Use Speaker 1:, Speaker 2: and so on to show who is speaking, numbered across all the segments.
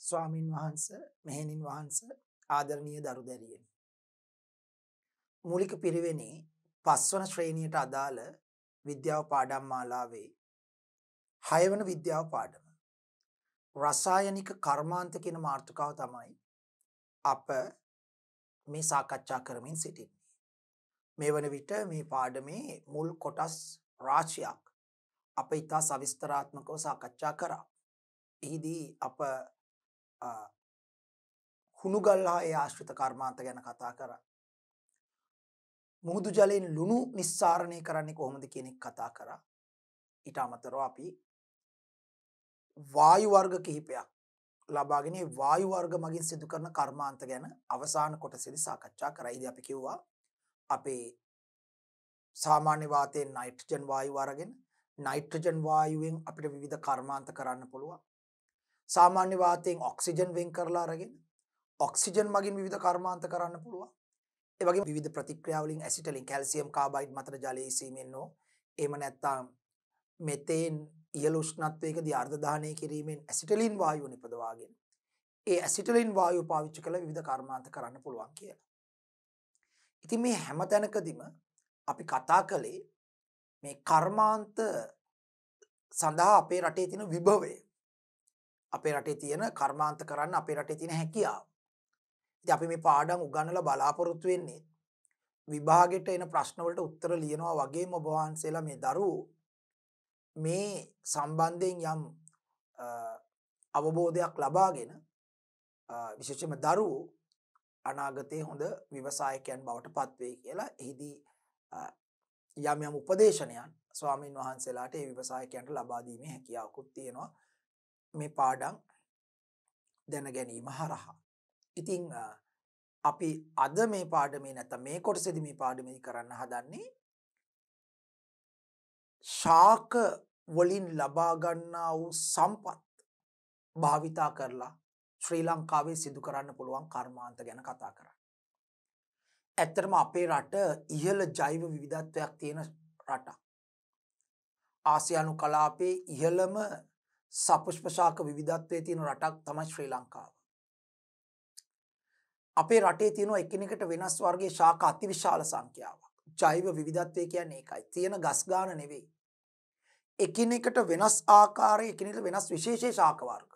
Speaker 1: ස්වාමින් වහන්සේ මෙහෙණින් වහන්සේ ආදරණීය දරුදැරියනි මූලික පිරිවෙනේ පස්වන ශ්‍රේණියට අදාළ විද්‍යාව පාඩම් මාලාවේ 6 වන විද්‍යාව පාඩම රසායනික කර්මාන්ත කියන මාතෘකාව තමයි අප මේ සාකච්ඡා කරමින් සිටින්නේ. මේ වන විට මේ පාඩමේ මුල් කොටස් රාශියක් අප ඉතා සවිස්තරාත්මකව සාකච්ඡා කරා. එහිදී අප හුණුගල් හා ඒ ආශ්‍රිත කර්මාන්ත ගැන කතා කරා. මුහුදු ජලයෙන් ලුණු නිස්සාරණය කරන්නේ කොහොමද කියන එක කතා කරා. ඊට අමතරව අපි වායු වර්ග කිහිපයක් ලබාගෙන ඒ වායු වර්ග මගින් සිදු කරන කර්මාන්ත ගැන අවසාන කොටසේදී සාකච්ඡා කරා. ඉතින් අපි කිව්වා අපේ සාමාන්‍ය වාතයෙන් නයිට්‍රජන් වායුව අරගෙන නයිට්‍රජන් වායුවෙන් අපිට විවිධ කර්මාන්ත කරන්න පුළුවන්. සාමාන්‍ය වාතයෙන් ඔක්සිජන් වෙන් කරලා අරගෙන ඔක්සිජන් මගින් විවිධ කර්මාන්ත කරන්න පුළුවන්. ඒ වගේම විවිධ ප්‍රතික්‍රියා වලින් ඇසිටලින් කැල්සියම් කාබයිඩ් මතර ජලයේ ඉසීමෙන් හෝ එහෙම නැත්නම් මෙතේන් ඉහළ උෂ්ණත්වයකදී අර්ධ දහනය කිරීමෙන් ඇසිටලින් වායුව නිපදවාගෙන ඒ ඇසිටලින් වායුව පාවිච්චි කරලා විවිධ කර්මාන්ත කරන්න පුළුවන් කියලා. ඉතින් මේ හැම තැනකදීම අපි කතා කළේ මේ කර්මාන්ත සඳහා අපේ රටේ තියෙන විභවය. අපේ රටේ තියෙන කර්මාන්ත කරන්න අපේ රටේ තියෙන හැකියාව. ඉතින් අපි මේ පාඩම් උගන්වලා බලාපොරොත්තු වෙන්නේ විභාගෙට එන ප්‍රශ්න වලට උත්තර ලියනවා වගේම ඔබ වහන්සේලා මේ දරුවෝ මේ සම්බන්ධයෙන් යම් අවබෝධයක් ලබාගෙන විශේෂයෙන්ම දරුවෝ අනාගතයේ හොඳ ව්‍යවසායකයන් බවට පත් වෙයි කියලා එහිදී යම් යම් උපදේශනයන් ස්වාමින් වහන්සේලාට ඒ ව්‍යවසායකයන්ට ලබා දීමේ හැකියාවකුත් තියෙනවා මේ පාඩම් දැන ගැනීම හරහා. ඉතින් අපි අද මේ පාඩමේ නැත්නම් මේ කොටසේදී මේ පාඩමේ කරන්න හදන්නේ ශාක වලින් ලබා ගන්නා වූ සම්පත් භාවිතා කරලා ශ්‍රී ලංකාවේ සිදු කරන්න පුළුවන් කර්මාන්ත ගැන කතා කරන්න. ඇත්තටම අපේ රට ඉහළ ජෛව විවිධත්වයක් තියෙන රටක්. ආසියානු කලාපයේ ඉහළම සපුෂ්ප ශාක විවිධත්වයේ තියෙන රටක් තමයි ශ්‍රී ලංකාව. අපේ රටේ තියෙන එකිනෙකට වෙනස් වර්ගයේ ශාක අතිවිශාල සංඛ්‍යාවක්. ජෛව විවිධත්වය කියන්නේ ඒකයි. තියෙන ගස් ගාන නෙවෙයි. එකිනෙකට වෙනස් ආකාරයේ එකිනෙකට වෙනස් විශේෂ ශාක වර්ග.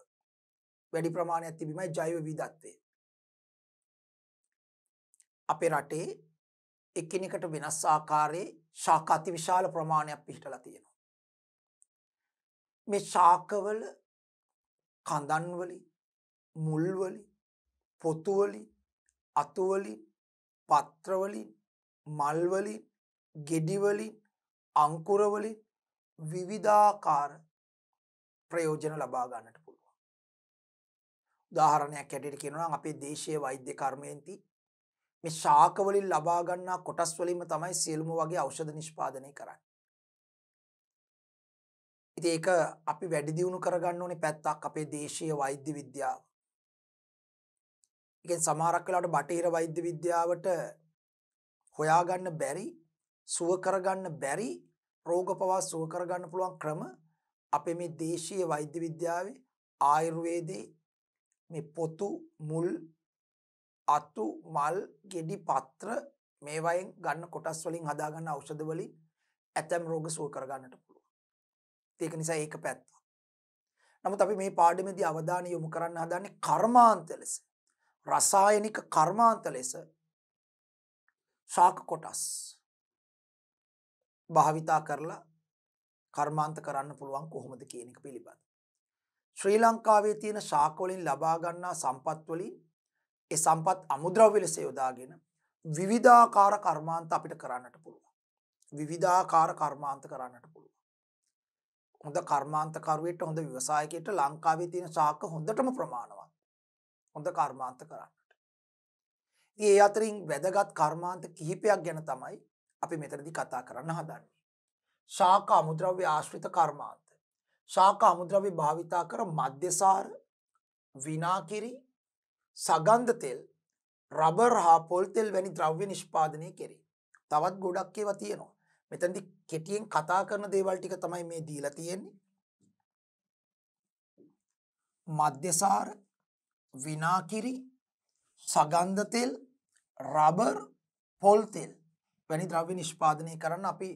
Speaker 1: වැඩි ප්‍රමාණයක් තිබීමයි ජෛව විවිධත්වය. අපේ රටේ එකිනෙකට වෙනස් ආකාරයේ ශාක අතිවිශාල ප්‍රමාණයක් පිහිටලා තියෙනවා. මේ ශාකවල කඳන් වලින්, මුල් වලින්, පොතු වලින්, අතු වලින්, පත්‍ර වලින්, මල් වලින්, ගෙඩි වලින්, අංකුර වලින් විවිධාකාර ප්‍රයෝජන ලබා ගන්නට පුළුවන්. උදාහරණයක් ඇටියට කියනවා නම් අපේ දේශීය වෛද්‍ය කර්මයේදී මේ ශාක වලින් ලබා ගන්නා කොටස් වලින්ම තමයි සියලුම වගේ ඖෂධ නිෂ්පාදනය කරන්නේ. ඉතින් ඒක අපි වැඩි දියුණු කරගන්න ඕනේ පැත්තක් අපේ දේශීය වෛද්‍ය විද්‍යාව. ඒකෙන් සමහරක් වෙලාවට බටහිර වෛද්‍ය විද්‍යාවට හොයාගන්න බැරි, සුව කරගන්න බැරි රෝග පවා සුව කරගන්න පුළුවන් ක්‍රම අපේ මේ දේශීය වෛද්‍ය විද්‍යාවේ ආයුර්වේදයේ මේ පොතු, මුල්, අතු, මල්, ගෙඩි, පත්‍ර මේ වයින් ගන්න කොටස් වලින් හදා ගන්න ඖෂධ වලින් ඇතැම් රෝග සුව කරගන්නට පුළුවන්. ඒක නිසා ඒක පැත්ත. නමුත් අපි මේ පාඩමේදී අවධානය යොමු කරන්න හදන්නේ කර්මාන්ත ලෙස, රසායනික කර්මාන්ත ලෙස ශාක කොටස් භාවිතා කරලා කර්මාන්ත කරන්න පුළුවන් කොහොමද කියන එක පිළිබඳ. ශ්‍රී ලංකාවේ තියෙන ශාක වලින් ලබා ගන්නා සම්පත් වලින් ඒ සම්පත් අමුද්‍රව්‍ය ලෙස යොදාගෙන විවිධාකාර කර්මාන්ත අපිට කරන්නට පුළුවන්. විවිධාකාර කර්මාන්ත කරන්නට පුළුවන්. හොඳ කර්මාන්තකරුවෙක්ට හොඳ ව්‍යවසායකයෙක්ට ලංකාවේ තියෙන ශාක හොඳටම ප්‍රමාණවත්. හොඳ කර්මාන්ත කරන්නට. ඒ අතරින් වැදගත් කර්මාන්ත කිහිපයක් ගැන තමයි අපි මෙතනදී කතා කරන්න හදන්නේ. ශාක අමුද්‍රව්‍ය ආශ්‍රිත කර්මාන්ත. ශාක අමුද්‍රව්‍ය භාවිතා කර මද්‍යසාර, විනාකිරි, සගන්ධ තෙල්, රබර් හා පොල් තෙල් වැනි ද්‍රව්‍ය නිෂ්පාදනය කෙරේ. තවත් ගොඩක් ඒවා තියෙනවා. මෙතනදී කෙටියෙන් කතා කරන දේවල් ටික තමයි මේ දීලා තියෙන්නේ. මද්‍යසාර, විනාකිරි, සගන්ධ තෙල්, රබර්, පොල් තෙල් වැනි ද්‍රව්‍ය නිෂ්පාදනය කරන්න අපි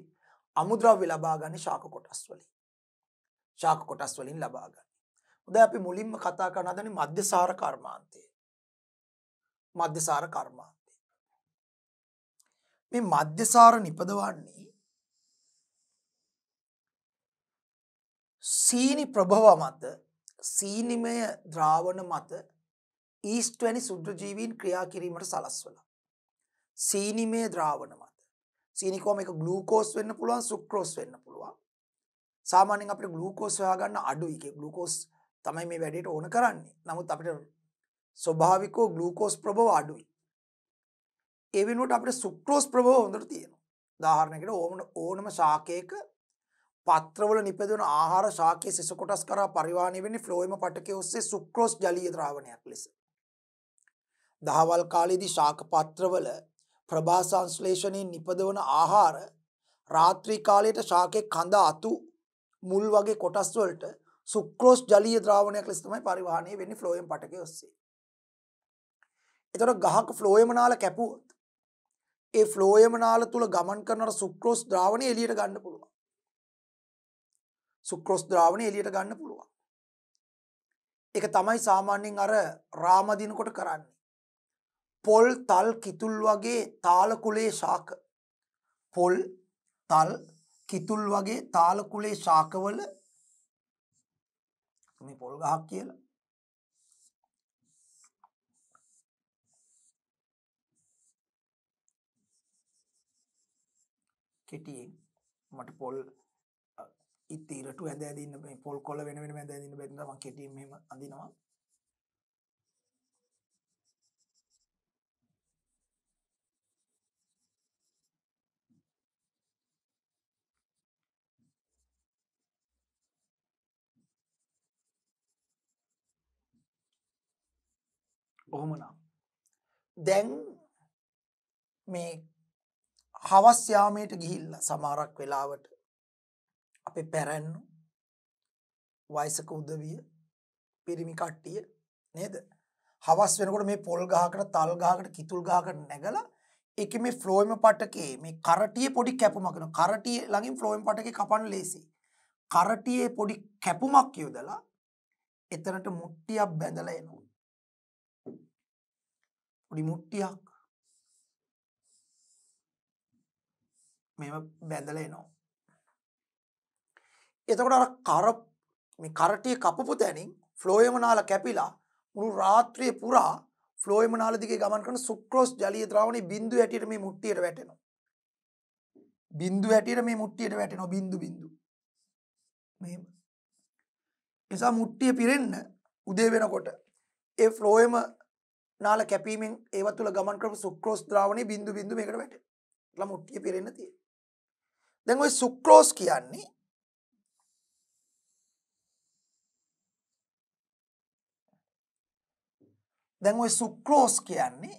Speaker 1: අමුද්‍රව්‍ය ලබා ගන්න ශාක කොටස් වලින්. ශාක කොටස් වලින් ලබා ගන්න. දැන් අපි මුලින්ම කතා කරන හදන්නේ මධ්‍යසාර කර්මාන්තය. මධ්‍යසාර කර්මාන්තය. මේ මධ්‍යසාර නිපදවන්නේ සීනි ප්‍රභව මත, සීනිමය ද්‍රාවණ මත ඊස්ට් වැනි සුද්ධජීවීන් ක්‍රියා කිරීමට සලස්වලා. සීනිමය ද්‍රාවණ මත. සීනි කොහොම එක ග්ලූකෝස් වෙන්න පුළුවන්, සුක්‍රෝස් වෙන්න පුළුවන්. සාමාන්‍යයෙන් අපිට ග්ලූකෝස් හොයාගන්න අඩුයි. ඒ ග්ලූකෝස් තමයි මේ වැඩේට ඕන කරන්නේ. නමුත් අපිට ස්වභාවිකව ග්ලූකෝස් ප්‍රභව අඩුයි. ඒ වෙනුවට අපිට සුක්‍රෝස් ප්‍රභව හොඳට තියෙනවා. උදාහරණයකට ඕනම ශාකයක පත්‍රවල නිපදවන ආහාර ශාකයේ සෙස කොටස් කරා පරිවාහණය වෙන්නේ ෆ්ලෝයම පටකයේ ඔස්සේ සුක්‍රෝස් ජලීය ද්‍රාවණයක් ලෙස. දහවල් කාලයේදී ශාක පත්‍රවල ප්‍රභා සංශ්ලේෂණයෙන් නිපදවන ආහාර රාත්‍රී කාලයට ශාකයේ කඳ අතු මුල් වගේ කොටස් වලට සුක්‍රෝස් ජලීය ද්‍රාවණයක් ලෙස තමයි පරිවාහණය වෙන්නේ ෆ්ලෝයම් පටකයේ ඔස්සේ. ඒතර ගහක ෆ්ලෝයම නාල කැපුවොත් ඒ ෆ්ලෝයම නාල තුල ගමන් කරන සුක්‍රෝස් ද්‍රාවණය එළියට ගන්න පුළුවන්. සුක්‍රෝස් ද්‍රාවණය එළියට ගන්න පුළුවන්. ඒක තමයි සාමාන්‍යයෙන් අර රාම දිනකොට කරන්නේ. පොල්, තල්, කිතුල් වගේ තාල කුලේ ශාක. පොල්, තල්, කිතුල් වගේ තාල කුලේ ශාකවල මේ පොල් ගහක් කියලා. කෙටියෙන් මට පොල් ඉතිරටු ඇඳ ඇදින්න මේ පොල් කොළ වෙන වෙනම ඇඳ ඇදින්න බැරි නිසා මම කෙටියෙන් මෙහෙම අඳිනවා. කොහොමනම් දැන් මේ හවස් යාමයට ගිහිල්ලා සමහරක් වෙලාවට අපේ පැරැන්නු වයසක උදවිය පිරිමි කට්ටිය නේද? හවස් වෙනකොට මේ පොල් ගහකට, තල් ගහකට, කිතුල් ගහකට නැගලා ඒකේ මේ ෆ්ලෝයම පටකේ මේ කරටියේ පොඩි කැපුමක් වෙනවා. කරටිය ළඟින් ෆ්ලෝයම පටකේ කපන්න ලේසියි. කරටියේ පොඩි කැපුමක් යොදලා එතනට මුට්ටියක් බැඳලා එනවා. පොඩි මුට්ටියක් මේව බැඳලා එනවා. එතකොට අර මේ කරටිය කපපු තැනින් ෆ්ලෝයම නාල කැපිලා මුළු රාත්‍රියේ පුරා ෆ්ලෝයම නාල දිගේ ගමන් කරන සුක්‍රෝස් ජලීය ද්‍රාවණේ බිඳු හැටියට මේ මුට්ටියට වැටෙනවා. බිඳු හැටියට මේ මුට්ටියට වැටෙනවා බිඳු. මෙහෙම. එසා මුට්ටිය පිරෙන්න උදේ වෙනකොට ඒ ෆ්ලෝයම නාල කැපීමෙන් ඒව තුල ගමන් කරපු සුක්‍රෝස් ද්‍රාවණේ බිඳු මේකට වැටෙනවා. ලා මුට්ටිය පිරෙන්න තියෙනවා. දැන් ওই සුක්‍රෝස් කියන්නේ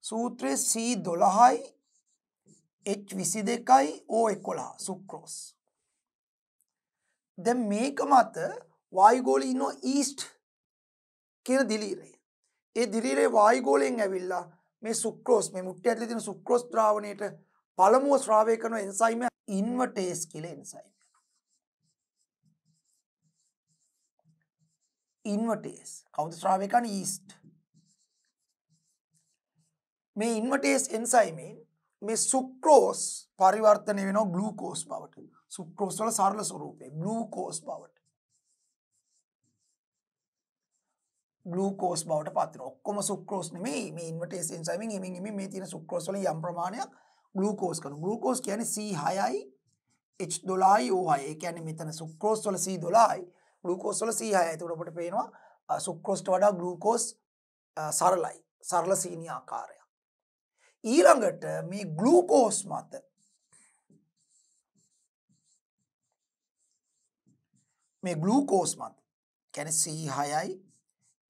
Speaker 1: සූත්‍රයේ C12යි H22යි O11 සුක්‍රෝස්. දැන් මේක මත වායුගෝලයේ ඉන්න ඊස්ට් කියන දිලීරය. ඒ දිලීරේ වායුගෝලයෙන් ඇවිල්ලා මේ සුක්‍රෝස් මේ මුට්ටිය ඇතුලේ තියෙන සුක්‍රෝස් ද්‍රාවණයට පළමුව ශ්‍රාවය කරන එන්සයිම ඉන්වර්ටේස් කියලා එන්සයිම. ඉන්වර්ටේස් කවුද ශ්‍රාවය කරන්නේ? ඊස්ට්. මේ ඉන්වර්ටේස් එන්සයිමෙන් මේ සුක්‍රෝස් පරිවර්තනය වෙනවා ග්ලූකෝස් බවට. සුක්‍රෝස් වල සරල ස්වරූපේ ග්ලූකෝස් බවට. ග්ලූකෝස් බවට පත් වෙනවා. ඔක්කොම සුක්‍රෝස් නෙමෙයි මේ ඉන්වර්ටේස් එන්සයිමෙන් එමින් මේ තියෙන සුක්‍රෝස් වලින් යම් ප්‍රමාණයක් ග්ලූකෝස් කරනවා. ග්ලූකෝස් කියන්නේ C6යි H12යි O6. ඒ කියන්නේ මෙතන සුක්‍රෝස් වල C12යි ග්ලූකෝස් වල C6යි. ඒකට අපිට පේනවා සුක්‍රෝස්ට වඩා ග්ලූකෝස් සරලයි. සරල සීනි ආකාරයක්. ඊළඟට මේ ග්ලූකෝස් මත කියන්නේ C6යි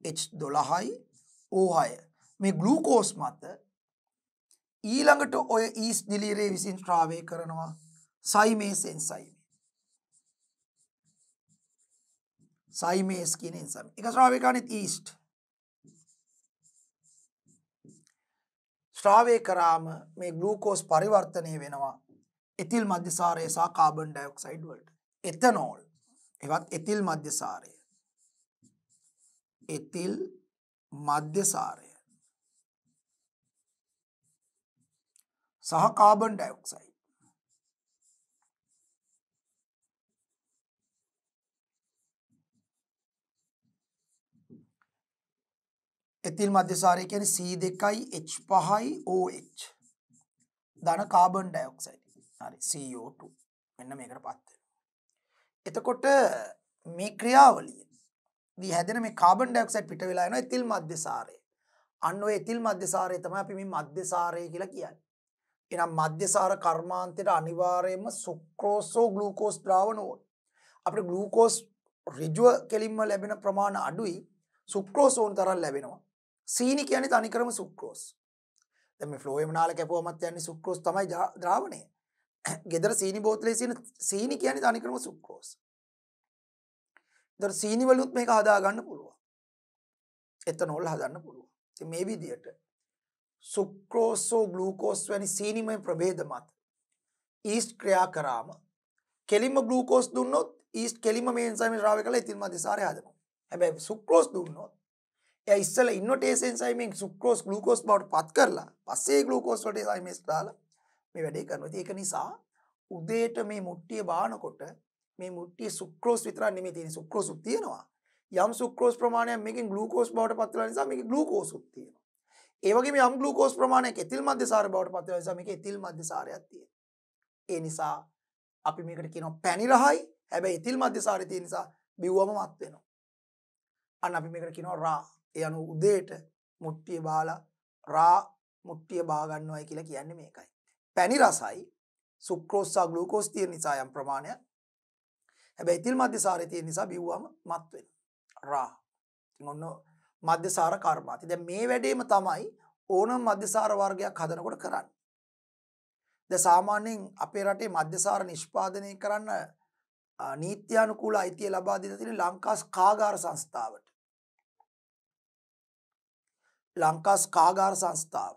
Speaker 1: H12යි O6 මේ ග්ලූකෝස් මත ඊළඟට ඔය ඊස්ට් දිලීරේ විසින් ශ්‍රාවය කරනවා සයිමේස් එන්සයිම. සයිමේස් කියන එන්සයිම්. එක ශ්‍රාවක අනිත් ඊස්ට්. ශ්‍රාවය කරාම මේ ග්ලූකෝස් පරිවර්තනය වෙනවා එතිල් මධ්‍යසාරය සහ කාබන් ඩයොක්සයිඩ් වලට. Ethanol එවත් ethyl මධ්‍යසාරය. එතිල් මධ්‍යසාරය සහ කාබන් ඩයොක්සයිඩ්. එතිල් මධ්‍යසාරය කියන්නේ C2H5OH ධන කාබන් ඩයොක්සයිඩ්. හරි CO2 මෙන්න මේකට පත් වෙනවා. එතකොට මේ ක්‍රියාවලිය දී හැදෙන මේ කාබන් ඩයොක්සයිඩ් පිට වෙලා යනවා එතිල් මධ්‍යසාරය. අන්න ඔය එතිල් මධ්‍යසාරය තමයි අපි මේ මධ්‍යසාරය කියලා කියන්නේ. එහෙනම් මධ්‍යසාර කර්මාන්තයට අනිවාර්යයෙන්ම සුක්‍රෝස් හෝ ග්ලූකෝස් ද්‍රාවණ ඕනේ. අපිට ග්ලූකෝස් ඍජුව කෙලින්ම ලැබෙන ප්‍රමාණය අඩුයි. සුක්‍රෝස් ඕන තරම් ලැබෙනවා. සීනි කියන්නේ තනිකරම සුක්‍රෝස්. දැන් මේ ෆ්ලෝයම් නාල කැපුවමත් යන්නේ සුක්‍රෝස් තමයි ද්‍රාවණය. ගෙදර සීනි බෝතලේ සීනි කියන්නේ තනිකරම සුක්‍රෝස්. ඒතර සීනි වලුත් මේක හදා ගන්න පුළුවන්. එතනෝල් හදන්න පුළුවන්. ඉතින් මේ විදිහට සුක්‍රෝස් හෝ ග්ලූකෝස් වැනි සීනිමය ප්‍රභේද මත ඊස්ට් ක්‍රියා කරාම කෙලින්ම ග්ලූකෝස් දුන්නොත් ඊස්ට් කෙලින්ම මේ එන්සයිම් ශ්‍රාවය කරලා එතිල් මධ්‍යසාරය හදනවා. හැබැයි සුක්‍රෝස් දුන්නොත් එයා ඉස්සෙල්ලා ඉන්නොටේස් එන්සයිමෙන් සුක්‍රෝස් ග්ලූකෝස් බවට පත් කරලා පස්සේ ග්ලූකෝස් වලට එන්සයිමස් දාලා මේ වැඩේ කරනවා. ඉතින් ඒක නිසා උදේට මේ මුට්ටිය බානකොට මේ මුට්ටිය සුක්‍රෝස් විතරක් නෙමෙයි තියෙන්නේ සුක්‍රෝසුත් තියෙනවා. යම් සුක්‍රෝස් ප්‍රමාණයක් මේකෙන් ග්ලූකෝස් බවට පත් වෙලා නිසා මේකේ ග්ලූකෝසුත් තියෙනවා. ඒ වගේම යම් ග්ලූකෝස් ප්‍රමාණයක් එතිල් මධ්‍යසාර බවට පත් වෙලා නිසා මේකේ එතිල් මධ්‍යසාරයක් තියෙනවා. ඒ නිසා අපි මේකට කියනවා පැණි රහයි. හැබැයි එතිල් මධ්‍යසාරය තියෙන නිසා බිව්වම මත් වෙනවා. අන්න අපි මේකට කියනවා රා. ඒ අනුව උදේට මුට්ටිය බාලා රා මුට්ටිය බා ගන්නවයි කියලා කියන්නේ මේකයි. පැණි රසයි සුක්‍රෝස් සහ ග්ලූකෝස් තියෙන නිසා යම් ප්‍රමාණයක්. හැබැයි එතිල් මධ්‍යසාරය තියෙන නිසා බිව්වම මත් වෙනවා. රා. ඉතින් ඔන්න මධ්‍යසාර කර්මාන්තය. දැන් මේ වැඩේම තමයි ඕනම මධ්‍යසාර වර්ගයක් හදනකොට කරන්නේ. දැන් සාමාන්‍යයෙන් අපේ රටේ මධ්‍යසාර නිෂ්පාදනය කරන්න නීත්‍යානුකූල අයිතිය ලබා දීලා තියෙන ලංකා ස්කාගාර සංස්ථාවට. ලංකා ස්කාගාර සංස්ථාව.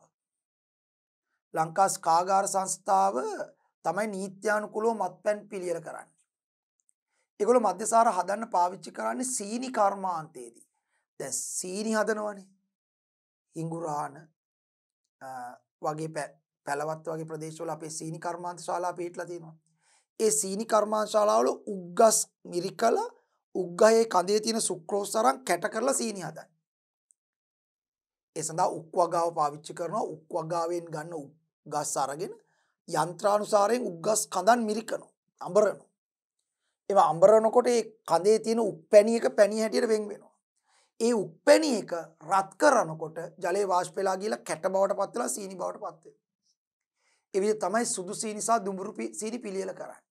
Speaker 1: ලංකා ස්කාගාර සංස්ථාව තමයි නීත්‍යානුකූලව මත්පැන් පිළියෙල කරන්නේ. ඒගොල්ලෝ මධ්‍යසාර හදන්න පාවිච්චි කරන්නේ සීනි කර්මාන්තයේදී. දැන් සීනි හදනවනේ. හිඟුරාන වගේ පැලවත් වගේ ප්‍රදේශවල අපේ සීනි කර්මාන්ත ශාලා පිහිටලා තියෙනවා. ඒ සීනි කර්මාන්ත ශාලාවල උග්ගස් මිරිකලා උග්ගහේ කඳේ තියෙන සුක්‍රෝස් අරන් කැට කරලා සීනි හදන්නේ. ඒ සඳහා උක් වගාව පාවිච්චි කරනවා. උක් වගාවෙන් ගන්න උග්ගස් අරගෙන යන්ත්‍රානුසාරයෙන් උග්ගස් කඳන් මිරිකනවා. අඹරනවා. ඒවා අඹරනකොට ඒ කඳේ තියෙන උප්පැණි එක පැණි හැටියට වෙන් වෙනවා. ඒ උප්පැණි එක රත් කරනකොට ජලයේ වාෂ්ප වෙලා ගිහලා කැට බවට පත් වෙලා සීනි බවට පත් වෙනවා. ඒ විදිහ තමයි සුදු සීනි සහ දුඹුරු සීනි පිළියෙල කරන්නේ.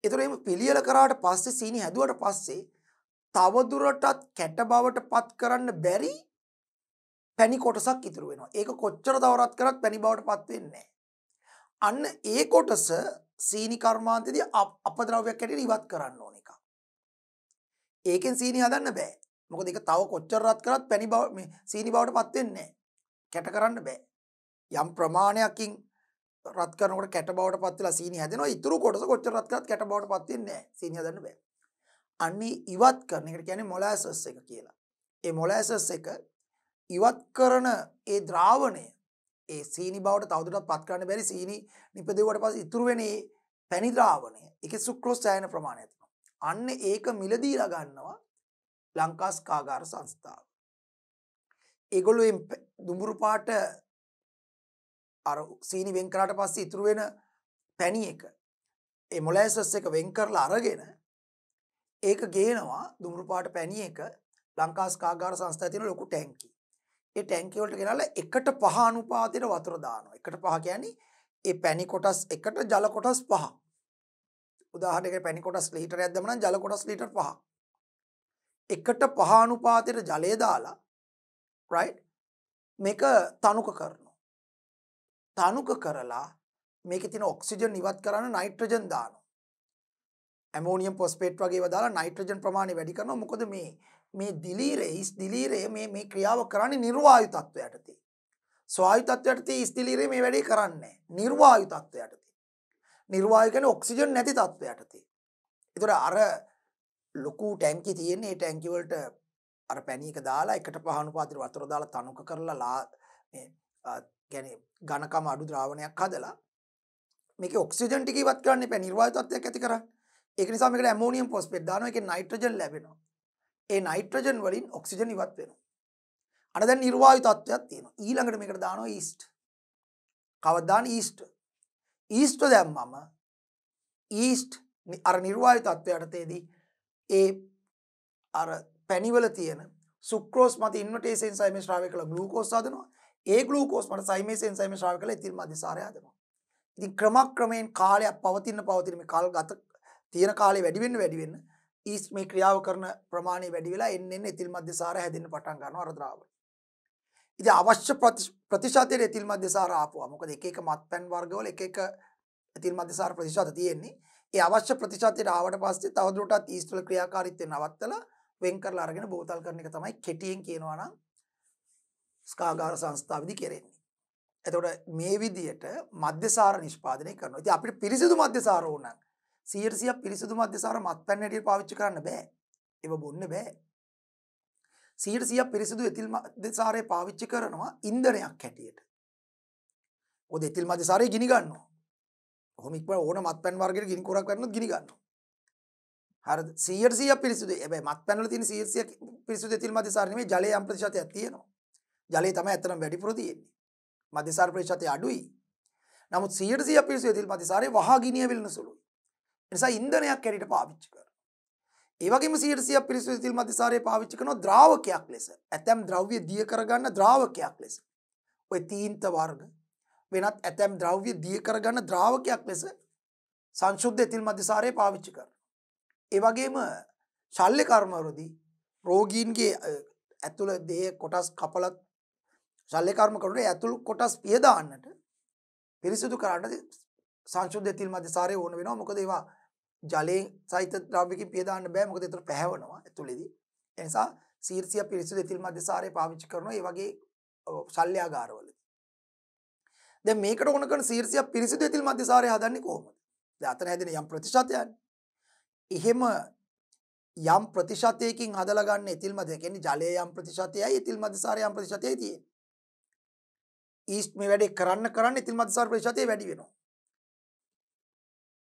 Speaker 1: ඒතර එහෙම පිළියෙල කරාට පස්සේ සීනි හැදුවට පස්සේ තවදුරටත් කැට බවට පත් කරන්න බැරි පැණි කොටසක් ඉතුරු වෙනවා. ඒක කොච්චර තව රත් කරත් පැණි බවට පත් වෙන්නේ නැහැ. අන්න ඒ කොටස සීනි කර්මාන්තයේදී අපද්‍රව්‍යයක් හැටියට ඉවත් කරන්න ඕන එක. ඒකෙන් සීනි හදන්න බෑ. මොකද ඒක තව කොච්චර රත් කරත් පැණි බව මේ සීනි බවට පත් වෙන්නේ නැහැ. කැට කරන්න බෑ. යම් ප්‍රමාණයකින් රත් කරනකොට කැට බවට පත් වෙලා සීනි හැදෙනවා. ඊතුරු කොටස කොච්චර රත් කරත් කැට බවට පත් වෙන්නේ නැහැ. සීනි හදන්න බෑ. අන්නේ ඉවත් කරන එකට කියන්නේ මොලාසස් එක කියලා. ඒ මොලාසස් එක ඉවත් කරන ඒ ද්‍රාවණය ඒ සීනි බවට තවදුරටත් පත් කරන්න බැරි සීනි නිපදෙව්වට පස්සේ ඉතුරු වෙන ඒ පැණි ද්‍රාවණය ඒකේ සුක්‍රෝස් සෑහෙන ප්‍රමාණයක් තියෙනවා. අන්න ඒක මිලදීලා ගන්නවා ලංකා ස්කාගාර සංස්ථාව. ඒගොල්ලෝ මේ දුඹුරු පාට අර සීනි වෙන් කරාට පස්සේ ඉතුරු වෙන පැණි එක ඒ මොලාසස් එක වෙන් කරලා අරගෙන ඒක ගේනවා දුඹුරු පාට පැණි එක ලංකා ස්කාගාර සංස්ථාවේ තියෙන ලොකු ටැංකි. ඒ ටැංකි වලට ගෙනල්ලා 1:5 අනුපාතයට වතුර දානවා. 1:5 කියන්නේ ඒ පැණි කොටස් එකට ජල කොටස් 5. උදාහරණයකට පැණි කොටස් ලීටරයක් දැම්ම නම් ජල කොටස් ලීටර් 5. 1:5 අනුපාතයට ජලය දාලා right මේක තනුක කරනවා. තනුක කරලා මේකේ තියෙන ඔක්සිජන් ඉවත් කරන්න නයිට්‍රජන් දානවා. ඇමෝනියම් ෆොස්ෆේට් වගේ ඒවා දාලා නයිට්‍රජන් ප්‍රමාණය වැඩි කරනවා. මොකද මේ දිලීරේ මේ ක්‍රියාව කරන්නේ නිර්වායු තත්ත්වයට යටතේ. ස්වායු තත්ත්වයට යටතේ දිලීරේ මේ වැඩේ කරන්නේ නිර්වායු තත්ත්වයට යටතේ. නිර්වායු කියන්නේ ඔක්සිජන් නැති තත්ත්වයට යටතේ. ඒතර අර ලොකු ටැංකිය තියෙන්නේ. ඒ ටැංකිය වලට අර පැණි එක දාලා එකට පහණු පාත්‍රය වතුර දාලා තනුක කරලා මේ කියන්නේ ඝනකම අඩු ද්‍රාවණයක් හදලා මේකේ ඔක්සිජන් ටික ඉවත් කරන්න එපා. නිර්වායු තත්ත්වයක් ඇති කරන්නේ. ඒක නිසා මේකට ඇමෝනියම් ෆොස්ෆේට් දානවා. ඒකේ නයිට්‍රජන් ලැබෙනවා. ඒ නයිට්‍රජන් වලින් ඔක්සිජන් ඉවත් වෙනවා. අර දැන් නිර්වායු තත්ත්වයක් තියෙනවා. ඊළඟට මේකට දානවා ඊස්ට්. කවද දාන ඊස්ට්. ඊස්ට් දැම්මම ඊස්ට් අර නිර්වායු තත්ත්වයට යටතේදී ඒ අර පැණිවල තියෙන සුක්‍රෝස් මත ඉන්වර්ටේස් එන්සයිම් ශ්‍රාවය කළ ග්ලූකෝස් හදනවා. ඒ ග්ලූකෝස් මත සයිමේස් එන්සයිම් ශ්‍රාවය කළ එතිල් මධ්‍යසාරය හදනවා. ඉතින් ක්‍රමක්‍රමයෙන් කාලයක් පවතින මේ කල් ගත තියෙන කාලේ වැඩි වෙන්න ඊස්ට් මේ ක්‍රියාව කරන ප්‍රමාණය වැඩි වෙලා එන්න එතිල් මධ්‍යසාරය හැදෙන්න පටන් ගන්නවා අර ද්‍රාවණය. ඉතින් අවශ්‍ය ප්‍රතිශතයේ එතිල් මධ්‍යසාර ආපුවා. මොකද එක එක මත්පැන් වර්ගවල එක එක එතිල් මධ්‍යසාර ප්‍රතිශත තියෙන්නේ. ඒ අවශ්‍ය ප්‍රතිශතයට ආවට පස්සේ තවදුරටත් ඊස්ට් වල ක්‍රියාකාරීත්වය නවත්තලා වෙන් කරලා අරගෙන බෝතල් කරන එක තමයි කෙටියෙන් කියනවා නම් ස්කාගාර සංස්ථාවේදී කරන්නේ. එතකොට මේ විදියට මධ්‍යසාර නිෂ්පාදනය කරනවා. ඉතින් අපිට පිරිසිදු මධ්‍යසාර ඕන නම් 100% පිරිසිදු මධ්‍යසාර මත්පැන් හැටියට පාවිච්චි කරන්න බෑ. ඒව බොන්න බෑ. 100% පිරිසිදු එතිල් මධ්‍යසාරය පාවිච්චි කරනවා ඉන්ධනයක් හැටියට. ඔය එතිල් මධ්‍යසාරය ගිනි ගන්නවා. කොහොම ඉක්ම ඕන මත්පැන් වර්ගයකට ගිනි කුරක් කරනොත් ගිනි ගන්නවා. හරිද? 100% පිරිසිදු. හැබැයි මත්පැන් වල තියෙන 100% පිරිසිදු එතිල් මධ්‍යසාර නෙමෙයි ජලයේ යම් ප්‍රතිශතයක් තියෙනවා. ජලයේ තමයි ඇත්තටම වැඩිපුර තියෙන්නේ. මධ්‍යසාර ප්‍රතිශතය අඩුයි. නමුත් 100% පිරිසිදු එතිල් මධ්‍යසාරේ වහා ගිනිය වෙලන සුළුයි. ඒ නිසා ඉන්ධනයක් හැටියට පාවිච්චි කරනවා. ඒ වගේම 100% පිරිසිදු එතිල් මධ්‍යසාරය පාවිච්චි කරන ද්‍රාවකයක් ලෙස. ඇතැම් ද්‍රව්‍ය දිය කරගන්න ද්‍රාවකයක් ලෙස. ඔය තීන්ත වර්ග වෙනත් ඇතැම් ද්‍රව්‍ය දිය කරගන්න ද්‍රාවකයක් ලෙස සංශුද්ධ එතිල් මධ්‍යසාරය පාවිච්චි කරනවා. ඒ වගේම ශල්‍ය කර්මවලදී රෝගීන්ගේ ඇතුළ දේහ කොටස් කපලා ශල්‍ය කර්ම කරනකොට ඇතුළු කොටස් පිය දාන්නට පිරිසිදු කරන්න සංශුද්ධ එතිල් මධ්‍යසාරය ඕන වෙනවා. මොකද ඒවා ජලයෙන් සහිත ද්‍රව්‍යකින් පිය දාන්න බෑ. මොකද ඒතර පැහැවෙනවා ඇතුළේදී. ඒ නිසා 100% පිරිසිදු එතිල් මධ්‍යසාරය පාවිච්චි කරනවා ඒ වගේ ශල්‍යාගාරවලදී. දැන් මේකට ඕන කරන 100% පිරිසිදු එතිල් මධ්‍යසාරය හදන්නේ කොහොමද? දැන් අතන හැදෙන යම් ප්‍රතිශතයක්නේ. එහෙම යම් ප්‍රතිශතයකින් හදලා ගන්න එතිල් මධ්‍ය කියන්නේ ජලයේ යම් ප්‍රතිශතයයි එතිල් මධ්‍යසාරය යම් ප්‍රතිශතයයි තියෙන්නේ. ඊස්ට් මේ වැඩේ කරන්න එතිල් මධ්‍යසාර ප්‍රතිශතය වැඩි වෙනවා.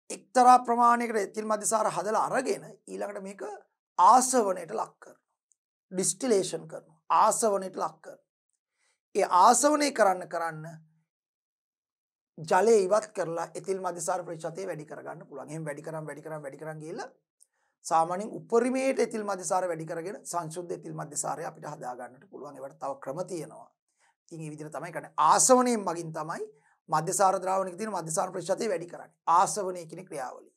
Speaker 1: එක්තරා ප්‍රමාණයකට එතිල් මධ්‍යසාර හදලා අරගෙන ඊළඟට මේක ආසවණයට ලක් කරනවා. ඩිස්ටිලේෂන් කරනවා. ආසවණයට ලක් කරනවා. ඒ ආසවණය කරන්න ජලය ඉවත් කරලා එතිල් මධ්‍යසාර ප්‍රතිශතය වැඩි කරගන්න පුළුවන්. එහෙම වැඩි කරන් ගිහලා සාමාන්‍යයෙන් උපරිමයට එතිල් මධ්‍යසාර වැඩි කරගෙන සංශුද්ධ එතිල් මධ්‍යසාරය අපිට හදා ගන්නට පුළුවන්. ඒවට තව ක්‍රම තියෙනවා. ඉතින් මේ විදිහට තමයි කරන්නේ. ආසවණයෙන් මගින් තමයි මධ්‍යසාර ද්‍රාවණයක තියෙන මධ්‍යසාර ප්‍රතිශතය වැඩි කරන්නේ. ආසවණය කියන ක්‍රියාවලිය.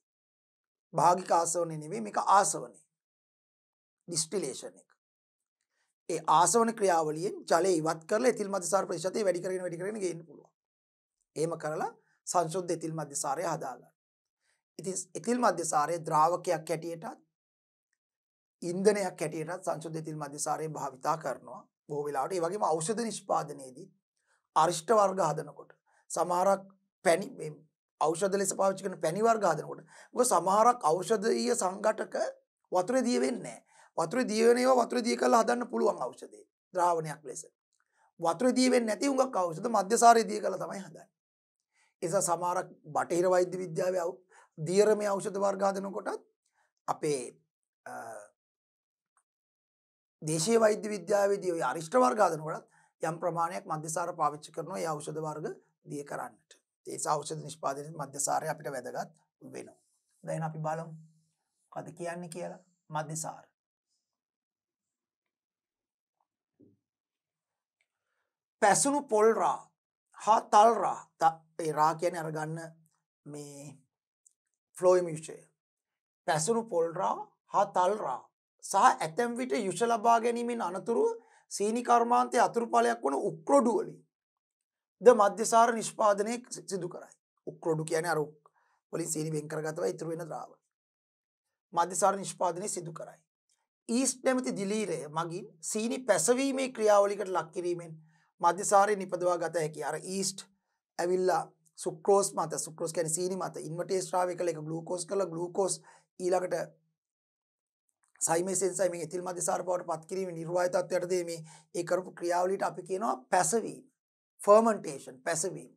Speaker 1: භාගික ආසවණය නෙවෙයි මේක ආසවණය. ඩිස්ටිලේෂන් එක. ඒ ආසවණ ක්‍රියාවලියෙන් ජලය ඉවත් කරලා එතිල් මධ්‍යසාර ප්‍රතිශතය වැඩි කරගෙන ගේන්න පුළුවන්. එහෙම කරලා සංශුද්ධ එතිල් මධ්‍යසාරය හදා ගන්න. ඉතින් එතිල් මධ්‍යසාරය ද්‍රාවකයක් හැටියටත් ඉන්ධනයක් හැටියටත් සංශුද්ධ එතිල් මධ්‍යසාරය භාවිතා කරනවා බොහෝ වෙලාවට. ඒ වගේම ඖෂධ නිෂ්පාදනයේදී අරිෂ්ඨ වර්ග හදනකොට සමහරක් පැණි ඖෂධ ලෙස පාවිච්චි කරන පැණි වර්ග හදනකොට මොකද සමහරක් ඖෂධීය සංඝටක වතුරේ දිය වෙන්නේ නැහැ. වතුරේ දිය වෙන ඒවා වතුරේ දිය කරලා හදන්න පුළුවන් ඖෂධේ ද්‍රාවණයක් ලෙස. වතුරේ දිය වෙන්නේ නැති උඟක් ඖෂධ මධ්‍යසාරයේ දිය කරලා තමයි හදන්නේ. ඒ නිසා සමහරක් බටහිර වෛද්‍ය විද්‍යාවේ දියරමේ ඖෂධ වර්ග හදනකොටත් අපේ දේශීය වෛද්‍ය විද්‍යාවේදී ඔය අරිෂ්ඨ වර්ග හදනකොටත් යම් ප්‍රමාණයක් මධ්‍යසාර පාවිච්චි කරනවා ඒ ඖෂධ වර්ග දිය කරන්නට. ඒ නිසා ඖෂධ නිෂ්පාදනයේ මධ්‍යසාරය අපිට වැදගත් වෙනවා. දැන් අපි බලමු මොකද කියන්නේ කියලා. මධ්‍යසාර පැසුණු පොල් රා හා තල් රා ඒ රා කියන්නේ අරගන්න මේ ෆ්ලෝයිම් විෂය. පැසුණු පොල් රා හා තල් රා සහ ඇතැම් විට යුෂ ලබා ගැනීමෙන් අනතුරුව සීනි කර්මාන්තයේ අතුරුඵලයක් වන උක්‍රොඩු වලින් ද මධ්‍යසාර නිෂ්පාදනය සිදු කරයි. උක්‍රොඩු කියන්නේ අර වලින් සීනි වෙන් කරගත්තම ඉතුරු වෙන ද්‍රාවණය. මධ්‍යසාර නිෂ්පාදනය සිදු කරයි. ඊස්ට් නැමැති දිලීරය මගින් සීනි පැසවීමේ ක්‍රියාවලියකට ලක් කිරීමෙන් මධ්‍යසාරය නිපදවා ගත හැකියි. අර ඊස්ට් ඇවිල්ලා සුක්‍රෝස් මත සුක්‍රෝස් කියන්නේ සීනි මත ඉන්වර්ටේස් ශ්‍රාවය කළ එක ග්ලූකෝස් කරලා ග්ලූකෝස් ඊළඟට සයිමේස් එන්සයිමින් එතිල් මධ්‍යසාර බවට පත් කිරීම නිර්වාය තත්ත්වයටදී මේ ඒ කරපු ක්‍රියාවලියට අපි කියනවා පැසවීම ෆර්මන්ටේෂන් පැසවීම.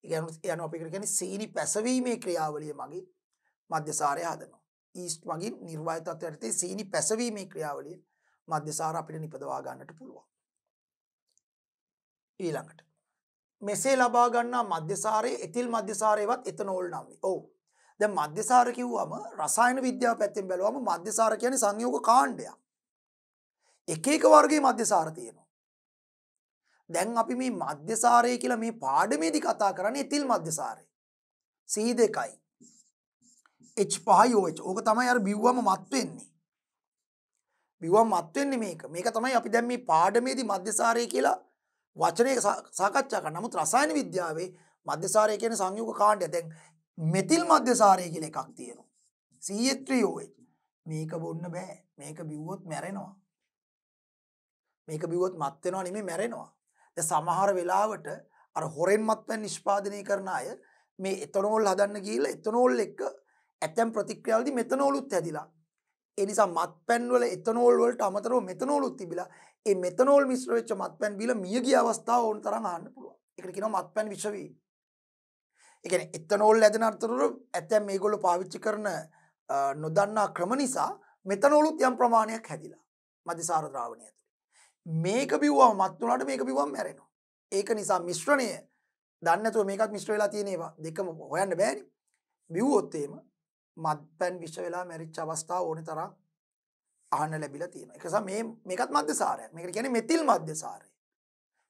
Speaker 1: ඒ කියන්නේ අපි කියන්නේ සීනි පැසවීමේ ක්‍රියාවලිය මගින් මධ්‍යසාරය හදනවා. ඊස්ට් මගින් නිර්වාය තත්ත්වයටදී සීනි පැසවීමේ ක්‍රියාවලිය මධ්‍යසාර අපිට නිපදවා ගන්නට පුළුවන්. ඊළඟට මෙසේ ලබා ගන්නා මධ්‍යසාරයේ එතිල් මධ්‍යසාරයවත් එතනෝල් නම් වේ. ඔව්. දැන් මධ්‍යසාර කිව්වම රසායන විද්‍යාව පැත්තෙන් බැලුවම මධ්‍යසාර කියන්නේ සංයෝග කාණ්ඩයක්. එක එක වර්ගයේ මධ්‍යසාර තියෙනවා. දැන් අපි මේ මධ්‍යසාරය කියලා මේ පාඩමේදී කතා කරන්නේ එතිල් මධ්‍යසාරය. C2යි. H5OH. ඕක තමයි අර බිව්වම මත් වෙන්නේ. බිව්වම මත් වෙන්නේ මේක. මේක තමයි අපි දැන් මේ පාඩමේදී මධ්‍යසාරය කියලා වචනයක සාකච්ඡා කරනවා. නමුත් රසායන විද්‍යාවේ මධ්‍යසාරය කියන්නේ සංයෝග කාණ්ඩය. දැන් මෙතිල් මධ්‍යසාරය කියලා එකක් තියෙනවා. CH3OH. මේක බොන්න බෑ. මේක බිව්වොත් මැරෙනවා. මේක බිව්වොත් මත් වෙනවා නෙමෙයි මැරෙනවා. දැන් සමහර වෙලාවට අර හොරෙන් මත්පැන් නිෂ්පාදනය කරන අය මේ එතනෝල් හදන්න ගිහිල්ලා එතනෝල් එක්ක ඇතැම් ප්‍රතික්‍රියාවලදී මෙතනෝලුත් හැදිලා. ඒ නිසා මත්පැන් වල එතනෝල් වලට අමතරව මෙතනෝලුත් තිබිලා ඒ මෙතනෝල් මිශ්‍ර වෙච්ච මත්පැන් බීලා මිය ගිය අවස්ථාව ඕන තරම් අහන්න පුළුවන්. ඒකට කියනවා මත්පැන් විෂ වීම. ඒ කියන්නේ එතනෝල් ඇදෙන අතරතුර ඇතැම් මේගොල්ලෝ පාවිච්චි කරන නොදන්නා ක්‍රම නිසා මෙතනෝලුත් යම් ප්‍රමාණයක් හැදිලා මධ්‍යසාර ද්‍රාවණය ඇතුලේ. මේක බිව්වම මත් වුණාට මේක බිව්වම මැරෙනවා. ඒක නිසා මිශ්‍රණය දන්නේ නැතුව මේකත් මිශ්‍ර වෙලා තියෙන ඒවා දෙකම හොයන්න බෑනේ. බිව්වොත් එහෙම මත්පැන් විෂ වෙලා මැරිච්ච අවස්ථා ඕනේ තරම් අහන්න ලැබිලා තියෙනවා. ඒක නිසා මේකත් මධ්‍යසාරයක්. මේකට කියන්නේ මෙතිල් මධ්‍යසාරය.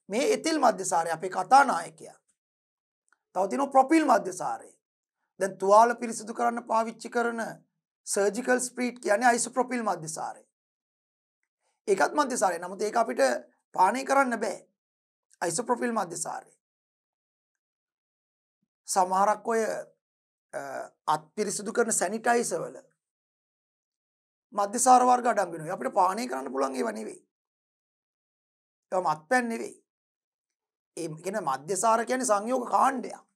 Speaker 1: මේ එතිල් මධ්‍යසාරය අපේ කතානායකයා. තව තියෙනවා ප්‍රොපිල් මධ්‍යසාරය. දැන් තුවාල පිරිසිදු කරන්න පාවිච්චි කරන සර්ජිකල් ස්ප්‍රීට් කියන්නේ අයිසෝප්‍රොපිල් මධ්‍යසාරය. ඒකත් මධ්‍යසාරය. නමුත් ඒක අපිට පානය කරන්න බෑ. අයිසෝප්‍රොපිල් මධ්‍යසාරය. සමහරක් ඔය අත් පිරිසිදු කරන සැනිටයිසර් වල මධ්‍යසාර වර්ග අඩංගු වෙනවා. අපිට පානය කරන්න පුළුවන් ඒවා නෙවෙයි. ඒවා මත්පැන් නෙවෙයි. ඒ කියන්නේ මධ්‍යසාර කියන්නේ සංයෝග කාණ්ඩයක්.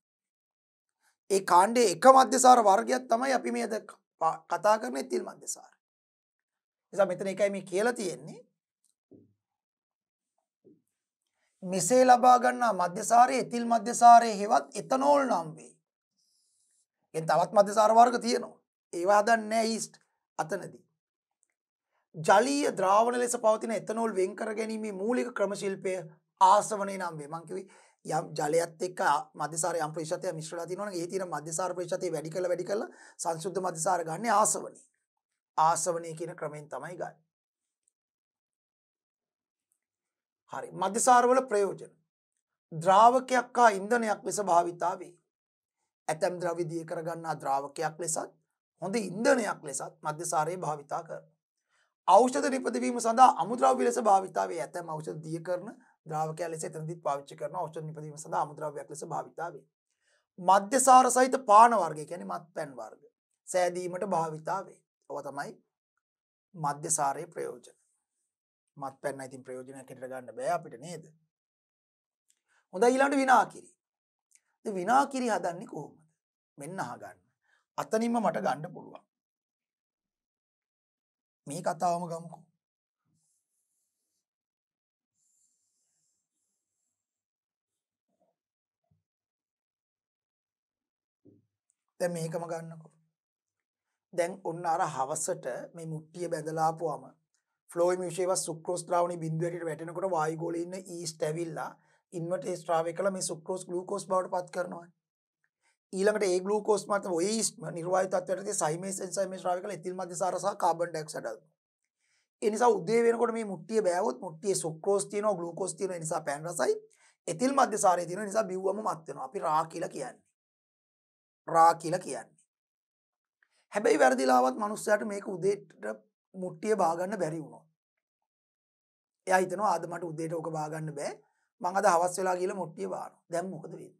Speaker 1: ඒ කාණ්ඩයේ එක මධ්‍යසාර වර්ගයක් තමයි අපි මේ අද කතා කරන එතිල් මධ්‍යසාර. නිසා මෙතන එකයි මේ කියලා තියෙන්නේ. මෙසේ ලබා ගන්නා මධ්‍යසාරයේ එතිල් මධ්‍යසාරයේ හෙවත් එතනෝල් නම් වේ. එන් තවත් මධ්‍යසාර වර්ග තියෙනවා. ඒවා හදන්නේ නැහැ ඊස්ට් අතනදී. ජලීය ද්‍රාවණ ලෙස පවතින එතනෝල් වෙන් කර ගැනීමේ මූලික ක්‍රම ශිල්පය ආසවණේ නම් වේ. මං කිව්වේ යම් ජලයත් එක්ක මධ්‍යසාර යම් ප්‍රතිශතයක් මිශ්‍ර වෙලා තියෙනවා නම් ඒ තියෙන මධ්‍යසාර ප්‍රතිශතය වැඩි කරලා සංශුද්ධ මධ්‍යසාර ගන්න ආසවණේ. ආසවණේ කියන ක්‍රමයෙන් තමයි ගන්න. හරි. මධ්‍යසාර වල ප්‍රයෝජන. ද්‍රාවකයක් හා ඉන්ධනයක් ලෙස භාවිතා වේ. ඇතැම් ද්‍රව්‍ය දිය කර ගන්නා ද්‍රාවකයක් ලෙසත් හොඳ ඉන්ධනයක් ලෙසත් මධ්‍යසාරය භාවිතා කරනවා. ඖෂධ නිපදවීම සඳහා අමුද්‍රව්‍ය ලෙස භාවිතා වේ. ඇතැම් ඖෂධ දිය කරන ද්‍රාවකයක් ලෙස එතනදිත් පාවිච්චි කරනවා. ඖෂධ නිපදවීම සඳහා අමුද්‍රව්‍යයක් ලෙස භාවිතා වේ. මධ්‍යසාර සහිත පාන වර්ග කියන්නේ මත්පැන් වර්ග සෑදීමට භාවිතා වේ. ඔය තමයි මධ්‍යසාරයේ ප්‍රයෝජන. මත්පැන් නම් ඉතින් ප්‍රයෝජනයක් හැටියට ගන්න බෑ අපිට නේද? හොඳයි ඊළඟට විනාකිරි. ඉතින් විනාකිරි හදන්නේ කොහොමද? මෙන්න අහගන්න. අතනින්ම මට ගන්න පුළුවන්. මේ කතාවම ගමුකෝ. දැන් මේකම ගන්නකෝ. දැන් ඔන්න අර හවසට මේ මුට්ටිය බැඳලා ආපුවම ෆ්ලෝයිම් විශේෂව සුක්‍රෝස් ද්‍රාවණි බිඳුවකට වැටෙනකොට වායු ගෝලයේ ඉන්න ඊස්ට් ඇවිල්ලා ඉන්වර්ටේස් ශ්‍රාවය කළා මේ සුක්‍රෝස් ග්ලූකෝස් බවට පත් කරනවා. ඊළඟට ඒ ග්ලූකෝස් මත ඔය ඊස්ට් නිර්වායු තත්ත්වයටදී සයිමේස් එන්සයිමේ ශ්‍රාවය කළා එතිල් මධ්‍යසාර සහ කාබන් ඩයොක්සයිඩ් අඩු. ඒ නිසා උදේ වෙනකොට මේ මුට්ටිය බෑවොත් මුට්ටියේ සුක්‍රෝස් තියෙනවා ග්ලූකෝස් තියෙනවා ඒ නිසා පෑන් රසයි එතිල් මධ්‍යසාරය තියෙනවා නිසා බිව්වම මත් වෙනවා. අපි රා කියලා කියන්නේ. රා කියලා කියන්නේ. හැබැයි වැරදිලාවත් මිනිස්සයාට මේක උදේට මුට්ටිය බා ගන්න බැරි වුණා. එයා හිතනවා ආද මට උදේට ඕක බා ගන්න බෑ. මං අද හවස් වෙලා ගිහලා මුට්ටිය බානවා. දැන් මොකද වෙන්නේ?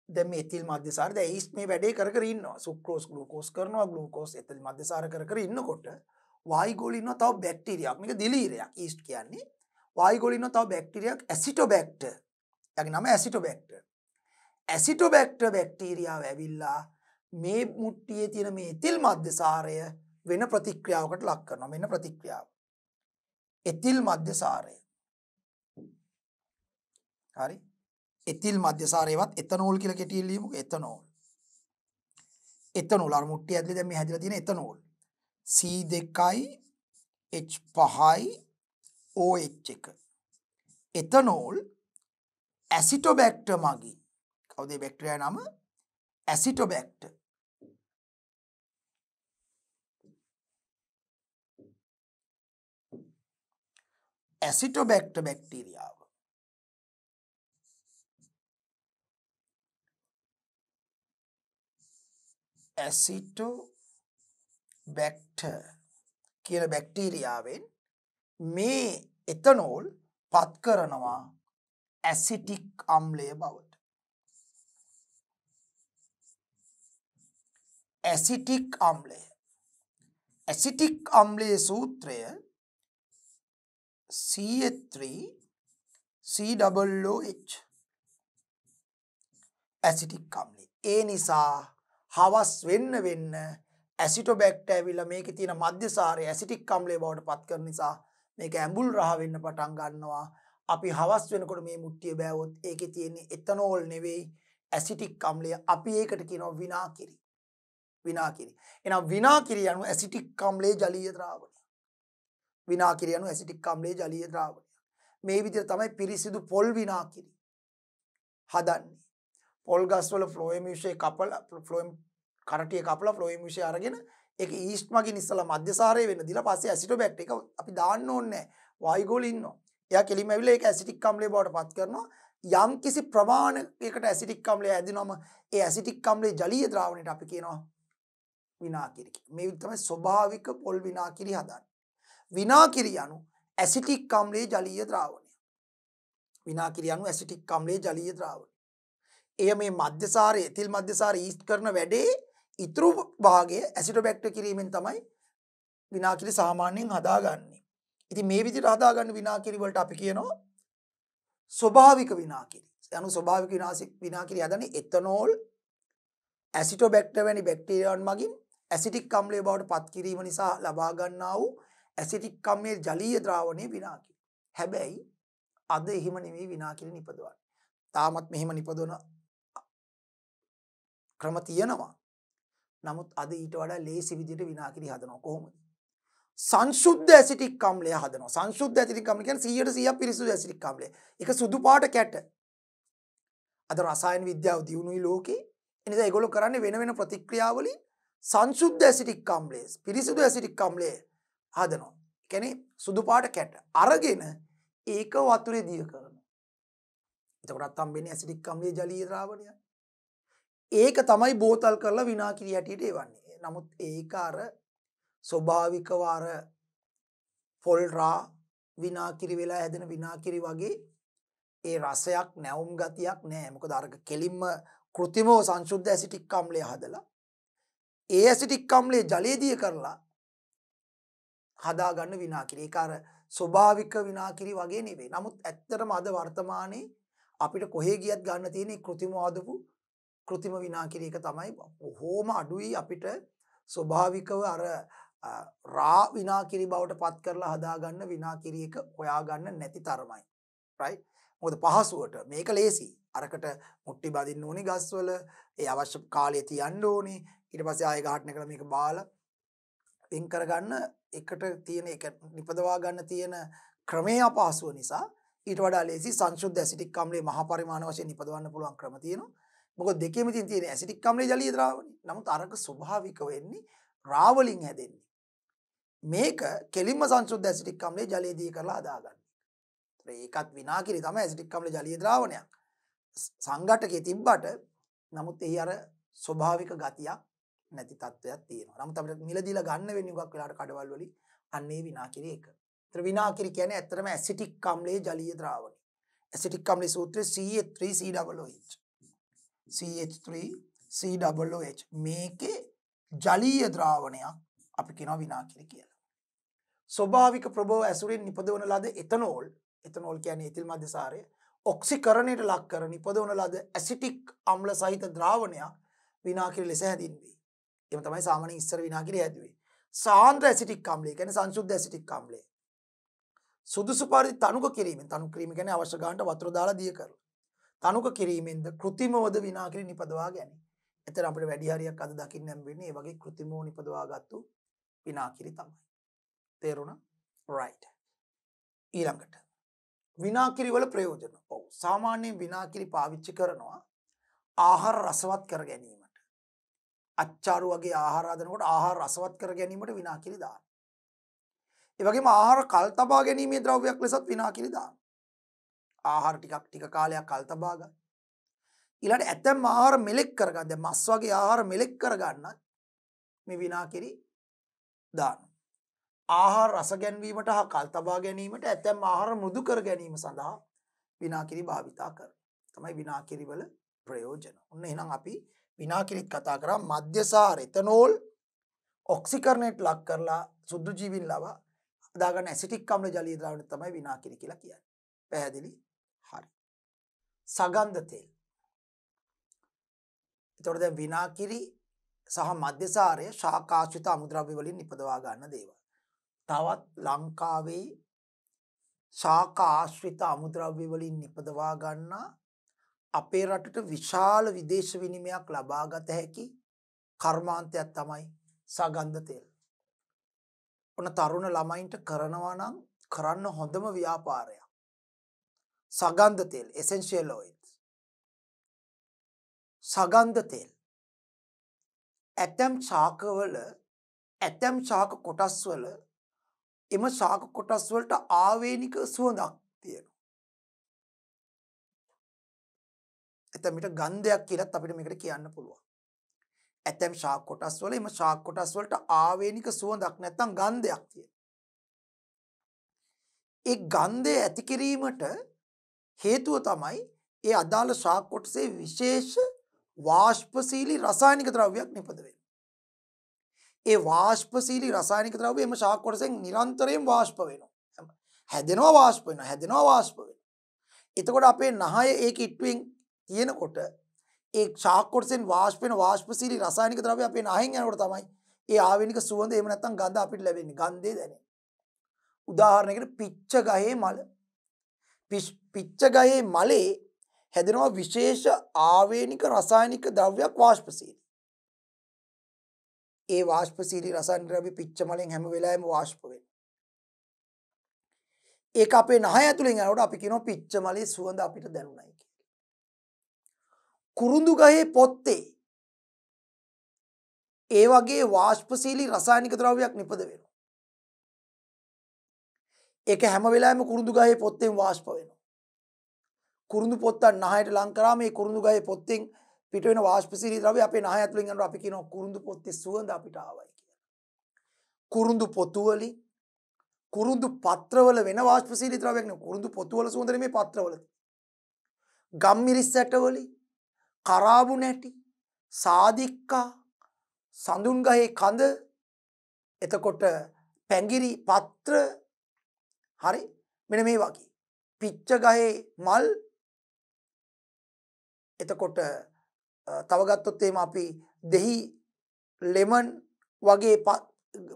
Speaker 1: දැන් මේ එතිල් මධ්‍යසාර දැන් ඊස්ට් මේ වැඩේ කර කර ඉන්නවා. සුක්‍රෝස් ග්ලූකෝස් කරනවා ග්ලූකෝස් එතිල් මධ්‍යසාර කර කර ඉන්නකොට වායුගෝල ඉන්නවා තව බැක්ටීරියාවක්. මේක දිලීරයක් ඊස්ට් කියන්නේ. වායුගෝල ඉන්නවා තව බැක්ටීරියාවක් ඇසිටෝබැක්ටර්. එයාගේ නම ඇසිටෝබැක්ටර්. ඇසිටෝබැක්ටර් බැක්ටීරියාව ඇවිල්ලා මේ මුට්ටියේ තියෙන මේ එතිල් මධ්‍යසාරය වෙන ප්‍රතික්‍රියාවකට ලක් කරනවා. මෙන්න ප්‍රතික්‍රියාව. එතිල් මධ්‍යසාරය. හරි. එතිල් මධ්‍යසාරයවත් එතනෝල් කියලා කෙටියෙන් ලියමුකෝ. එතනෝල්. එතනෝල් අර මුට්ටිය ඇතුලේ දැන් මේ හැදිලා තියෙන එතනෝල්. C2යි H5යි OH1. එතනෝල් ඇසිටෝබැක්ටර් මගින්. කවුද මේ බැක්ටීරියා නම? ඇසිටෝබැක්ටර්. ඇසිටෝබැක්ටර් බැක්ටීරියාව. ඇසිටෝබැක්ටර් කියන බැක්ටීරියාවෙන් මේ එතනෝල් පත් කරනවා ඇසිටික් අම්ලය බවට. ඇසිටික් අම්ලය. ඇසිටික් අම්ලයේ සූත්‍රය CH3COOH. ඇසිටික් අම්ලය. ඒ නිසා හවස් වෙන්න ඇසිටෝබැක්ටර් ඇවිල්ලා මේකේ තියෙන මධ්‍යසාරය ඇසිටික් අම්ලය බවට පත් කරන නිසා මේක ඇඹුල් රහ වෙන්න පටන් ගන්නවා. අපි හවස් වෙනකොට මේ මුට්ටිය බෑවොත් ඒකේ තියෙන්නේ එතනෝල් නෙවෙයි ඇසිටික් අම්ලය. අපි ඒකට කියනවා විනාකිරි. විනාකිරි. එහෙනම් විනාකිරි යනු ඇසිටික් අම්ලයේ ජලීය ද්‍රාවණය. විනාකිරි යනු ඇසිටික් අම්ලයේ ජලීය ද්‍රාවණය. මේ විදිහට තමයි පිරිසිදු පොල් විනාකිරි හදන්නේ. පොල් ගස්වල ෆ්ලෝයම් විෂය කපලා ෆ්ලෝයම් කරටිය කපලා ෆ්ලෝයම් විෂය අරගෙන ඒක ඊස්ට් මගින් ඉස්සලා මධ්‍යසාරය වෙන්න දීලා පස්සේ ඇසිටෝබැක්ටර් එක අපි දාන්න ඕනේ නැහැ. වායුගෝල ඉන්නවා. එයා කෙලින්ම ඇවිල්ලා ඒක ඇසිටික් අම්ලය බවට පත් කරනවා. යම් කිසි ප්‍රමාණයකට ඇසිටික් අම්ලය හැදෙනවම ඒ ඇසිටික් අම්ලයේ ජලීය ද්‍රාවණයට අපි කියනවා විනාකිරි. මේ තමයි ස්වභාවික පොල් විනාකිරි හදන්නේ. විනාකිරි යනු ඇසිටික් අම්ලයේ ජලීය ද්‍රාවණය. විනාකිරි යනු ඇසිටික් අම්ලයේ ජලීය ද්‍රාවණය. එය මේ මධ්‍යසාරය එතිල් මධ්‍යසාරය ඊස්ට් කරන වැඩේ ඉතුරු භාගය ඇසිටෝබැක්ටර් කිරීමෙන් තමයි විනාකිරි සාමාන්‍යයෙන් හදාගන්නේ. ඉතින් මේ විදිහට හදාගන්න විනාකිරි වලට අපි කියනවා ස්වභාවික විනාකිරි. යනු ස්වභාවික විනාකිරි හදන්නේ එතනෝල් ඇසිටෝබැක්ටර් වැනි බැක්ටීරියාවන් මගින් ඇසිටික් අම්ලය බවට පත් කිරීම නිසා ලබා ගන්නා වූ ඇසිටික් අම්ලයේ ජලීය ද්‍රාවණය විනාකිරි. හැබැයි අද එහෙම නෙවෙයි විනාකිරි නිපදවන්නේ. තාමත් මෙහෙම නිපදවන ක්‍රම තියෙනවා. නමුත් අද ඊට වඩා ලේසි විදිහට විනාකිරි හදනවා. කොහොමද? සංශුද්ධ ඇසිටික් අම්ලය හදනවා. සංශුද්ධ ඇසිටික් අම්ලය කියන්නේ 100% පිරිසුදු ඇසිටික් අම්ලය. ඒක සුදු පාට කැට. අද රසායන විද්‍යාව දියුණුයි ලෝකේ. ඒ නිසා ඒගොල්ලෝ කරන්නේ වෙන වෙන ප්‍රතික්‍රියාවලින් සංශුද්ධ ඇසිටික් අම්ලය, පිරිසුදු ඇසිටික් අම්ලය හදනවා. ඒ කියන්නේ සුදු පාට කැට අරගෙන ඒක වතුරේ දිය කරනවා. එතකොටත් හම්බෙන්නේ ඇසිටික් අම්ලයේ ජලීය ද්‍රාවණය. ඒක තමයි බෝතල් කරලා විනාකිරි හැටියට එවන්නේ. නමුත් ඒක අර ස්වභාවිකව අර පොල් රා විනාකිරි වෙලා හැදෙන විනාකිරි වගේ ඒ රසයක් නැවුම් ගතියක් නැහැ. මොකද අර කෙලින්ම කෘත්‍රිමව සංශුද්ධ ඇසිටික් අම්ලය හදලා ඒ ඇසිටික් අම්ලයේ ජලයේදී කරලා හදාගන්න විනාකිරි. ඒක අර ස්වභාවික විනාකිරි වගේ නෙවෙයි. නමුත් ඇත්තටම අද වර්තමානයේ අපිට කොහේ ගියත් ගන්න තියෙන කෘත්‍රිමව හදපු කෘත්‍රිම විනාකිරි එක තමයි බොහෝම අඩුයි අපිට ස්වභාවිකව අර රා විනාකිරි බවට පත් කරලා හදාගන්න විනාකිරි එක හොයාගන්න නැති තරමයි. රයිට්? මොකද පහසුවට මේක ලේසි. අරකට මුට්ටි බදින්න ඕනේ ගස්වල, ඒ අවශ්‍ය කාලය තියන්න ඕනේ. ඊට පස්සේ ආයෙ ගහටන කරලා මේක බාලා වෙන් කරගන්න එකට තියෙන එක නිපදවා ගන්න තියෙන ක්‍රමයේ අපහසුව නිසා ඊට වඩා ලේසි සංශුද්ධ ඇසිටික් අම්ලයේ මහා පරිමාණ වශයෙන් නිපදවන්න පුළුවන් ක්‍රම තියෙනවා. මොකද දෙකේම තියෙන ඇසිටික් අම්ලයේ ජලීය ද්‍රාවණය. නමුත් අරක ස්වභාවික වෙන්නේ රා වලින් හැදෙන්නේ. මේක කෙලින්ම සංශුද්ධ ඇසිටික් අම්ලයේ ජලයේදී කරලා හදාගන්න. ඒකත් විනාකිරි තමයි ඇසිටික් අම්ලයේ ජලීය ද්‍රාවණයක්. සංඝටකයේ තිබ්බට නමුත් එහි අර ස්වභාවික ගතියක් නැති තත්ත්වයක් තියෙනවා. නමුත් අපිට මිලදීලා ගන්න වෙන්නේ උගක් වෙලාවට කඩවල් වලින් අන්නේ විනාකිරි එක. ඒතර විනාකිරි කියන්නේ ඇත්තටම ඇසිටික් අම්ලයේ ජලීය ද්‍රාවණය. ඇසිටික් අම්ලයේ සූත්‍රය CH3COOH. CH3 COOH මේකේ ජලීය ද්‍රාවණයක් අපි කියනවා විනාකිරි කියලා. ස්වභාවික ප්‍රභව ඇසුරින් නිපදවන ලද එතනෝල් කියන්නේ එතිල් මධ්‍යසාරය ඔක්සිකරණයට ලක් කර නිපදවන ලද ඇසිටික් අම්ල සහිත ද්‍රාවණයක් විනාකිරි ලෙස හැදින්වේ. එම තමයි සාමාන්‍ය ඉස්සර විනාකිරි හැදුවේ. සාන්ද්‍ර ඇසිටික් අම්ලය කියන්නේ සංශුද්ධ ඇසිටික් අම්ලය. සුදුසු පරිදි තනුක කිරීමෙන් තනුක කිරීම කියන්නේ අවශ්‍ය ගානට වතුර දාලා දිය කරලා. තනුක කිරීමෙන්ද කෘත්‍රිමවද විනාකිරි නිපදවා ගැනීම. එතන අපිට වැඩි හරියක් අද දකින්න හම්බ වෙන්නේ මේ වගේ කෘත්‍රිමව නිපදවාගත්තු විනාකිරි තමයි. තේරුණා? right. ඊළඟට විනාකිරි වල ප්‍රයෝජන. ඔව් සාමාන්‍යයෙන් විනාකිරි පාවිච්චි කරනවා ආහාර රසවත් කර ගැනීමට. අච්චාරු වගේ ආහාර හදනකොට ආහාර රසවත් කර ගැනීමට විනාකිරි දානවා. ඒ වගේම ආහාර කල් තබා ගැනීමේ ද්‍රව්‍යයක් ලෙසත් විනාකිරි දානවා. ආහාර ටික කාලයක් කල් තබා ගන්න. ඊළඟට ඇතැම් ආහාර මෙලෙක් කරගන්න. දැන් මස් වගේ ආහාර මෙලෙක් කරගන්නත් මේ විනාකිරි දානවා. ආහාර රස ගැන්වීමට හා කල් තබා ගැනීමට ඇතැම් ආහාර මෘදු කර ගැනීම සඳහා විනාකිරි භාවිතා කරනවා. තමයි විනාකිරි වල ප්‍රයෝජන. ඔන්න එහෙනම් අපි විනාකිරිත් කතා කරා මධ්‍යසාර එතනෝල් ඔක්සිකරණයට ලක් කරලා සුදු ජීවීන් ලවා හදාගන්න ඇසිටික් අම්ල ජලීය ද්‍රවණය තමයි විනාකිරි කියලා කියන්නේ. පැහැදිලි? හරි. සගන්ධ තෙල්. එතකොට දැන් විනාකිරි සහ මධ්‍යසාරය ශාකාශ්‍රිත අමුද්‍රව්‍ය වලින් නිපදවා ගන්න දේවල්. තවත් ලංකාවේ ශාක ආශ්‍රිත අමුද්‍රව්‍ය වලින් නිපදවා ගන්න අපේ රටට විශාල විදේශ විනිමයක් ලබා ගත හැකි කර්මාන්තයක් තමයි සගන්ධ තෙල්. ඔන්න තරුණ ළමයින්ට කරනවා නම් කරන්න හොඳම ව්‍යාපාරයක්. සගන්ධ තෙල් essential oils. සගන්ධ තෙල් ඇතම් ශාකවල ඇතම් ශාක කොටස් වල එම ශාක කොටස් වලට ආවේනික සුවඳක් තියෙනවා. ඇතැම්විට ගන්ධයක් කියලත් අපිට මේකට කියන්න පුළුවන්. ඇතැම් ශාක කොටස් වල එම ශාක කොටස් වලට ආවේනික සුවඳක් නැත්නම් ගන්ධයක් තියෙනවා. ඒ ගන්ධය ඇති කිරීමට හේතුව තමයි ඒ අදාළ ශාක කොටසේ විශේෂ වාෂ්පශීලී රසායනික ද්‍රව්‍යයක් නිපද වෙන්නේ. ඒ වාෂ්පශීලී රසායනික ද්‍රව්‍ය එම ශාක කොටසෙන් නිරන්තරයෙන් වාෂ්ප වෙනවා. හැදෙනවා වාෂ්ප වෙනවා. හැදෙනවා වාෂ්ප වෙනවා. එතකොට අපේ නහය ඒක ඉට්ටුවෙන් තියෙනකොට ඒ ශාක කොටසෙන් වාෂ්ප වෙන වාෂ්පශීලී රසායනික ද්‍රව්‍ය අපේ නහයෙන් යනකොට තමයි ඒ ආවේනික සුවඳ එහෙම නැත්නම් ගඳ අපිට ලැබෙන්නේ. ගන්ධය දැනෙන්නේ. උදාහරණයකට පිච්ච ගහේ මල. පිච්ච ගහේ මලේ හැදෙනවා විශේෂ ආවේනික රසායනික ද්‍රව්‍යයක් වාෂ්පශීලී. ඒ වාෂ්පශීලී රසායනික ද්‍රව්‍ය පිච්ච මලෙන් හැම වෙලාවෙම වාෂ්ප වෙනවා. ඒක අපේ නහය ඇතුලෙන් යනකොට අපි කියනවා පිච්ච මලේ සුවඳ අපිට දැනුණයි කියලා. කුරුඳු ගහේ පොත්තේ ඒ වගේ වාෂ්පශීලී රසායනික ද්‍රව්‍යයක් නිපද වෙනවා. ඒක හැම වෙලාවෙම කුරුඳු ගහේ පොත්තෙන් වාෂ්ප වෙනවා. කුරුඳු පොත්තක් නහයට ලං කරාම මේ කුරුඳු ගහේ පොත්තෙන් පිට වෙන වාෂ්පශීලී ද්‍රව්‍ය අපේ නහය ඇතුලෙන් යනකොට අපි කියනවා කුරුඳු පොත්තේ සුවඳ අපිට ආවයි කියලා. කුරුඳු පොතු වලින් කුරුඳු පත්‍රවල වෙන වාෂ්පශීලී ද්‍රව්‍යයක් නෙවෙයි. කුරුඳු පොතු වල සුවඳ නෙමෙයි පත්‍රවල. ගම්මිරිස් ඇටවලින් කරාබු නැටි සාදික්කා සඳුන් ගහේ කඳ එතකොට පැංගිරි පත්‍ර හරි මෙන්න මේ වගේ පිච්ච ගහේ මල් එතකොට තව ගත්තොත් එහෙම අපි දෙහි ලෙමන් වගේ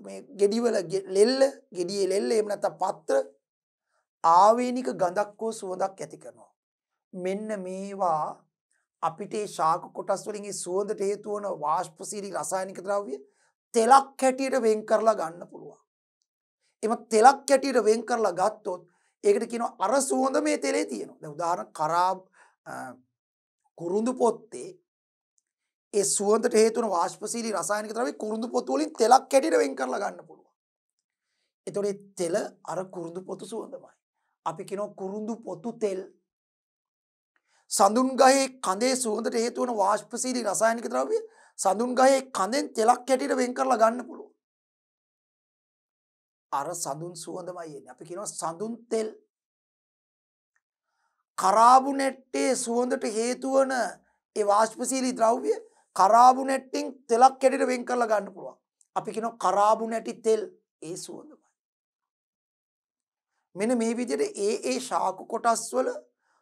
Speaker 1: මේ ගෙඩිවල ගෙඩියේ ලෙල්ල එහෙම නැත්නම් පත්‍ර ආවේනික ගඳක් හෝ සුවඳක් ඇති කරනවා. මෙන්න මේවා අපිට ඒ ශාක කොටස් වලින් ඒ සුවඳට හේතු වන වාෂ්පශීලී රසායනික ද්‍රව්‍ය තෙලක් හැටියට වෙන් කරලා ගන්න පුළුවන්. එම තෙලක් හැටියට වෙන් කරලා ගත්තොත් ඒකට කියනවා අර සුවඳ මේ තෙලේ තියෙනවා. දැන් උදාහරණ කුරුඳු පොත්තේ ඒ සුවඳට හේතු වන වාෂ්පශීලී රසායනික ද්‍රව්‍ය කුරුඳු පොතු වලින් තෙලක් හැටියට වෙන් කරලා ගන්න පුළුවන්. ඒතකොට ඒ තෙල අර කුරුඳු පොතු සුවඳමයි. අපි කියනවා කුරුඳු පොතු තෙල්. සඳුන් ගහේ කඳේ සුවඳට හේතු වන වාෂ්පශීලී රසායනික ද්‍රව්‍ය සඳුන් ගහේ කඳෙන් තෙලක් හැටියට වෙන් කරලා ගන්න පුළුවන්. අර සඳුන් සුවඳමයි එන්නේ. අපි කියනවා සඳුන් තෙල්. කරාබු නැට්ටේ සුවඳට හේතු වන ඒ වාෂ්පශීලී ද්‍රව්‍ය කරාබු නැට්ටින් තෙලක් කැටියට වෙන් කරලා ගන්න පුළුවන්. අපි කියනවා කරාබු නැටි තෙල් ඒ සුවඳමයි. මෙන්න මේ විදිහට ඒ ශාක කොටස් වල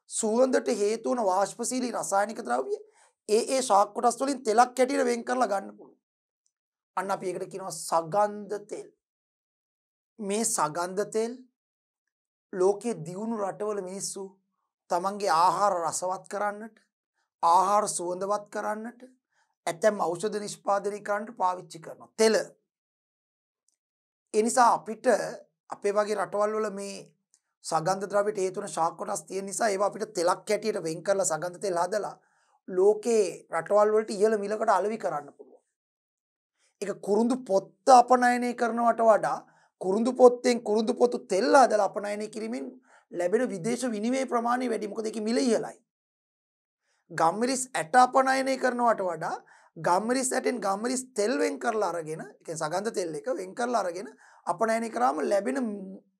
Speaker 1: සුවඳට හේතු වන වාෂ්පශීලී රසායනික ද්‍රව්‍ය ඒ ශාක කොටස් වලින් තෙලක් කැටියට වෙන් කරලා ගන්න පුළුවන්. අන්න අපි ඒකට කියනවා සගන්ධ තෙල්. මේ සගන්ධ තෙල් ලෝකයේ දියුණු රටවල මිනිස්සු තමන්ගේ ආහාර රසවත් කරන්නට, ආහාර සුවඳවත් කරන්නට, ඇතැම් ඖෂධ නිෂ්පාදනය කරන්නට පාවිච්චි කරනවා. තෙල. ඒ නිසා අපිට අපේ වගේ රටවල් වල මේ සගන්ධ ද්‍රව්‍යයට හේතු වෙන ශාක කොටස් තියෙන නිසා ඒවා අපිට තෙලක් හැටියට වෙන් කරලා සගන්ධ තෙල් හදලා ලෝකේ රටවල් වලට ඉහළ මිලකට අලෙවි කරන්න පුළුවන්. ඒක කුරුඳු පොත්ත අපනයනය කරනවට වඩා කුරුඳු පොත්තෙන් කුරුඳු පොතු තෙල් හදලා අපනයනය කිරීමෙන් ලැබෙන විදේශ විනිමය ප්‍රමාණය වැඩි. මොකද ඒකේ මිල ඉහළයි. ගම්මිරිස් ඇට අපනයනය කරනවට වඩා ගම්මිරිස් ඇටෙන් ගම්මිරිස් තෙල් වෙන් කරලා අරගෙන, ඒ කියන්නේ සගන්ධ තෙල් එක වෙන් කරලා අරගෙන අපනයනය කරාම ලැබෙන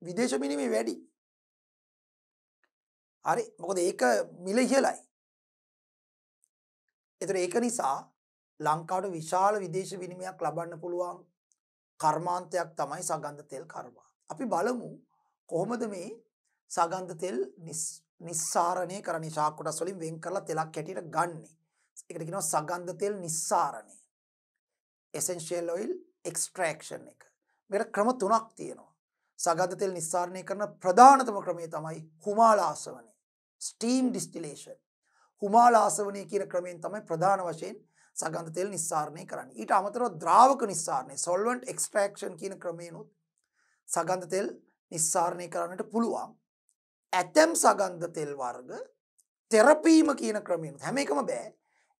Speaker 1: විදේශ විනිමය වැඩි. හරි. මොකද ඒක මිල ඉහළයි. ඒතර ඒක නිසා ලංකාවට විශාල විදේශ විනිමයක් ලබන්න පුළුවන් කර්මාන්තයක් තමයි සගන්ධ තෙල් කර්මාන්තය. අපි බලමු කොහොමද මේ සගන්ධ තෙල් නිස්සාරණය කරන්නේ, ශාක කොටස් වලින් වෙන් කරලා තෙලක් හැටියට ගන්නෙ. ඒකට කියනවා සගන්ධ තෙල් නිස්සාරණය. essential oil extraction එක. මේකට ක්‍රම තුනක් තියෙනවා. සගන්ධ තෙල් නිස්සාරණය කරන ප්‍රධානතම ක්‍රමය තමයි හුමාලාසවණය. steam distillation. හුමාලාසවණය කියන ක්‍රමයෙන් තමයි ප්‍රධාන වශයෙන් සගන්ධ තෙල් නිස්සාරණය කරන්නේ. ඊට අමතරව ද්‍රාවක නිස්සාරණය solvent extraction කියන ක්‍රමයෙන්ුත් සගන්ධ තෙල් නිස්සාරණය කරන්නට පුළුවන්. ඇතැම් සගන්ධ තෙල් වර්ග තෙරපීම කියන ක්‍රමයෙන්ුත්, හැම එකම බෑ.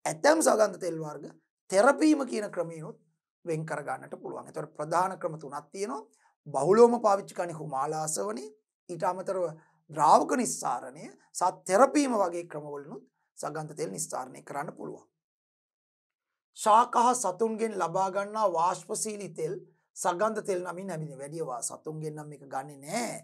Speaker 1: ඇතැම් සගන්ධ තෙල් වර්ග තෙරපීම කියන ක්‍රමයෙන්ුත් වෙන් කර ගන්නට පුළුවන්. ඒතකොට ප්‍රධාන ක්‍රම තුනක් තියෙනවා. බහුලවම පාවිච්චි කරන්නේ හුමාලාසවණය, ඊට අමතරව ද්‍රාවක නිස්සාරණය සහ තෙරපීම වගේ ක්‍රමවලිනුත් සගන්ධ තෙල් නිස්සාරණය කරන්න පුළුවන්. ශාක හා සතුන්ගෙන් ලබා ගන්නා වාෂ්පශීලී තෙල් සගන්ධ තෙල් නමින් හැඳින්වෙනවා. වැඩි සතුන්ගෙන් නම් මේක ගන්නෙ නෑ.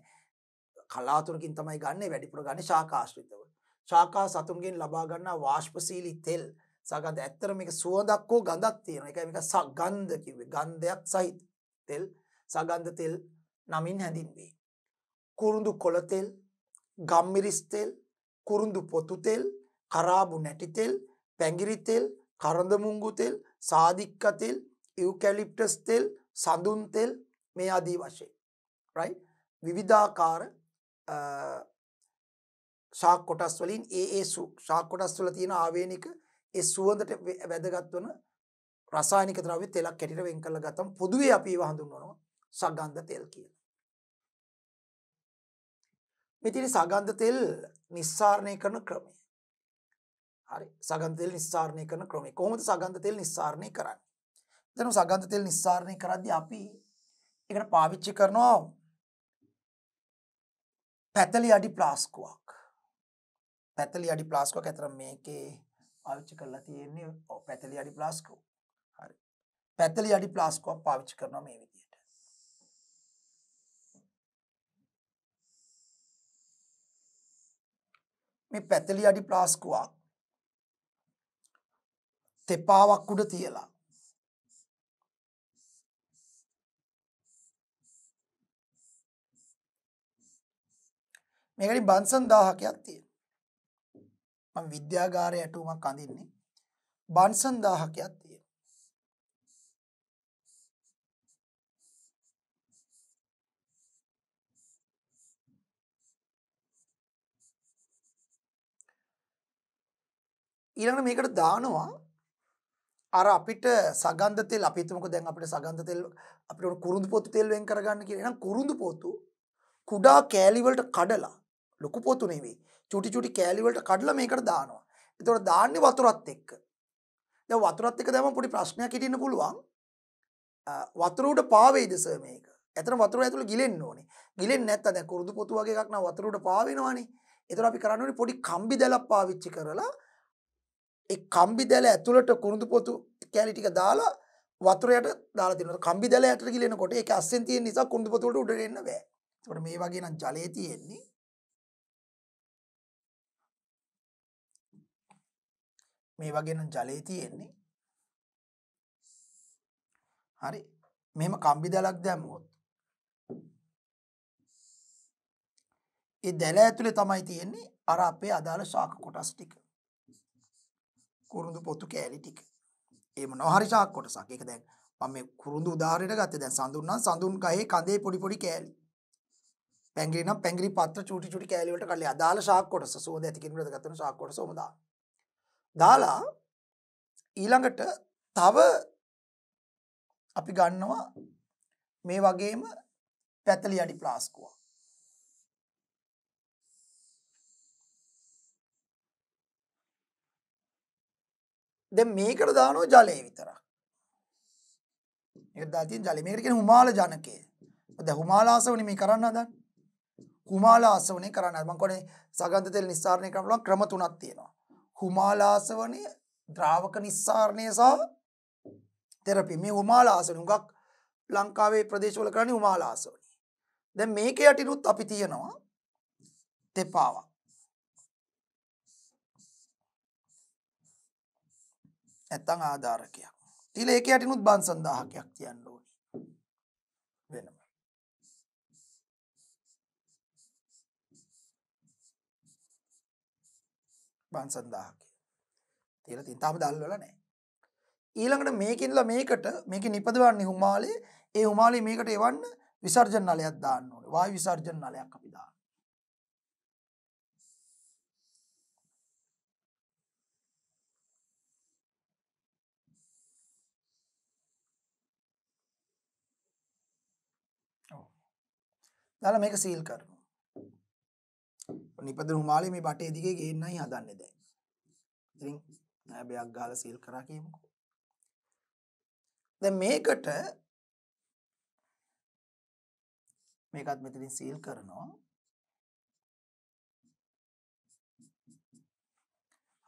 Speaker 1: කලාතුරකින් තමයි ගන්නෙ, වැඩිපුර ගන්නෙ ශාක ආශ්‍රිතව. ශාක හා සතුන්ගෙන් ලබා ගන්නා වාෂ්පශීලී තෙල් සගන්ධ. ඇත්තට මේක සුවඳක් හෝ ගඳක් තියෙනවා. ඒකයි මේක සගන්ධ කිව්වේ. ගන්ධයක් සහිත තෙල් සගන්ධ තෙල් නමින් හැඳින්වේ. කුරුඳු කොළ තෙල්, ගම්මිරිස් තෙල්, කුරුඳු පොතු තෙල්, කරාබු නැටි තෙල්, පැංගිරි තෙල්, කරඳ මුංගු තෙල්, සාදික්ක තෙල්, ඉව්කැලිප්ටස් තෙල්, සඳුන් තෙල් මේ ආදී වශයෙන්. right? විවිධාකාර ශාක කොටස් වලින් ශාක කොටස් වල තියෙන ආවේනික ඒ සුවඳට වැදගත් වන රසායනික ද්‍රව්‍ය තෙලක් හැටියට වෙන් කරලා ගත්තම පොදුවේ අපි ඒව හඳුන්වනවා සගන්ධ තෙල් කියලා. මෙතන සගන්ධ තෙල් නිස්සාරණය කරන ක්‍රමය. හරි. සගන්ධ තෙල් නිස්සාරණය කරන ක්‍රමය. කොහොමද සගන්ධ තෙල් නිස්සාරණය කරන්නේ? එතන සගන්ධ තෙල් නිස්සාරණය කරද්දී අපි ඒකට පාවිච්චි කරනවා පැතලි අඩි ප්ලාස්කුවක්. පැතලි අඩි ප්ලාස්කුවක් අතර මේකේ පාවිච්චි කරලා තියෙන්නේ පැතලි අඩි ප්ලාස්කුව. හරි. පැතලි අඩි ප්ලාස්කුවක් පාවිච්චි කරනවා මේ විදිහට. මේ පැතලි අඩි ප්ලාස්කුවක් තෙපාවක් උඩ තියලා මේකට බන්සන් 1000ක් තියෙනවා. මම විද්‍යාගාරයේ ඇටුමක් අඳින්නේ. බන්සන් 1000ක් තියෙනවා. ඊළඟට මේකට දානවා අර අපිට සගන්ධ තෙල්. අපි හිතමුකෝ දැන් අපිට සගන්ධ තෙල් අපිට කුරුඳු පොතු තෙල් වෙන් කරගන්න කියලා. එහෙනම් කුරුඳු පොතු කුඩා කෑලි වලට කඩලා, ලොකු පොතු නෙවෙයි, චුටි චුටි කෑලි වලට කඩලා මේකට දානවා. ඒතකොට දාන්නේ වතුරත් එක්ක. දැන් වතුරත් එක්ක දැම්මම පොඩි ප්‍රශ්නයක් හිටින්න පුළුවන්. වතුර උඩ පාවෙයිද සර් මේක? එතන වතුර ඇතුළේ ගිලෙන්න ඕනේ. ගිලෙන්නේ නැත්තම් දැන් කුරුඳු පොතු වගේ එකක් නම් වතුර උඩ පාවෙනවනේ. ඒතර අපි කරන්න ඕනේ පොඩි කම්බි දැලක් පාවිච්චි කරලා ඒ කම්බි දැල ඇතුළට කුරුඳු පොතු කෑලි ටික දාලා වතුර යට දාලා දෙනවා. කම්බි දැල යටට ගිලෙනකොට ඒක අස්සෙන් තියෙන නිසා කුරුඳු පොතු වලට උඩට එන්න බෑ. ඒකට මේ වගේ නම් ජලයේ තියෙන්නේ. මේ වගේ නම් ජලයේ තියෙන්නේ. හරි. මෙහෙම කම්බි දැලක් දැම්මොත් ඒ දැල ඇතුලේ තමයි තියෙන්නේ අර අපේ අදාළ ශාක කොටස් ටික. කුරුඳු පොතු කෑලි ටික. ඒ මොනවා හරි ශාක කොටසක්. ඒක දැන් මම මේ කුරුඳු උදාහරණයට ගත්තේ. දැන් සඳුන් නම් සඳුන් ගහේ කඳේ පොඩි පොඩි කෑලි. පැංගිරි නම් පැංගිරි පත්‍ර චූටි චූටි කෑලි වලට කල්ලි අදාළ ශාක කොටස සුවඳ ඇති කෙනෙකුට ගත්තම ශාක කොටස ඔම දාන්න. දාලා ඊළඟට තව අපි ගන්නවා මේ වගේම පැතලි අඩි ප්ලාස්කුවක්. දැන් මේකට දානවා ජලය විතරක්. මේක දාලා තියෙන ජලය. මේකට කියන හුමාල ජනකය. දැන් හුමාල ආසවනේ මේ කරන්න හදන්නේ. හුමාල ආසවනේ කරන්න. මම කියන්නේ සගන්ධ තෙල් නිස්සාරණය කරන්න පුළුවන් ක්‍රම තුනක් තියෙනවා. හුමාල ආසවනේ, ද්‍රාවක නිස්සාරණය සහ තෙරපි. මේ හුමාල ආසවනේ හුඟක් ලංකාවේ ප්‍රදේශවල කරන්නේ හුමාල ආසවනේ. දැන් මේක යටිනුත් අපි තියනවා තෙපාවක්. නැත්තම් ආධාරකයක්. ඊළ ඒක යටිනුත් බන්සන් 1000ක් තියන්න ඕනේ. වෙනම. බන්සන් 1000ක්. තියලා තියෙන තාම දැල්වලා නැහැ. ඊළඟට මේකින්ලා මේකට මේකේ නිපදවන්නේ හුමාලේ. ඒ හුමාලේ මේකට එවන්න විසර්ජන නලයක් දාන්න ඕනේ. වායු විසර්ජන නලයක් අපි දාන්න. දාලා මේක සීල් කරනවා. නිපදවන හුමාලේ මේ බටේ දිගේ ගේන්නයි හදන්නේ දැන්. ඉතින් නැබයක් ගහලා සීල් කරා කියමුකෝ. දැන් මේකට මේකත් මෙතනින් සීල් කරනවා.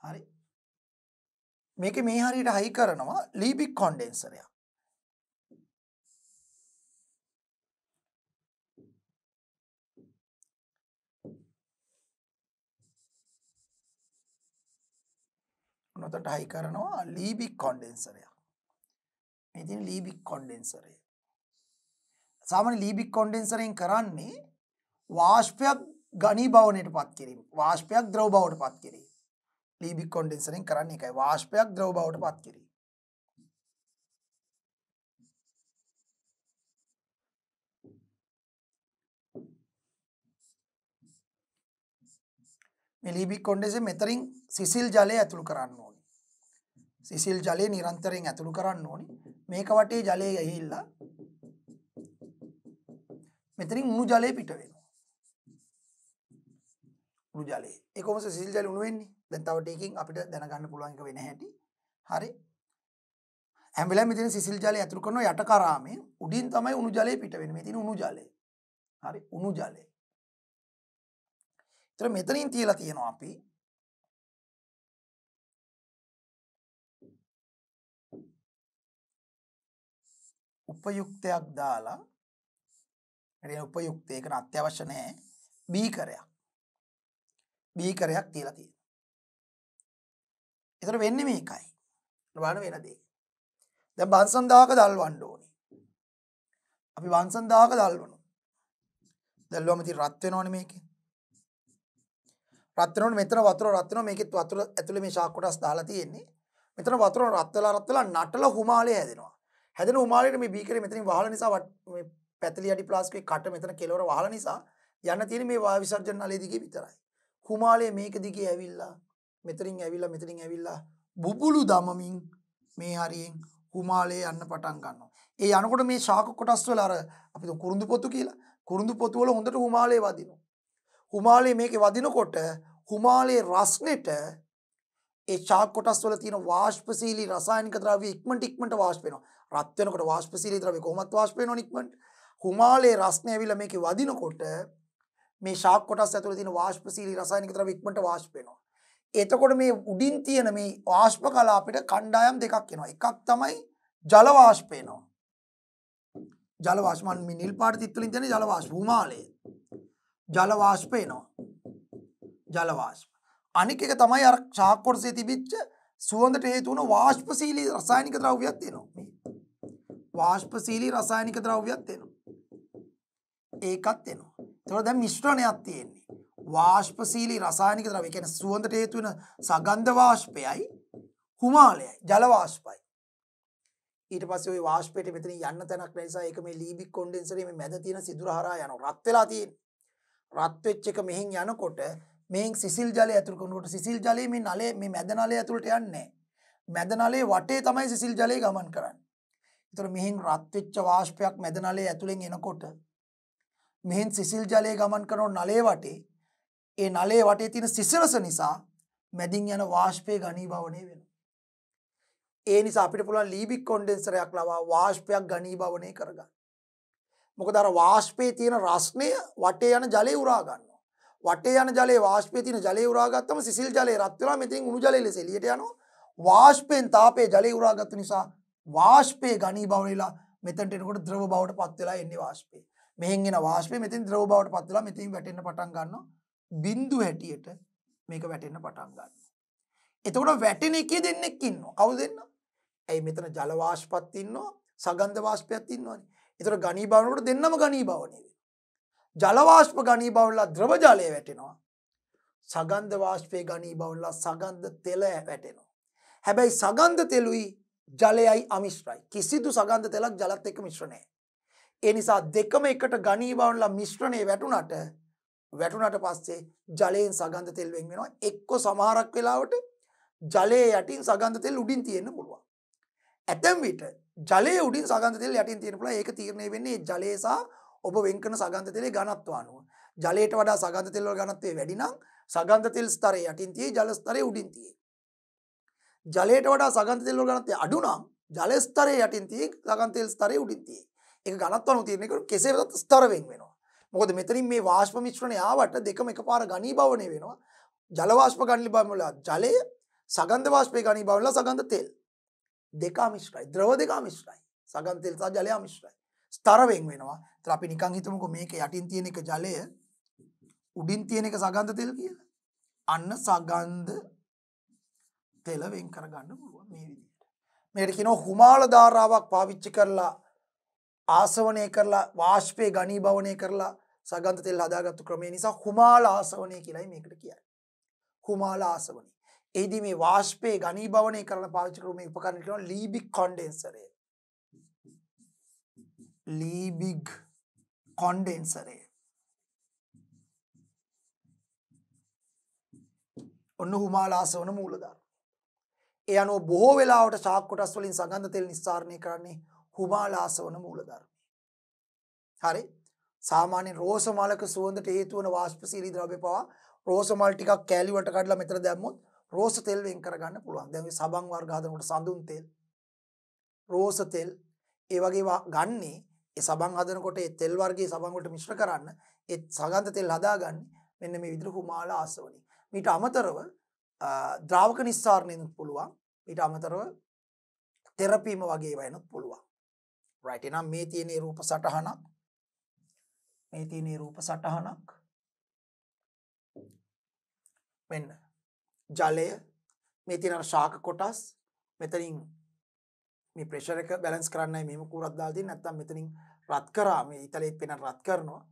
Speaker 1: හරි. මේකේ මේ හරියට හයි කරනවා ලීබික් කොන්ඩෙන්සරයක්. නොතට හයි කරනවා ලීබික් කොන්ඩෙන්සරයක්. මේ තියෙන ලීබික් කොන්ඩෙන්සරය. සාමාන්‍ය ලීබික් කොන්ඩෙන්සරයෙන් කරන්නේ වාෂ්පයක් ඝනීභවණයට පත් කිරීම. වාෂ්පයක් ද්‍රව බවට පත් කිරීම. ලීබික් කොන්ඩෙන්සරයෙන් කරන්නේ ඒකයි. වාෂ්පයක් ද්‍රව බවට පත් කිරීම. මේ ලීබික් කොන්ඩෙන්සරේ මෙතරින් සිසිල් ජලය ඇතුළු කරන්න ඕනේ. සිසිල් ජලය නිරන්තරයෙන් ඇතුළු කරන්න ඕනේ. මේක වටේ ජලය ගිහිල්ලා මෙතනින් උණු ජලය පිට වෙනවා. උණු ජලය. ඒ කොහොමද සිසිල් ජලය උණු වෙන්නේ? දැන් තව ටිකකින් අපිට දැනගන්න පුළුවන් එක වෙන හැටි. හරි. හැම වෙලාවෙම මෙතන සිසිල් ජලය ඇතුළු කරනවා යට කරාමේ උඩින් තමයි උණු ජලය පිට වෙන්නේ. මේ තියෙන උණු ජලය. හරි. උණු ජලය. ඒතර මෙතනින් තියලා තියෙනවා අපි උපයුක්තයක් දාලා එරිය උපයුක්ත ඒකට අත්‍යවශ්‍ය නැහැ බීකරයක්. බීකරයක් තියලා තියෙනවා. ඒතර වෙන්නේ මේකයි. බලන්න වෙන දේ. දැන් බන්සන් 1000ක දල්වන්න ඕනේ. අපි බන්සන් 1000ක දල්වනවා. දැල්වම ඉතින් රත් වෙනවනේ මේකේ. රත් වෙනකොට මෙතන වතුර රත් වෙනවා මේකෙත් වතුර ඇතුලේ මේ ශාක කොටස් දාලා තියෙන්නේ. මෙතන වතුර රත් වෙලා නටලා හුමාලය හැදෙනවා. හැදෙන හුමාලයට මේ බීකරේ මෙතනින් වහල නිසා මේ පැතලි අඩි ප්ලාස්ටික් කට මෙතන කෙලවර වහල නිසා යන්න තියෙන මේ වායු විසර්ජන නලයේ දිගේ විතරයි. හුමාලය මේක දිගේ ඇවිල්ලා මෙතනින් ඇවිල්ලා බුබුලු දමමින් මේ හරියෙන් හුමාලයේ යන්න පටන් ගන්නවා. ඒ යනකොට මේ ශාක කොටස් වල අර අපි කුරුඳු පොතු කියලා කුරුඳු පොතු වල හොඳට හුමාලයේ වදිනවා. හුමාලයේ මේකේ වදිනකොට හුමාලයේ රස්නෙට ඒ ශාක කොටස් වල තියෙන වාෂ්පශීලී රසායනික ද්‍රව්‍ය ඉක්මනට වාෂ්ප වෙනවා. රත් වෙනකොට වාෂ්පශීලී ද්‍රව්‍ය කොහොමත් වාෂ්ප වෙනවනේ ඉක්මනට. හුමාලයේ රස්නේ ඇවිල්ලා මේකේ වදිනකොට මේ ශාක කොටස් ඇතුලේ තියෙන වාෂ්පශීලී රසායනික ද්‍රව්‍ය ඉක්මනට වාෂ්ප වෙනවා. එතකොට මේ උඩින් තියෙන මේ වාෂ්ප කලාපෙට කණ්ඩායම් දෙකක් එනවා. එකක් තමයි ජල වාෂ්ප එනවා. ජල වාෂ්ප මේ නිල් පාට තිත් වලින් තියෙන ජල වාෂ්ප හුමාලයේ. ජල වාෂ්ප එනවා. ජල වාෂ්ප. අනික එක තමයි අර ශාක කොටසේ තිබිච්ච සුවඳට හේතු වුණ වාෂ්පශීලී රසායනික ද්‍රව්‍යයක් තියෙනවා. වාෂ්පශීලී රසායනික ද්‍රව්‍යයක් තියෙනවා. ඒකත් එනවා. ඒතකොට දැන් මිශ්‍රණයක් තියෙන්නේ. වාෂ්පශීලී රසායනික ද්‍රව්‍ය කියන්නේ සුවඳට හේතු වෙන සගන්ධ වාෂ්පයයි හුමාලයයි ජල වාෂ්පයි. ඊට පස්සේ ওই වාෂ්පයට මෙතන යන්න තැනක් නිසා ඒක මේ ලීබික් කොන්ඩෙන්සරේ මේ මැද තියෙන සිදුර හරහා යනවා. රත් වෙලා තියෙන්නේ. රත් වෙච්ච එක මෙහෙන් යනකොට මෙහෙන් සිසිල් ජලය ඇතුළු කරනකොට සිසිල් ජලය මේ නලයේ මේ මැද නලය ඇතුළට යන්නේ නැහැ. මැද නලයේ වටේ තමයි සිසිල් ජලය ගමන් කරන්නේ. ඒතර මෙහෙන් රත් වෙච්ච වාෂ්පයක් මැද නලයේ ඇතුලෙන් එනකොට මෙහෙන් සිසිල් ජලය ගමන් කරන නලයේ වටේ ඒ නලයේ වටේ තියෙන සිසිලස නිසා මැදින් යන වාෂ්පයේ ඝනීභවණය වෙනවා. ඒ නිසා අපිට පුළුවන් ලීබික් කොන්ඩෙන්සරයක් ලවා වාෂ්පයක් ඝනීභවණය කරගන්න. මොකද අර වාෂ්පයේ තියෙන රස්නය වටේ යන ජලය උරා ගන්නවා. වටේ යන ජලයේ වාෂ්පයේ තියෙන ජලය උරා ගත්තම සිසිල් ජලය රත් වෙලා මෙතෙන් උණු ජලය ලෙස එළියට යනවා. වාෂ්පයෙන් තාපයේ ජලය උරා ගත්ත නිසා වාෂ්පයේ ඝනීභවණය වෙලා මෙතනට එනකොට ද්‍රව බවට පත් වෙලා එන්නේ වාෂ්පය. මෙහෙන් එන වාෂ්පය මෙතෙන් ද්‍රව බවට පත් වෙලා මෙතෙන් වැටෙන්න පටන් ගන්නවා. බිඳු හැටියට මේක වැටෙන්න පටන් ගන්නවා. එතකොට වැටෙන එකේ දෙන්නෙක් ඉන්නවා. කවුද දෙන්න? ඇයි මෙතන ජල වාෂ්පත් ඉන්නවා, සගන්ධ වාෂ්පයක් ඉන්නවනේ. ඒතර ඝනීභවනකොට දෙන්නම ඝනීභවණය වෙනවා. ජල වාෂ්ප ඝනීභවනලා ද්‍රව ජලය වැටෙනවා. සගන්ධ වාෂ්පේ ඝනීභවනලා සගන්ධ තෙල වැටෙනවා. හැබැයි සගන්ධ තෙලුයි ජලයයි අමිශ්‍රයි. කිසිදු සගන්ධ තෙලක් ජලත් එක්ක මිශ්‍ර නැහැ. ඒ නිසා දෙකම එකට ඝනීභවනලා මිශ්‍රණේ වැටුණාට පස්සේ ජලයෙන් සගන්ධ තෙල් වෙන් වෙනවා. එක්ක සමහරක් වෙලාවට ජලයේ යටින් සගන්ධ තෙල් උඩින් තියෙන්න පුළුවන්. ඇතැම් විට ජලයේ උඩින් සගන්ධ තෙල් යටින් තියෙන්න පුළුවන්. ඒක තීරණය වෙන්නේ ජලයේ සහ ඔබ වෙන් කරන සගන්ධ තෙලේ ඝනත්ව අනුව. ජලයට වඩා සගන්ධ තෙල් වල ඝනත්වය වැඩි නම් සගන්ධ තෙල් ස්තරය යටින් තියෙයි, ජල ස්තරය උඩින් තියෙයි. ජලයට වඩා සගන්ධ තෙල් වල ඝනත්වය අඩු නම් ජල ස්තරය යටින් තියෙයි, සගන්ධ තෙල් ස්තරය උඩින් තියෙයි. ඒක ඝනත්ව අනුව තීරණය කරන කෙසේ වෙතත් ස්තර වෙන් වෙනවා. මොකද මෙතනින් මේ වාෂ්ප මිශ්‍රණය ආවට දෙකම එකපාර ඝනීභවණය වෙනවා. ජල වාෂ්ප ඝනීභවන වල ජලය, සගන්ධ වාෂ්පේ ඝනීභවන වල සගන්ධ තෙල්. දෙක අමිශ්‍රයි. ද්‍රව දෙක අමිශ්‍රයි. සගන්ධ තෙල් සහ ජලය අමිශ්‍රයි. ස්තර වෙන් වෙනවා. ඒතර අපි නිකන් හිතමුකෝ මේක යටින් තියෙන එක ජලය, උඩින් තියෙන එක සගන්ධ තෙල් කියලා. අන්න සගන්ධ තෙල වෙන් කරගන්න පුළුවන් මේ විදිහට. මේකට කියනවා හුමාල ධාරාවක් පාවිච්චි කරලා ආසවණය කරලා වාෂ්පේ ඝනීභවණය කරලා සගන්ධ තෙල් හදාගත්තු ක්‍රමය නිසා හුමාල ආසවණය කියලායි මේකට කියන්නේ. හුමාල ආසවණය. එහිදී මේ වාෂ්පේ ඝනීභවණය කරලා පාවිච්චි කරන මේ උපකරණ කියනවා ලීබික් කොන්ඩෙන්සරය. ලීබික් කොන්ඩෙන්සරය. ඔන්න හුමාල ආසවන මූලධර්ම. ඒ අනුව බොහෝ වෙලාවට ශාක කොටස් වලින් සගන්ධ තෙල් නිස්සාරණය කරන්නේ හුමාල ආසවන මූලධර්ම. හරි? සාමාන්‍ය රෝස මලක සුවඳට හේතු වන වාෂ්පශීලී ද්‍රව්‍ය පවා රෝස මල් ටිකක් කෑලි වලට කඩලා මෙතන දැම්මොත් රෝස තෙල් වෙන් කරගන්න පුළුවන්. දැන් මේ සබන් වර්ග හදනකොට සඳුන් තෙල්, රෝස තෙල් ඒ වගේ ගන්නේ ඒ සබන් හදනකොට ඒ තෙල් වර්ගයේ සබන් වලට මිශ්‍ර කරන්න ඒ සගන්ධ තෙල් හදාගන්නේ මෙන්න මේ විදිහට හුමාල ආසවණි. ඊට අමතරව ද්‍රාවක නිස්සාරණයෙන්ත් පුළුවන්. ඊට අමතරව තෙරපීම වගේ ඒවා වෙනත් පුළුවන්. රයිට්. එහෙනම් මේ තියෙන රූප සටහනක්, මේ තියෙන රූප සටහනක් මෙන්න ජලය, මේ තියෙන ශාක කොටස්, මෙතනින් මේ ප්‍රෙෂර් එක බැලන්ස් කරන්නයි මෙහෙම කූරක් දාලා තියෙන්නේ. නැත්නම් මෙතනින් රත් කරා මේ ඉතලෙත් වෙන රත් කරනවා.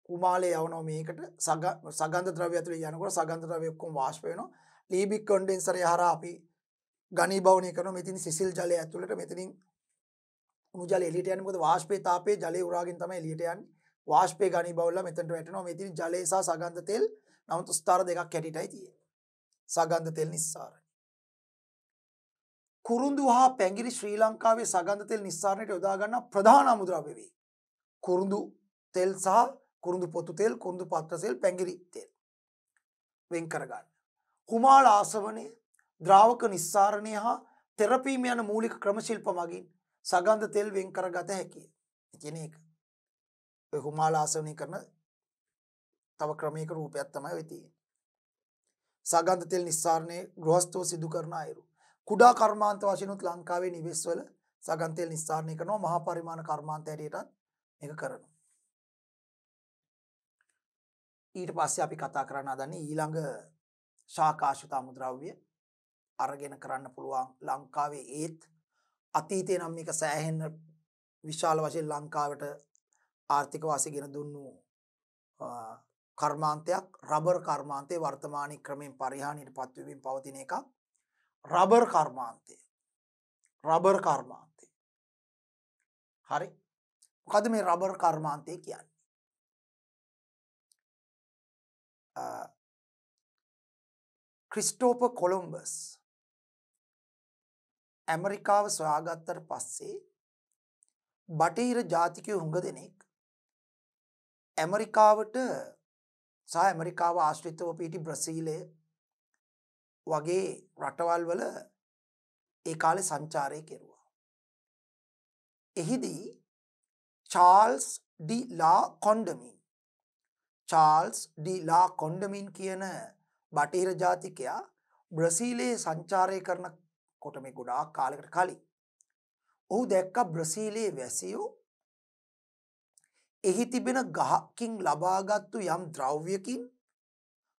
Speaker 1: කුමාලේ යවනවා මේකට සගන්ධ ද්‍රව්‍ය ඇතුලේ යනකොට සගන්ධ ද්‍රව්‍ය ඔක්කොම වාෂ්ප වෙනවා. ලීබික් කොන්ඩෙන්සරය හරහා අපි ඝනීභවණය කරනවා. මෙතනින් සිසිල් ජලය ඇතුළට මෙතනින් උණු ජලය එළියට යන්නේ. මොකද වාෂ්පේ තාපයේ ජලය උරාගෙන තමයි එළියට යන්නේ. වාෂ්පේ ඝනීභවනලා මෙතනට වැටෙනවා. මෙතනින් ජලය සහ සගන්ධ තෙල් නමුත් ස්තර දෙකක් හැටියටයි තියෙන්නේ. සගන්ධ තෙල් නිස්සාරණය. කුරුඳු හා පැංගිරි ශ්‍රී ලංකාවේ සගන්ධ තෙල් නිස්සාරණයට යොදා ගන්නා ප්‍රධාන අමුද්‍රව්‍ය වේ. කුරුඳු තෙල් සහ කුරුඳු පොතු තෙල්, කුරුඳු පත්‍ර තෙල්, පැංගිරි තෙල් වෙන් කර ගන්න. හුමාල ආසවණය, ද්‍රාවක නිස්සාරණය හා තෙරපීම යන මූලික ක්‍රම ශිල්ප මගින් සගන්ධ තෙල් වෙන් කරගත හැකිය. කියන එක. ඔය හුමාල ආසවණය කරන තව ක්‍රමයක රූපයක් තමයි ඔය තියෙන්නේ. සගන්ධ තෙල් නිස්සාරණය ගෘහස්තව සිදු කරන අයුරු. කුඩා කර්මාන්ත වශයෙන් උත් ලංකාවේ නිවෙස්වල සගන්ධ තෙල් නිස්සාරණය කරනවා. මහා පරිමාණ කර්මාන්ත හැටියටත් මේක කරනවා. ඊට පස්සේ අපි කතා කරන්න හදන්නේ ඊළඟ ශාකාශ්‍රිත අමුද්‍රව්‍ය අරගෙන කරන්න පුළුවන් ලංකාවේ ඒත් අතීතේ නම් මේක සෑහෙන විශාල වශයෙන් ලංකාවට ආර්ථික වාසි ගෙන දුන්නු කර්මාන්තයක් රබර් කර්මාන්තයේ වර්තමානයේ ක්‍රමෙන් පරිහානියට පත්වීමෙන් පවතින එකක් රබර් කර්මාන්තය හරි මොකද මේ රබර් කර්මාන්තය කියන්නේ ක්‍රිස්ටෝෆර් කොලම්බස් ඇමරිකාව සොයාගත්තට පස්සේ බටහිර ජාතිකයෝ හුඟ දෙනෙක් ඇමරිකාවට සහ ඇමරිකාව ආශ්‍රිතව පිහිටි බ්‍රසීලය වගේ රටවල් වල ඒ කාලේ සංචාරය කෙරුවා. එහිදී චාල්ස් ඩි ලා කොන්ඩමින් කියන බටහිර ජාතිකයා බ්‍රසීලයේ සංචාරය කරනකොට මේ ගොඩාක් කාලයකට කලින් ඔහු දැක්ක බ්‍රසීලයේ වැසියෝ එහි තිබෙන ගහකින් ලබාගත්තු යම් ද්‍රව්‍යකින්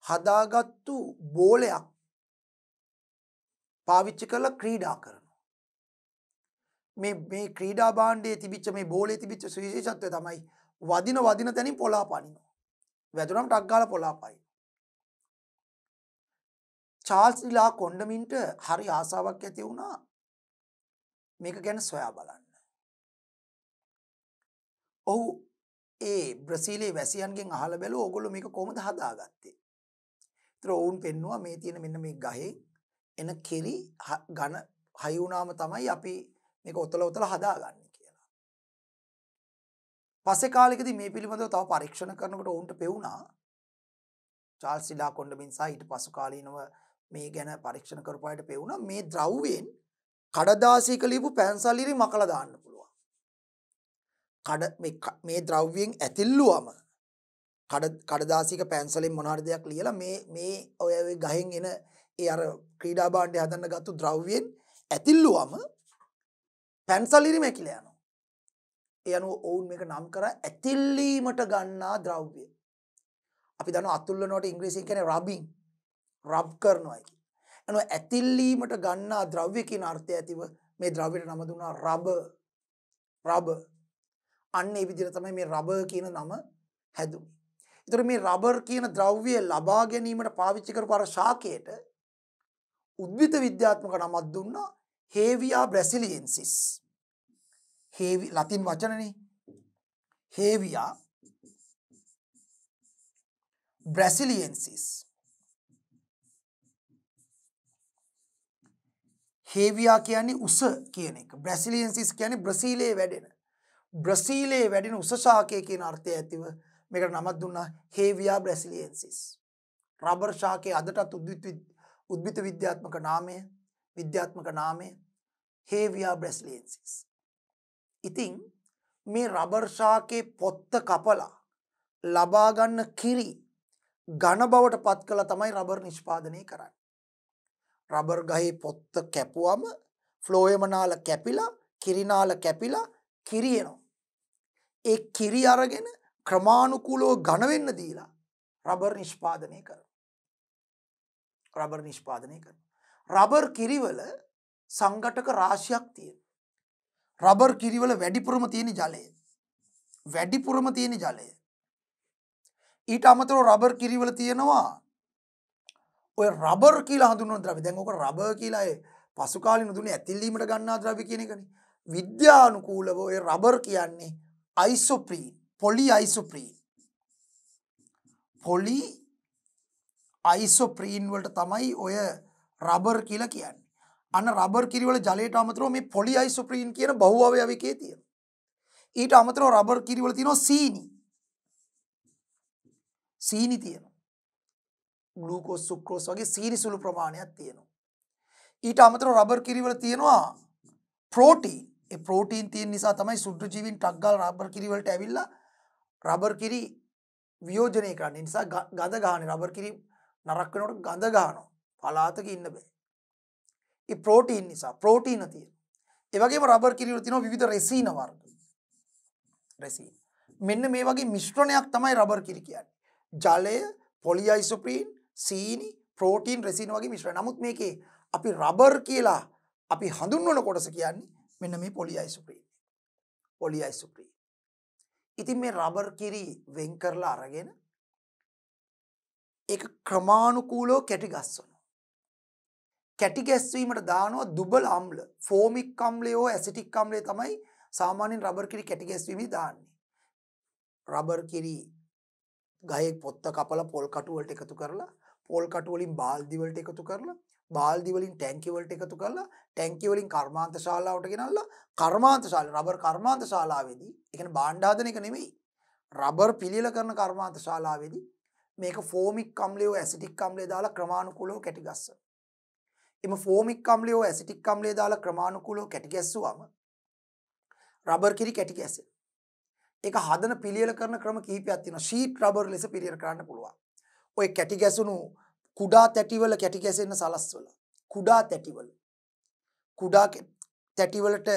Speaker 1: හදාගත්තු බෝලයක් පාවිච්චි කරලා ක්‍රීඩා කරනවා. මේ ක්‍රීඩා භාණ්ඩයේ තිබිච්ච මේ බෝලේ තිබිච්ච විශේෂත්වය තමයි වදින තැනින් පොළා පනිනවා. වැදුනම ටක් ගාලා පොළා පනිනවා. චාල්ස් ලා කොන්ඩමින්ට හරි ආසාවක් ඇති වුණා මේක ගැන සොයා බලන්න. ඔහු ඒ බ්‍රසීලයේ වැසියන්ගෙන් අහලා බැලුවා ඕගොල්ලෝ මේක කොහොමද හදාගත්තේ. ඒතර ඔවුන් පෙන්නවා මේ තියෙන මෙන්න මේ ගහේ එන කිරි ඝන හයි වුණාම තමයි අපි මේක ඔතල හදාගන්නේ කියලා. පස්සේ කාලෙකදී මේ පිළිබඳව තව පරීක්ෂණ කරනකොට ඔවුන්ට පෙවුණා චාල්ස් ලා කොන්ඩමින් සහ ඊට පසු කාලීනව මේ ගැන පරීක්ෂණ කරපු අයට පෙවුණා මේ ද්‍රව්‍යයෙන් කඩදාසියක ලියපු පැන්සල් ඉරි මකලා දාන්න පුළුවන්. මේ ද්‍රව්‍යයෙන් ඇතිල්ලුවම කඩදාසියක පැන්සලෙන් මොන හරි දෙයක් ලියලා මේ ඔය ගහෙන් එන ඒ අර ක්‍රීඩා භාණ්ඩය හදන්න ගත්තු ද්‍රව්‍යයෙන් ඇතිල්ලුවම පැන්සල් ඉරි මැකිලා යනවා. ඒ අනුව ඔවුන් මේක නම් කරා ඇතිල්ලීමට ගන්නා ද්‍රව්‍ය. අපි දන්නවා අතුල්ලනවට ඉංග්‍රීසියෙන් කියන්නේ රබින්. රබ් කරනවා කියන්නේ. එනවා ඇතිල්ලීමට ගන්නා ද්‍රව්‍ය කියන අර්ථය ඇතිව මේ ද්‍රව්‍යයට නම දුන්නා රබර්. අන්න ඒ විදිහට තමයි මේ රබර් කියන නම හැදුනේ. ඒතර මේ රබර් කියන ද්‍රව්‍ය ලබා ගැනීමට පාවිච්චි කරපු අර ශාකයට උද්භිද විද්‍යාත්මක නමක් දුන්නා හේවියා බ්‍රැසිලියෙන්සිස්. ලතින් වචනනේ. හේවියා බ්‍රැසිලියෙන්සිස්. හේවියා කියන්නේ උස කියන එක. බ්‍රැසිලියෙන්සිස් කියන්නේ බ්‍රසීලයේ වැඩෙන උස ශාකය කියන අර්ථය ඇතිව මේකට නමක් දුන්නා හේවියා බ්‍රැසිලියෙන්සිස්. රබර් ශාකයේ අදටත් උද්භිද විද්‍යාත්මක නාමය හේවියා බ්‍රැසිලියෙන්සිස්. ඉතින් මේ රබර් ශාකයේ පොත්ත කපලා ලබා ගන්න කිරි ඝන බවට පත් කළා තමයි රබර් නිෂ්පාදනය කරන්නේ. රබර් ගහේ පොත්ත කැපුවම ෆ්ලෝයම නාල කැපිලා කිරිනාල කැපිලා කිරි එනවා. ඒ කිරි අරගෙන ක්‍රමානුකූලව ඝන වෙන්න දීලා රබර් නිෂ්පාදනය කරනවා. රබර් කිරිවල සංඝටක රාශියක් තියෙනවා. රබර් කිරිවල වැඩිපුරම තියෙන ජලය. ඊට අමතරව රබර් කිරිවල තියෙනවා ඔය රබර් කියලා හඳුන්වන ද්‍රව්‍ය. දැන් ඔක රබර් කියලා ඒ පසු කාලින දුන්නේ ඇතිල්ලීමට ගන්නා ද්‍රව්‍ය කියන එකනේ. විද්‍යානුකූලව ඔය රබර් කියන්නේ අයිසෝප්‍රීන්, පොලි අයිසෝප්‍රීන් වලට තමයි ඔය රබර් කියලා කියන්නේ. අන්න රබර් කිරිවල ජලයට අමතරව මේ පොලි අයිසෝප්‍රීන් කියන බහු අවයවිකයේ තියෙනවා. ඊට අමතරව රබර් කිරිවල තියෙනවා සීනි තියෙනවා. ග්ලූකෝස් සුක්‍රෝස් වගේ සීනි සුළු ප්‍රමාණයක් තියෙනවා. ඊට අමතරව රබර් කිරිවල තියෙනවා ප්‍රෝටීන්. ඒ ප්‍රෝටීන් තියෙන නිසා තමයි සුද්ධජීවීන් ටක් ගාලා රබර් කිරි වලට ඇවිල්ලා රබර් කිරි වියෝජනය කරන්නේ. නිසා ගඳ ගහන්නේ රබර් කිරි නරක් වෙනකොට ගඳ ගහනවා. පලාතක ඉන්න බෑ. ඒ ප්‍රෝටීන් නිසා ප්‍රෝටීන තියෙනවා. ඒ වගේම රබර් කිරි වල තියෙනවා විවිධ රෙසින වර්ග. මෙන්න මේ වගේ මිශ්‍රණයක් තමයි රබර් කිරි කියන්නේ. ජලය, පොලිඅයිසෝප්‍රීන්, සීනි, ප්‍රෝටීන්, රෙසින වගේ මිශ්‍රණ. නමුත් මේකේ අපි රබර් කියලා අපි හඳුන්වන කොටස කියන්නේ මෙන්න මේ පොලිඅයිසොප්‍රීන්. පොලිඅයිසොප්‍රීන්. ඉතින් මේ රබර් කිරි වෙන් කරලා අරගෙන ඒක ක්‍රමානුකූලව කැටි ගස්සනවා. කැටි ගැස්වීමට දානවා දුබල අම්ල. ෆෝමික් අම්ලය හෝ ඇසිටික් අම්ලය තමයි සාමාන්‍යයෙන් රබර් කිරි කැටි ගැස්වීමේ දාන්නේ. රබර් කිරි ගහේ පොත්ත කපලා පොල් කටු වලට එකතු කරලා පොල් කටු වලින් බාල්දි වලට එකතු කරලා බාල්දි වලින් ටැංකිය වලට එකතු කරලා ටැංකිය වලින් කර්මාන්ත ශාලාවට ගෙනල්ලා කර්මාන්ත ශාලාව රබර් කර්මාන්ත ශාලාවේදී ඒ කියන්නේ භාණ්ඩ හදන එක නෙමෙයි රබර් පිළියෙල කරන කර්මාන්ත ශාලාවේදී මේක ෆෝමික් අම්ලය හෝ ඇසිටික් අම්ලය දාලා ක්‍රමානුකූලව කැටි ගස්සනවා. එම ෆෝමික් අම්ලය හෝ ඇසිටික් අම්ලය දාලා ක්‍රමානුකූලව කැටි ගැස්සුවම රබර් කිරි කැටි ගැසෙනවා. ඒක හදන පිළියෙල කරන ක්‍රම කිහිපයක් තියෙනවා. ෂීට් රබර් ලෙස පිළියෙල කරන්න පුළුවන්. ඔය කැටි ගැසුණු කුඩා තැටිවල කැටි ගැසෙන්න සලස්වලා. කුඩා තැටිවලට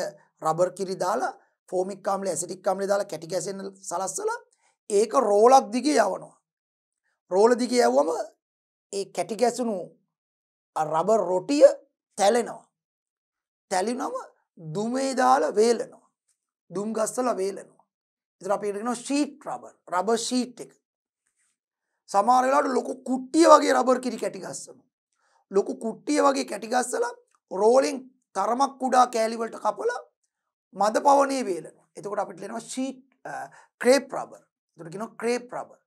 Speaker 1: රබර් කිරි දාලා ෆෝමික් අම්ලය ඇසිටික් අම්ලය දාලා කැටි ගැසෙන්න සලස්වලා ඒක රෝලක් දිගේ යවනවා. රෝල දිගේ යවුවම ඒ කැටි ගැසුණු රබර් රොටිය තැලෙනවා. තැලුනම දුමේ දාලා වේලනවා. දුම් ගස්සලා වේලනවා. ඉතින් අපි කියනවා ෂීට් රබර් ෂීට් එක. සමහර වෙලාවට ලොකු කුට්ටිය වගේ රබර් කිරි කැටි ගස්සනවා. ලොකු කුට්ටිය වගේ කැටි ගස්සලා රෝලෙන් තරමක් කුඩා කෑලි වලට කපලා මද පවණේ වේලනවා. එතකොට අපිට කියනවා ෂීට් ක්‍රේප් රබර්. එතකොට කියනවා ක්‍රේප් රබර්.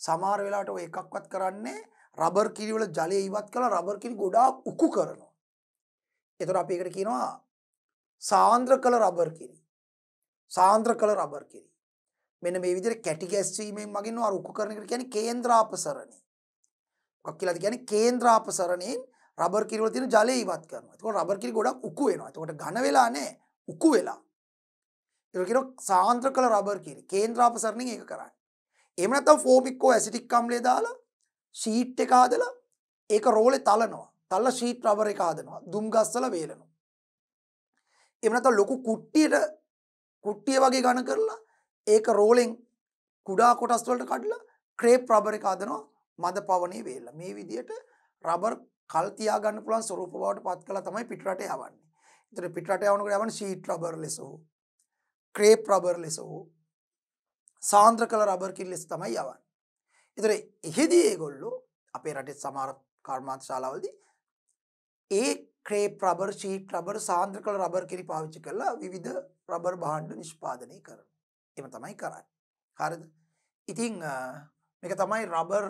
Speaker 1: සමහර වෙලාවට ඔය එකක්වත් කරන්නේ රබර් කිරි වල ජලය ඉවත් කරලා රබර් කිරි ගොඩාක් උකු කරනවා. එතකොට අපි ඒකට කියනවා සාන්ද්‍ර කළ රබර් කිරි. සාන්ද්‍ර කළ රබර් කිරි. මෙන්න මේ විදිහට කැටි ගැස්වීමෙන් මගින් අර උකු කරන එකට කියන්නේ කේන්ද්‍රාපසරණය. මොකක් කියලාද කියන්නේ කේන්ද්‍රාපසරණයෙන් රබර් කිරි වල තියෙන ජලය ඉවත් කරනවා. එතකොට රබර් කිරි ගොඩක් උකු වෙනවා. එතකොට ඝන වෙලා නැහැ. උකු වෙලා. ඒක කියනවා සාන්ද්‍ර කළ රබර් කිරි. කේන්ද්‍රාපසරණයෙන් ඒක කරන්නේ. එහෙම නැත්නම් ෆෝමික් හෝ ඇසිටික් අම්ලය දාලා ෂීට් එක හදලා ඒක රෝලේ තලනවා. තලලා ෂීට් රබර් එක හදනවා. දුම් ගස්සලා වේලනවා. එහෙම නැත්නම් ලොකු කුට්ටිය වගේ ඝන කරලා ඒක රෝලෙන් කුඩා කොටස් වලට කඩලා ක්‍රේප් රබර් එක හදනවා මද පවණේ වේලලා. මේ විදිහට රබර් කල් තියා ගන්න පුළුවන් ස්වරූප බවට පත් කළා තමයි පිටරට යවන්නේ. ඒතර පිටරට යවනකොට යවන්නේ ෂීට් රබර් ලෙස හෝ ක්‍රේප් රබර් ලෙස හෝ සාන්ද්‍ර කළ රබර් කිරි ලෙස තමයි යවන්නේ. ඒතර එහෙදී ඒගොල්ලෝ අපේ රටේ සමහර කර්මාන්ත ශාලාවලදී ඒ ක්‍රේප් රබර් ෂීට් රබර් සාන්ද්‍ර කළ රබර් කිරි පාවිච්චි කරලා විවිධ රබර් භාණ්ඩ නිෂ්පාදනය කරනවා. එහෙම තමයි කරන්නේ. හරිද? ඉතින් මේක තමයි රබර්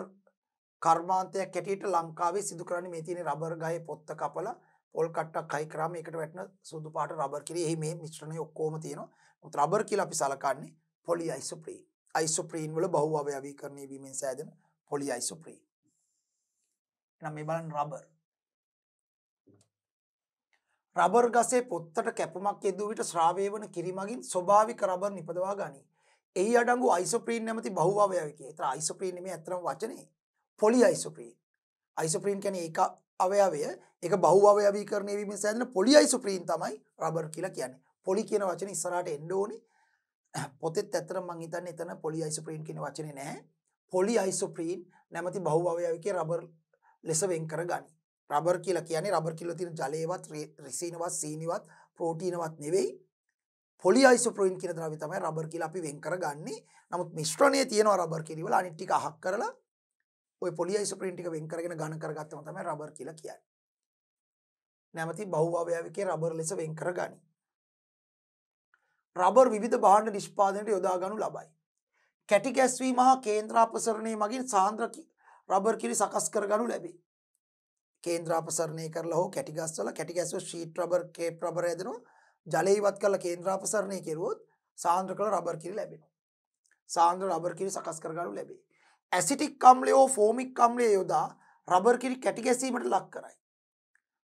Speaker 1: කර්මාන්තයක් හැටියට ලංකාවේ සිදු කරන්නේ. මේ තියෙන රබර් ගහේ පොත්ත කපලා පොල් කට්ටක් හයි කරාම ඒකට වැටෙන සුදු පාට රබර් කිරි. එහි මේ මිශ්‍රණය ඔක්කොම තියෙනවා. මොකද රබර් කියලා අපි සලකන්නේ පොලිඅයිසොප්‍රීන්. අයිසොප්‍රීන් වල බහුව අවයවීකරණය වීමෙන් සෑදෙන පොලිඅයිසොප්‍රීන්. එහෙනම් මේ බලන්න රබර් ගසේ පොත්තට කැපුමක් යෙදුව විට ශ්‍රාවය වන කිරි මගින් ස්වභාවික රබර් නිපදවා ගනී. එහි අඩංගු අයිසොප්‍රීන් නැමැති බහුව අවයවිකය. ඒතර අයිසොප්‍රීන් නෙමෙයි අත්‍තරම වචනේ. පොලිඅයිසොප්‍රීන්. අයිසොප්‍රීන් කියන්නේ ඒක අවයවය. ඒක බහුව අවයවීකරණය වීමෙන් සෑදෙන පොලිඅයිසොප්‍රීන් තමයි රබර් කියලා කියන්නේ. පොලි කියන වචනේ ඉස්සරහට එන්න ඕනේ. පොතෙත් ඇත්තටම මම හිතන්නේ එතන පොලිඅයිසොප්‍රීන් කියන වචනේ නැහැ. පොලිඅයිසොප්‍රීන් නැමැති බහුව අවයවිකය රබර් ලෙස වෙන් කර ගනී. රබර් කියලා කියන්නේ රබර් කිව්ල තියෙන ජලයවත් රිසිනවත් සීනිවත් ප්‍රෝටීනවත් නෙවෙයි. පොලිඅයිසොප්‍රීන් කියන ද්‍රව්‍ය තමයි රබර් කියලා අපි වෙන් කරගන්නේ. නමුත් මිශ්‍රණයේ තියෙනවා රබර් කිරි වල අනිත් ටික අහක් කරලා ওই පොලිඅයිසොප්‍රීන් ටික වෙන් කරගෙන ඝන කරගත්තම තමයි රබර් කියලා කියන්නේ. නැමැති බහුව අවයවිකය රබර් ලෙස වෙන් කරගනී. රබර් විවිධ භාණ්ඩ නිෂ්පාදනයට යොදා ගනු ලබයි. කැටි ගැස්වීම හා කේන්ද්‍රාපසරණය මගින් සාන්ද්‍ර රබර් කිරි සකස් කර ගනු ලැබේ. කේන්ද්‍රාපසරණය කරලා හෝ කැටි ගස්වලා කැටි ගැස්ව ෂීට් රබර් කේප් රබර් හැදෙනවා. ජලය ඉවත් කරලා කේන්ද්‍රාපසරණය කෙරුවොත් සාන්ද්‍ර කළ රබර් කිරි ලැබෙනවා. සාන්ද්‍ර රබර් කිරි සකස් කර ගනු ලැබේ. ඇසිටික් අම්ලය හෝ ෆෝමික් අම්ලය යොදා රබර් කිරි කැටි ගැසීමට ලක් කරයි.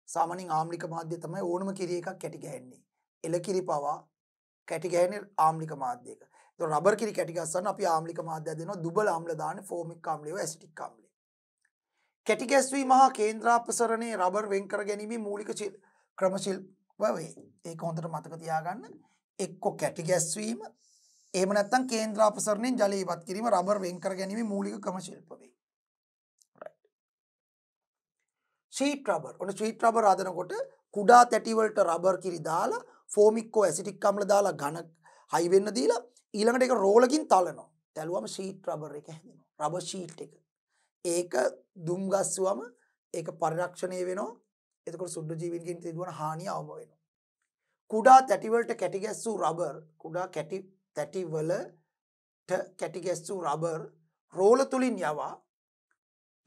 Speaker 1: සාමාන්‍යයෙන් ආම්ලික මාධ්‍ය තමයි ඕනම කිරි එකක් කැටි ගැහෙන්නේ. එල කිරි පවා කැටි ගැහෙන්නේ ආම්ලික මාධ්‍යයක. ඒතකොට රබර් කිරි කැටි ගස්සන්න අපි ආම්ලික මාධ්‍ය දෙනවා දුබල අම්ල දාන්නේ ෆෝමික් අම්ලය හෝ ඇසිටික් අම්ලය. කැටි ගැස්වීම හා කේන්ද්‍රාපසරණයේ රබර් වෙන් කර ගැනීමේ මූලික ක්‍රම ශිල්ප වේ. ඒක හොඳට මතක තියාගන්න. එක්ක කැටි ගැස්වීම එහෙම නැත්නම් කේන්ද්‍රාපසරණයෙන් ජලය ඉවත් කිරීම රබර් වෙන් කර ගැනීමේ මූලික ක්‍රම ශිල්ප වේ. Sheet rubber. ඔන්න ෂීට් රබර් හදනකොට කුඩා තැටි වලට රබර් කිරි දාලා ෆෝමික්කෝ ඇසිටික් අම්ල දාලා ඝන හයි වෙන්න දීලා ඊළඟට ඒක රෝලකින් තලනවා. තැලුවම ෂීට් රබර් එක හැදෙනවා. රබර් ෂීට් එක. ඒක දුම් ගස්සුවම ඒක පරිරක්ෂණය වෙනවා. එතකොට සුද්ධ ජීවීන්ගෙන් සිදුවන හානිය අවම වෙනවා. කුඩා තැටි වලට කැටි ගැස්සූ රබර් කුඩා තැටි වලට කැටි ගැස්සූ රබර් රෝල තුලින් යවා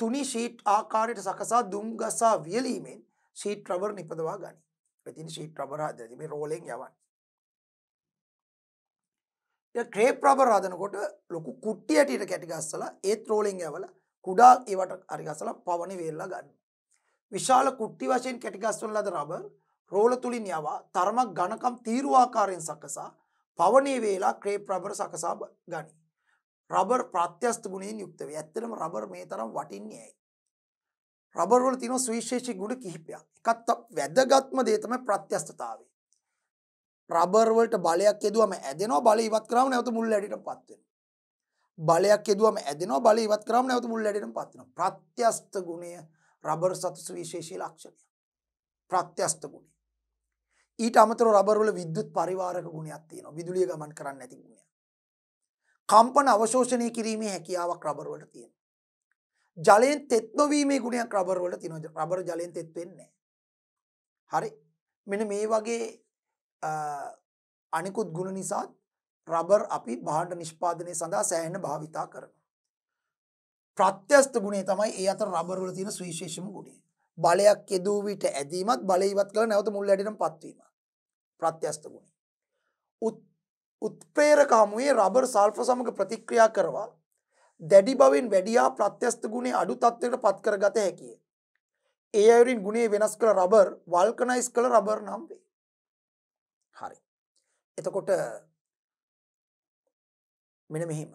Speaker 1: තුනි ෂීට් ආකාරයට සකසා දුම් ගසා වියලීමෙන් ෂීට් රබර් නිපදවා ගනී. ඉතින් ෂීට් රබර් හදද්දී මේ රෝලෙන් යවන්නේ. දැන් ක්‍රේප් රබර් හදනකොට ලොකු කුට්ටි ඇටියට කැටි ගස්සලා ඒත් රෝලෙන් යවලා කුඩා ඒවට හරි ගස්සලා පවණි වේල්ලා ගන්නවා. විශාල කුට්ටි වශයෙන් කැටි ගස්වන ලද රබර් රෝල තුලින් යවා තරමක් ඝනකම් තීරු ආකාරයෙන් සකසා පවණේ වේලා ක්‍රේප් රබර් සකසා ගනී. රබර් ප්‍රත්‍යස්ත ගුණයෙන් යුක්ත වේ. ඇත්තටම රබර් මේ තරම් වටින්නේ ඇයි? රබර් වල තියෙන සුවිශේෂී ගුණ කිහිපයක්. එකක් වැදගත්ම දේ තමයි ප්‍රත්‍යස්තතාවය. රබර් වලට බලයක් යදුවම ඇදෙනවා, බලය ඉවත් කරාම නැවත මුල් ඇඩේටපත් වෙනවා. බලයක් යදුවම ඇදෙනවා, බලය ඉවත් කරාම නැවත මුල් ඇඩේටපත් වෙනවා. ප්‍රත්‍යස්ත ගුණය රබර් සතු සුවිශේෂී ලක්ෂණය. ප්‍රත්‍යස්ත ගුණය. ඊට අමතරව රබර් වල විද්‍යුත් පරිවාරක ගුණයක් තියෙනවා. විදුලිය ගමන් කරන්නේ නැති ගුණයක්. කම්පන අවශෝෂණය කිරීමේ හැකියාවක් රබර් වලට තියෙනවා. ජලයෙන් තෙත් නොවීමේ ගුණයක් රබර් වලට තියෙනවා. රබර් ජලයෙන් තෙත් වෙන්නේ නැහැ. හරි. මෙන්න මේ වගේ අනිකුත් ගුණ නිසා රබර් අපි භාණ්ඩ නිෂ්පාදනය සඳහා සෑහෙන භාවිතා කරනවා. ප්‍රත්‍යස්ත ගුණය තමයි ඒ අතර රබර් වල තියෙන සුවිශේෂම ගුණය. බලයක් යෙදූ විට ඇදීමත් බලය ඉවත් කරලා නැවත මුල් ඇඩේටමපත් වීම. ප්‍රත්‍යස්ත ගුණය. උත්ප්‍රේරක හමුවේ රබර් සල්ෆර් සමග ප්‍රතික්‍රියා කරවා දැඩි බවෙන් වැඩියා ප්‍රත්‍යස්ත ගුණේ අඩු තත්ත්වයකට පත් කරගත හැකිය. ඒ අයුරින් ගුණේ වෙනස් කළ රබර් වල්කනයිස් කළ රබර් නම් වේ. හරි. එතකොට මෙන්න මෙහිම.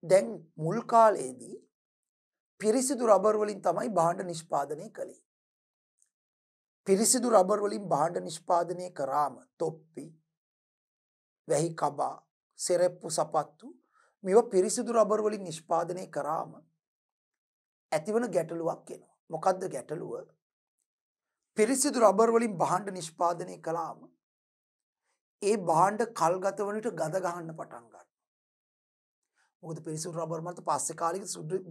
Speaker 1: දැන් මුල් කාලයේදී පිරිසිදු රබර් වලින් තමයි භාණ්ඩ නිෂ්පාදනය කළේ. පිරිසිදු රබර් වලින් භාණ්ඩ නිෂ්පාදනය කරාම තොප්පි, වැහි කබා, සෙරෙප්පු සපත්තු මේවා පිරිසිදු රබර් වලින් නිෂ්පාදනය කරාම ඇතිවන ගැටලුවක් එනවා. මොකද්ද ගැටලුව? පිරිසිදු රබර් වලින් භාණ්ඩ නිෂ්පාදනය කළාම ඒ භාණ්ඩ කල්ගත වන විට ගඳ ගහන්න පටන් ගන්නවා. මොකද පිරිසිදු රබර් වලට පස්සේ කාලෙක සුදු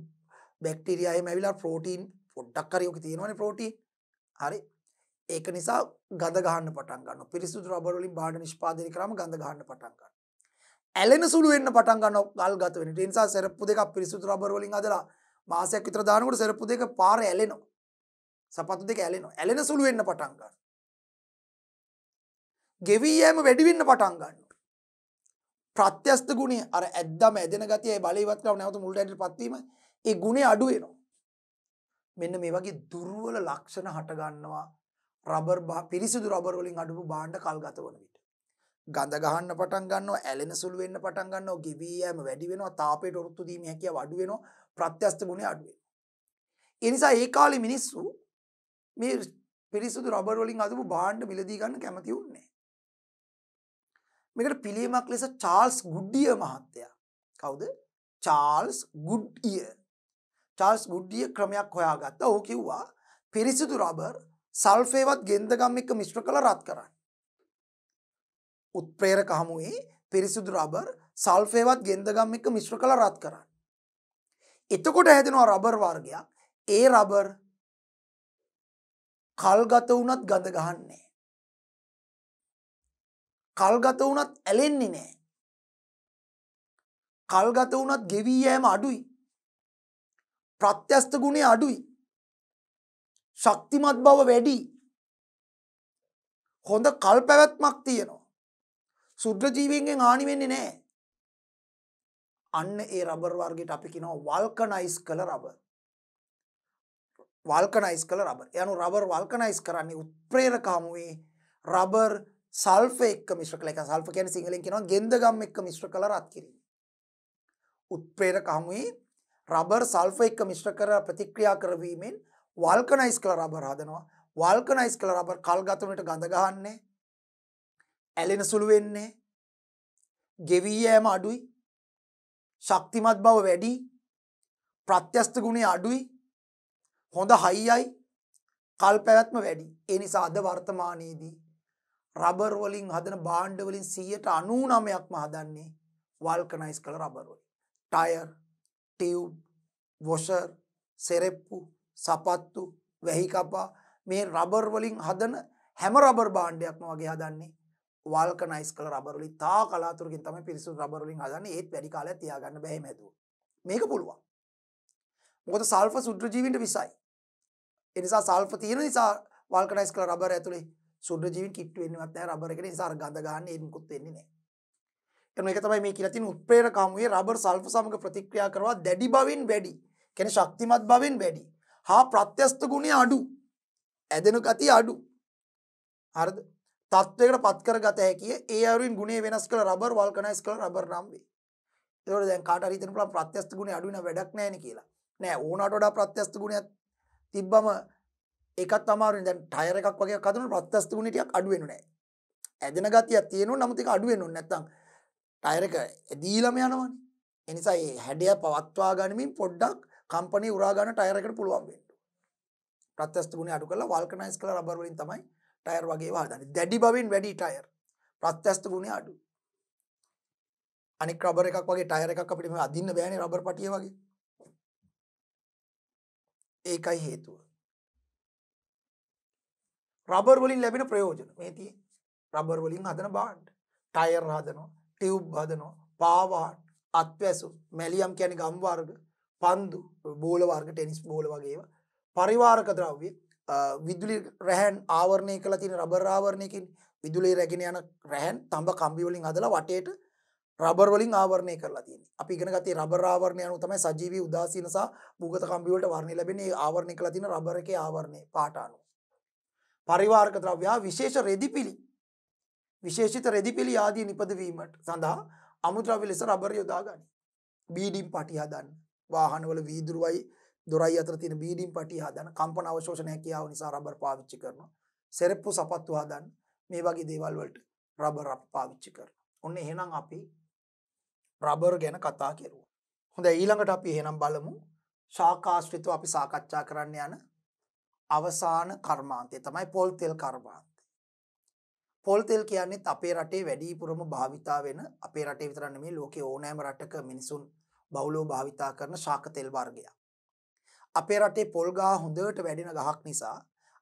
Speaker 1: බැක්ටීරියා එහෙම ඇවිල්ලා ප්‍රෝටීන් පොඩ්ඩක් හරි ඔක තියෙනවනේ ප්‍රෝටීන්. හරි. ඒක නිසා ගඳ ගහන්න පටන් ගන්නවා. පිරිසිදු රබර් වලින් භාණ්ඩ නිෂ්පාදනය කරාම ගඳ ගහන්න පටන් ගන්නවා. ඇලෙන සුළු වෙන්න පටන් ගන්නවා කල්ගත වෙන. ඒ නිසා සෙරප්පු දෙකක් පිරිසිදු රබර් වලින් හදලා මාසයක් විතර දානකොට සෙරප්පු දෙක පාර ඇලෙනවා. සපත්තු දෙක ඇලෙනවා. ඇලෙන සුළු වෙන්න පටන් ගන්නවා. ගෙවි යෑම වැඩි වෙන්න පටන් ගන්නවා. ප්‍රත්‍යස්ත ගුණය අර ඇද්දම ඇදෙන ගතිය ඒ බලය ඉවත් කරලා නැවත මුල් ඇඩේටපත් වීම ඒ ගුණය අඩු වෙනවා. මෙන්න මේ වගේ දුර්වල ලක්ෂණ හට ගන්නවා රබර් පිරිසිදු රබර් වලින් අඩපු භාණ්ඩ කල්ගත වන විට. ගඳ ගහන්න පටන් ගන්නවා, ඇලෙන සුළු වෙන්න පටන් ගන්නවා, ගෙවි යෑම වැඩි වෙනවා, තාපයට ඔරොත්තු දීමේ හැකියාව අඩු වෙනවා, ප්‍රත්‍යස්ත ගුණය අඩු වෙනවා. ඒ නිසා ඒ කාලේ මිනිස්සු මේ පිරිසිදු රබර් වලින් අදපු භාණ්ඩ මිලදී ගන්න කැමති වුණේ නැහැ. මේකට පිළියමක් ලෙස චාල්ස් ගුඩ්ඩියර් මහත්තයා. කවුද? චාල්ස් ගුඩ්ඩියර්. චාල්ස් ගුඩ්ඩියර් ක්‍රමයක් හොයාගත්තා. ඔහු කිව්වා පිරිසිදු රබර් සල්ෆේවත් ගෙන්දගම් එක්ක මිශ්‍ර කරලා රත් කරන්න. උත්ප්‍රේරක හමුවේ පිරිසිදු රබර් සල්ෆේවත් ගෙන්දගම් එක්ක මිශ්‍ර කරලා රත් කරන්න. එතකොට හැදෙනවා රබර් වර්ගයක්. ඒ රබර් කල්ගත වුණත් ගඳ ගහන්නේ. කල්ගත වුණත් ඇලෙන්නේ නැහැ. කල්ගත වුණත් ගෙවි යෑම අඩුයි. ප්‍රත්‍යස්ත ගුණය අඩුයි. ශක්තිමත් බව වැඩි. හොඳ කල් පැවැත්මක් තියෙනවා. සුද්ධ ජීවීන්ගෙන් හානි වෙන්නේ නැහැ. අන්න ඒ රබර් වර්ගයට අපි කියනවා වල්කනයිස් කළ රබර්. වල්කනයිස් කළ රබර්. යනු රබර් වල්කනයිස් කරන්නේ උත්ප්‍රේරක හමුවේ රබර් සල්ෆර් එක්ක මිශ්‍ර කළ එක. සල්ෆර් කියන්නේ සිංහලෙන් කියනවා ගෙන්දගම් එක්ක මිශ්‍ර කළ රත් කිරීම. උත්ප්‍රේරක හමුවේ රබර් සල්ෆර් එක්ක මිශ්‍ර කර ප්‍රතික්‍රියා කරවීමෙන් වල්කනයිස් කළ රබර් හදනවා. වල්කනයිස් කළ රබර් කල්ගත වුණට ගඳ ගහන්නේ, ඇලෙන සුළු වෙන්නේ, ගෙවි යෑම අඩුයි, ශක්තිමත් බව වැඩි, ප්‍රත්‍යස්ත ගුණය අඩුයි, හොඳ හයියයි, කල් පැවැත්ම වැඩි. ඒ නිසා අද වර්තමානයේදී රබර් වලින් හදන භාණ්ඩ වලින් 99%ක්ම හදන්නේ වල්කනයිස් කළ රබර් වලින්. ටයර්, ටියුබ්, වොෂර්, සෙරෙප්පු, සපත්තු, වැහි කපා මේ රබර් වලින් හදන හැම රබර් භාණ්ඩයක්ම වගේ හදන්නේ වල්කනයිස් කළ රබර් වලින්. තා කලාතුරකින් තමයි පිරිසිදු රබර් වලින් හදන්නේ. ඒත් වැඩි කාලයක් තියාගන්න බෑ එහෙම හැදුවොත්. මේක පුළුවන්. මොකද සල්ෆර් සුද්ධ ජීවීන්ට විසයි. ඒ නිසා සල්ෆර් තියෙන නිසා වල්කනයිස් කළ රබර් ඇතුලේ සුද්ධ ජීවීන් කිට්ටු වෙන්නේවත් නැහැ රබර් එකේ. නිසා අර ගඳ ගන්න ඒ මුකුත් වෙන්නේ නැහැ. එතන ඒක තමයි මේ කියලා තියෙන උත්ප්‍රේරක හමුවේ රබර් සල්ෆර් සමග ප්‍රතික්‍රියා කරනවා දැඩි බවින් වැඩි. කියන්නේ ශක්තිමත් බවින් වැඩි. හා ප්‍රත්‍යස්ත ගුණය අඩු. ඇදෙන ගතිය අඩු. හරිද? තත්වයකට පත් කරගත හැකිය. ඒ අයුරින් ගුණය වෙනස් කළ රබර් වල්කනයිස් කළ රබර් නම් වේ. ඒතකොට දැන් කාට හරි හිතෙන්න පුළුවන් ප්‍රත්‍යස්ත ගුණය අඩු වෙන වැඩක් නැහැ නේ කියලා. නෑ ඕනකට වඩා ප්‍රත්‍යස්ත ගුණයක් තිබ්බම ඒකත් අමාරුයි. දැන් ටයර් එකක් වගේ එකක් හදනකොට ප්‍රත්‍යස්ත ගුණය ටිකක් අඩු වෙන්නේ නැහැ. ඇදෙන ගතියක් තියෙනවා නමුත් ඒක අඩු වෙන්නේ නැත්නම් ටයර් එක ඇදීලම යනවනේ. ඒ නිසා මේ හැඩය පවත්වා ගනිමින් පොඩ්ඩක් කම්පැනි උරා ගන්න ටයර් එකට පුළුවන් වෙන්න. ප්‍රත්‍යස්ත ගුණය අඩු කරලා වල්කනයිස් කළ රබර් වලින් තමයි ටයර් වගේ ඒවා හදන්නේ. දැඩි බවින් වැඩි ටයර්. ප්‍රත්‍යස්ත ගුණය අඩු. අනික රබර් එකක් වගේ ටයර් එකක් අපිට මේ අදින්න බෑනේ රබර් පටිය වගේ. ඒකයි හේතුව. රබර් වලින් ලැබෙන ප්‍රයෝජන මේ තියෙන්නේ. රබර් වලින් හදන භාණ්ඩ. ටයර් හදනවා, ටියුබ් හදනවා, පාවාඩ්, අත්වැසු, මැලියම් කියන්නේ ගම් වර්ග, පන්දු, බෝල වර්ග, ටෙනිස් බෝල වගේ ඒවා. පරිවාරක ද්‍රව්‍ය, විදුලි රැහැන් ආවරණය කරලා තියෙන රබර් ආවරණයකින් විදුලිය රැගෙන යන රැහැන් තඹ කම්බි වලින් හදලා වටේට රබර් වලින් ආවරණය කරලා තියෙන්නේ. අපි ඉගෙන ගත්තේ රබර් ආවරණය අනුව තමයි සජීවී උදාසීන සහ භූගත කම්බි වලට වර්ණය ලැබෙන්නේ. ඒ ආවරණය කරලා තියෙන රබර් එකේ ආවරණය පාට අනුව. පරිවාරක ද්‍රව්‍ය විශේෂ රෙදිපිලි විශේෂිත රෙදිපිලි ආදී නිපදවීමට සඳහා අමුද්‍රව්‍ය ලෙස රබර් යොදා ගනී. බීඩින් පටි හදන්න. වාහනවල වීදුරුවයි දොරයි අතර තියෙන බීඩින් පටි හදන්න. කම්පන අවශෝෂණ හැකියාව නිසා රබර් පාවිච්චි කරනවා. සෙරෙප්පු සපත්තු හදන්න. මේ වගේ දේවල් වලට රබර් පාවිච්චි කරනවා. ඔන්න එහෙනම් අපි රබර් ගැන කතා කරුවා. හොඳයි ඊළඟට අපි එහෙනම් බලමු ශාකාශ්‍රිතව අපි සාකච්ඡා කරන්න යන අවසාන කර්මාන්තය තමයි පොල් තෙල් කර්මාන්තය. පොල් තෙල් කියන්නේ අපේ රටේ වැඩිපුරම භාවිතා වෙන අපේ රටේ විතර නෙමෙයි ලෝකේ ඕනෑම රටක මිනිසුන් බහුලව භාවිතා කරන ශාක තෙල් වර්ගයක්. අපේ රටේ පොල් ගහ හොඳට වැඩෙන ගහක් නිසා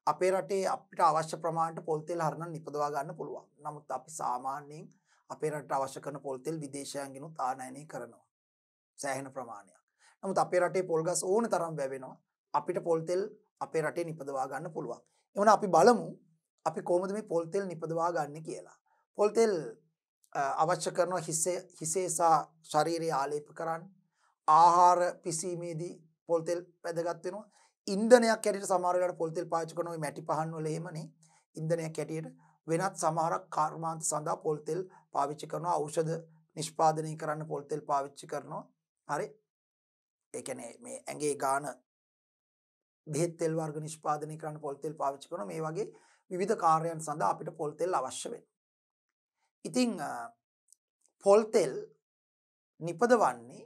Speaker 1: අපේ රටේ අපිට අවශ්‍ය ප්‍රමාණයට පොල් තෙල් හරිනම් නිපදවා ගන්න පුළුවන්. නමුත් අපි සාමාන්‍යයෙන් අපේ රටට අවශ්‍ය කරන පොල් තෙල් විදේශයන්ගෙනුත් ආනයනය කරනවා. සෑහෙන ප්‍රමාණයක්. නමුත් අපේ රටේ පොල් ගස් ඕන තරම් වැවෙනවා. අපිට පොල් තෙල් අපේ රටේ නිපදවා ගන්න පුළුවන්. එවන අපි බලමු අපි කොහොමද මේ පොල් තෙල් නිපදවා ගන්න කියලා. පොල් තෙල් අවශ්‍ය කරනවා හිසේ සහ ශරීරය ආලේප කරන්න. ආහාර පිසීමේදී පොල් තෙල් වැදගත් වෙනවා. ඉන්ධනයක් හැටියට සමහර වෙලාවට පොල් තෙල් පාවිච්චි කරනවා. මේ මැටි පහන් වල එහෙමනේ. ඉන්ධනයක් හැටියට වෙනත් සමහරක් කර්මාන්ත සඳහා පොල් තෙල් පාවිච්චි කරනවා. ඖෂධ නිෂ්පාදනය කරන්න පොල් තෙල් පාවිච්චි කරනවා. හරි. ඒ කියන්නේ මේ ඇඟේ ගාන බෙහෙත් තෙල් වර්ග නිෂ්පාදනය කරන්න පොල් තෙල් පාවිච්චි කරනවා. මේ වගේ විවිධ කාර්යයන් සඳහා අපිට පොල් තෙල් අවශ්‍ය වෙනවා. ඉතින් පොල් තෙල් නිපදවන්නේ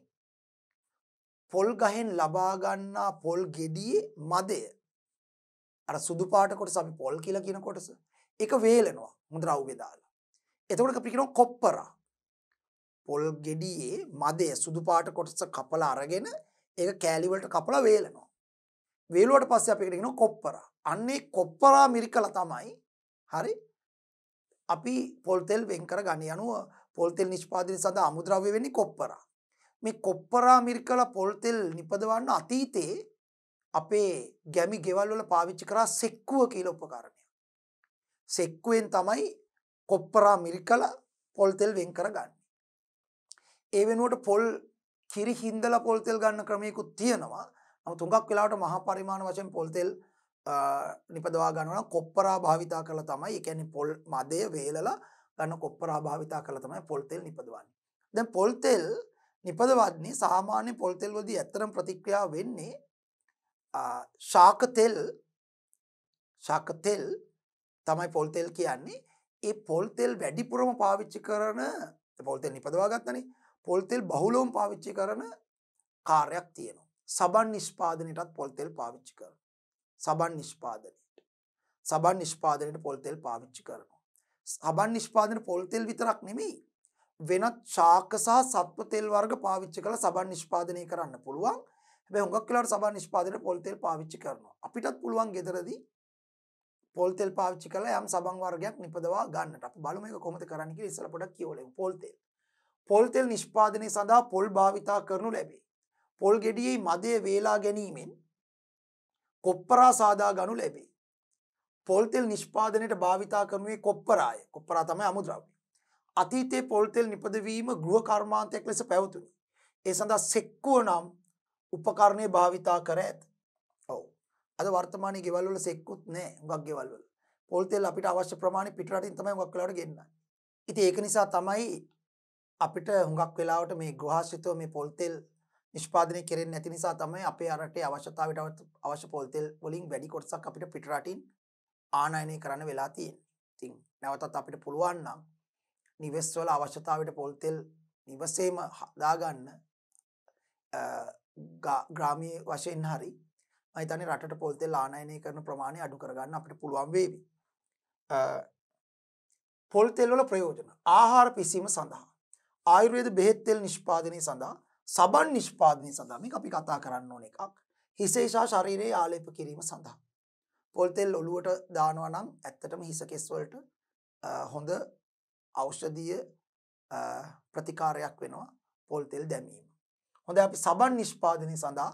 Speaker 1: පොල් ගහෙන් ලබා ගන්නා පොල් ගෙඩියේ මදය. අර සුදු පාට කොටස අපි පොල් කියලා කියන කොටස. ඒක වේලනවා මුද ද්‍රව්‍ය දාලා. එතකොට අපි කියනවා කොප්පරා. පොල් ගෙඩියේ මදය සුදු පාට කොටස කපලා අරගෙන ඒක කෑලි වලට කපලා වේලනවා. වේලුවට පස්සේ අපි ඒකට කියනවා කොප්පරා. අන්නේ කොප්පරා මිරිකලා තමයි හරි අපි පොල් තෙල් වෙන් කර ගන්න යනුව පොල් තෙල් නිෂ්පාදනය සඳහා අමුද්‍රව්‍ය වෙන්නේ කොප්පරා. මේ කොප්පරා මිරිකලා පොල් තෙල් නිපදවන්න අතීතයේ අපේ ගැමි ගෙවල් වල පාවිච්චි කරා සෙක්කුව කියලා උපකරණයක්. සෙක්කුවෙන් තමයි කොප්පරා මිරිකලා පොල් තෙල් වෙන් කරගන්නේ. ඒ වෙනුවට පොල් කිරි හින්දලා පොල් තෙල් ගන්න ක්‍රමයකුත් තියෙනවා. නමුත් හුඟක් වෙලාවට මහා පරිමාණ වශයෙන් පොල් තෙල් නිපදවා ගන්නවා නම් කොප්පරා භාවිතා කරලා තමයි. ඒ කියන්නේ පොල් මදය වේලලා ගන්න කොප්පරා භාවිතා කරලා තමයි පොල් තෙල් නිපදවන්නේ. දැන් පොල් තෙල් නිපදවන්නේ සාමාන්‍ය පොල් තෙල් වලදී ඇත්තටම ප්‍රතික්‍රියා වෙන්නේ ශාක තෙල් තමයි පොල් තෙල් කියන්නේ. ඒ පොල් තෙල් වැඩිපුරම පාවිච්චි කරන පොල් තෙල් නිපදවා ගත්තනේ. පොල් තෙල් බහුලවම පාවිච්චි කරන කාර්යයක් තියෙනවා. සබන් නිෂ්පාදනයටත් පොල් තෙල් පාවිච්චි කරනවා. සබන් නිෂ්පාදනයට. සබන් නිෂ්පාදනයට පොල් තෙල් පාවිච්චි කරනවා. සබන් නිෂ්පාදනයේ පොල් තෙල් විතරක් නෙමෙයි වෙනත් ශාක සහ සත්ව තෙල් වර්ග පාවිච්චි කරලා සබන් නිෂ්පාදනය කරන්න පුළුවන්. හැබැයි හුඟක් වෙලාවට සබන් නිෂ්පාදනයේ පොල් තෙල් පාවිච්චි කරනවා. අපිටත් පුළුවන් ගෙදරදී පොල් තෙල් පාවිච්චි කරලා යම් සබන් වර්ගයක් නිපදවා ගන්නට. අපි බලමු මේක කොහොමද කරන්න කියලා ඉස්සෙල්ලා පොඩක් කියවලමු. පොල් තෙල්. පොල් තෙල් නිෂ්පාදනය සඳහා පොල් භාවිතා කරනු ලැබේ. පොල් ගෙඩියේ මදය වේලා ගැනීමෙන් කොප්පරා සාදා ගනු ලැබේ. පොල් තෙල් නිෂ්පාදනයට භාවිතා කරනුයේ කොප්පරාය. කොප්පරා තමයි අමුද්‍රව්‍ය. අතීතයේ පොල් තෙල් නිපදවීම ගෘහ කර්මාන්තයක් ලෙස පැවතුණි. ඒ සඳහා සෙක්කුව නම් උපකරණය භාවිතා කර ඇත. ඔව්. අද වර්තමානයේ ගෙවල් වල සෙක්කුත් නැහැ. හුඟක් ගෙවල් වල. පොල් තෙල් අපිට අවශ්‍ය ප්‍රමාණය පිටරටින් තමයි හුඟක් වෙලාවට ගෙන්නන්නේ. ඉතින් ඒක නිසා තමයි අපිට හුඟක් වෙලාවට මේ ගෘහාශ්‍රිතව මේ පොල් තෙල් නිෂ්පාදනය කෙරෙන්නේ නැති නිසා තමයි අපේ රටේ අවශ්‍යතාවයට අවශ්‍ය පොල් තෙල් වලින් වැඩි කොටසක් අපිට පිටරටින් ආනයනය කරන්න වෙලා තියෙන්නේ. ඉතින් නැවතත් අපිට පුළුවන් නම් නිවෙස් වල අවශ්‍යතාවයට පොල් තෙල් නිවසේම හදාගන්න ග්‍රාමීය වශයෙන් හරි මම හිතන්නේ රටට පොල් තෙල් ආනයනය කරන ප්‍රමාණය අඩු කරගන්න අපිට පුළුවන් වේවි. පොල් තෙල් වල ප්‍රයෝජන ආහාර පිසීම සඳහා ආයුර්වේද බෙහෙත් තෙල් නිෂ්පාදනය සඳහා සබන් නිෂ්පාදනය සඳහා මේක අපි කතා කරන්න ඕන එකක්. හිසේ සහ ශරීරයේ ආලේප කිරීම සඳහා පොල් තෙල් ඔලුවට දානවා නම් ඇත්තටම හිස කෙස් වලට හොඳ ඖෂධීය ප්‍රතිකාරයක් වෙනවා පොල් තෙල් දැමීම. හොඳයි අපි සබන් නිෂ්පාදනය සඳහා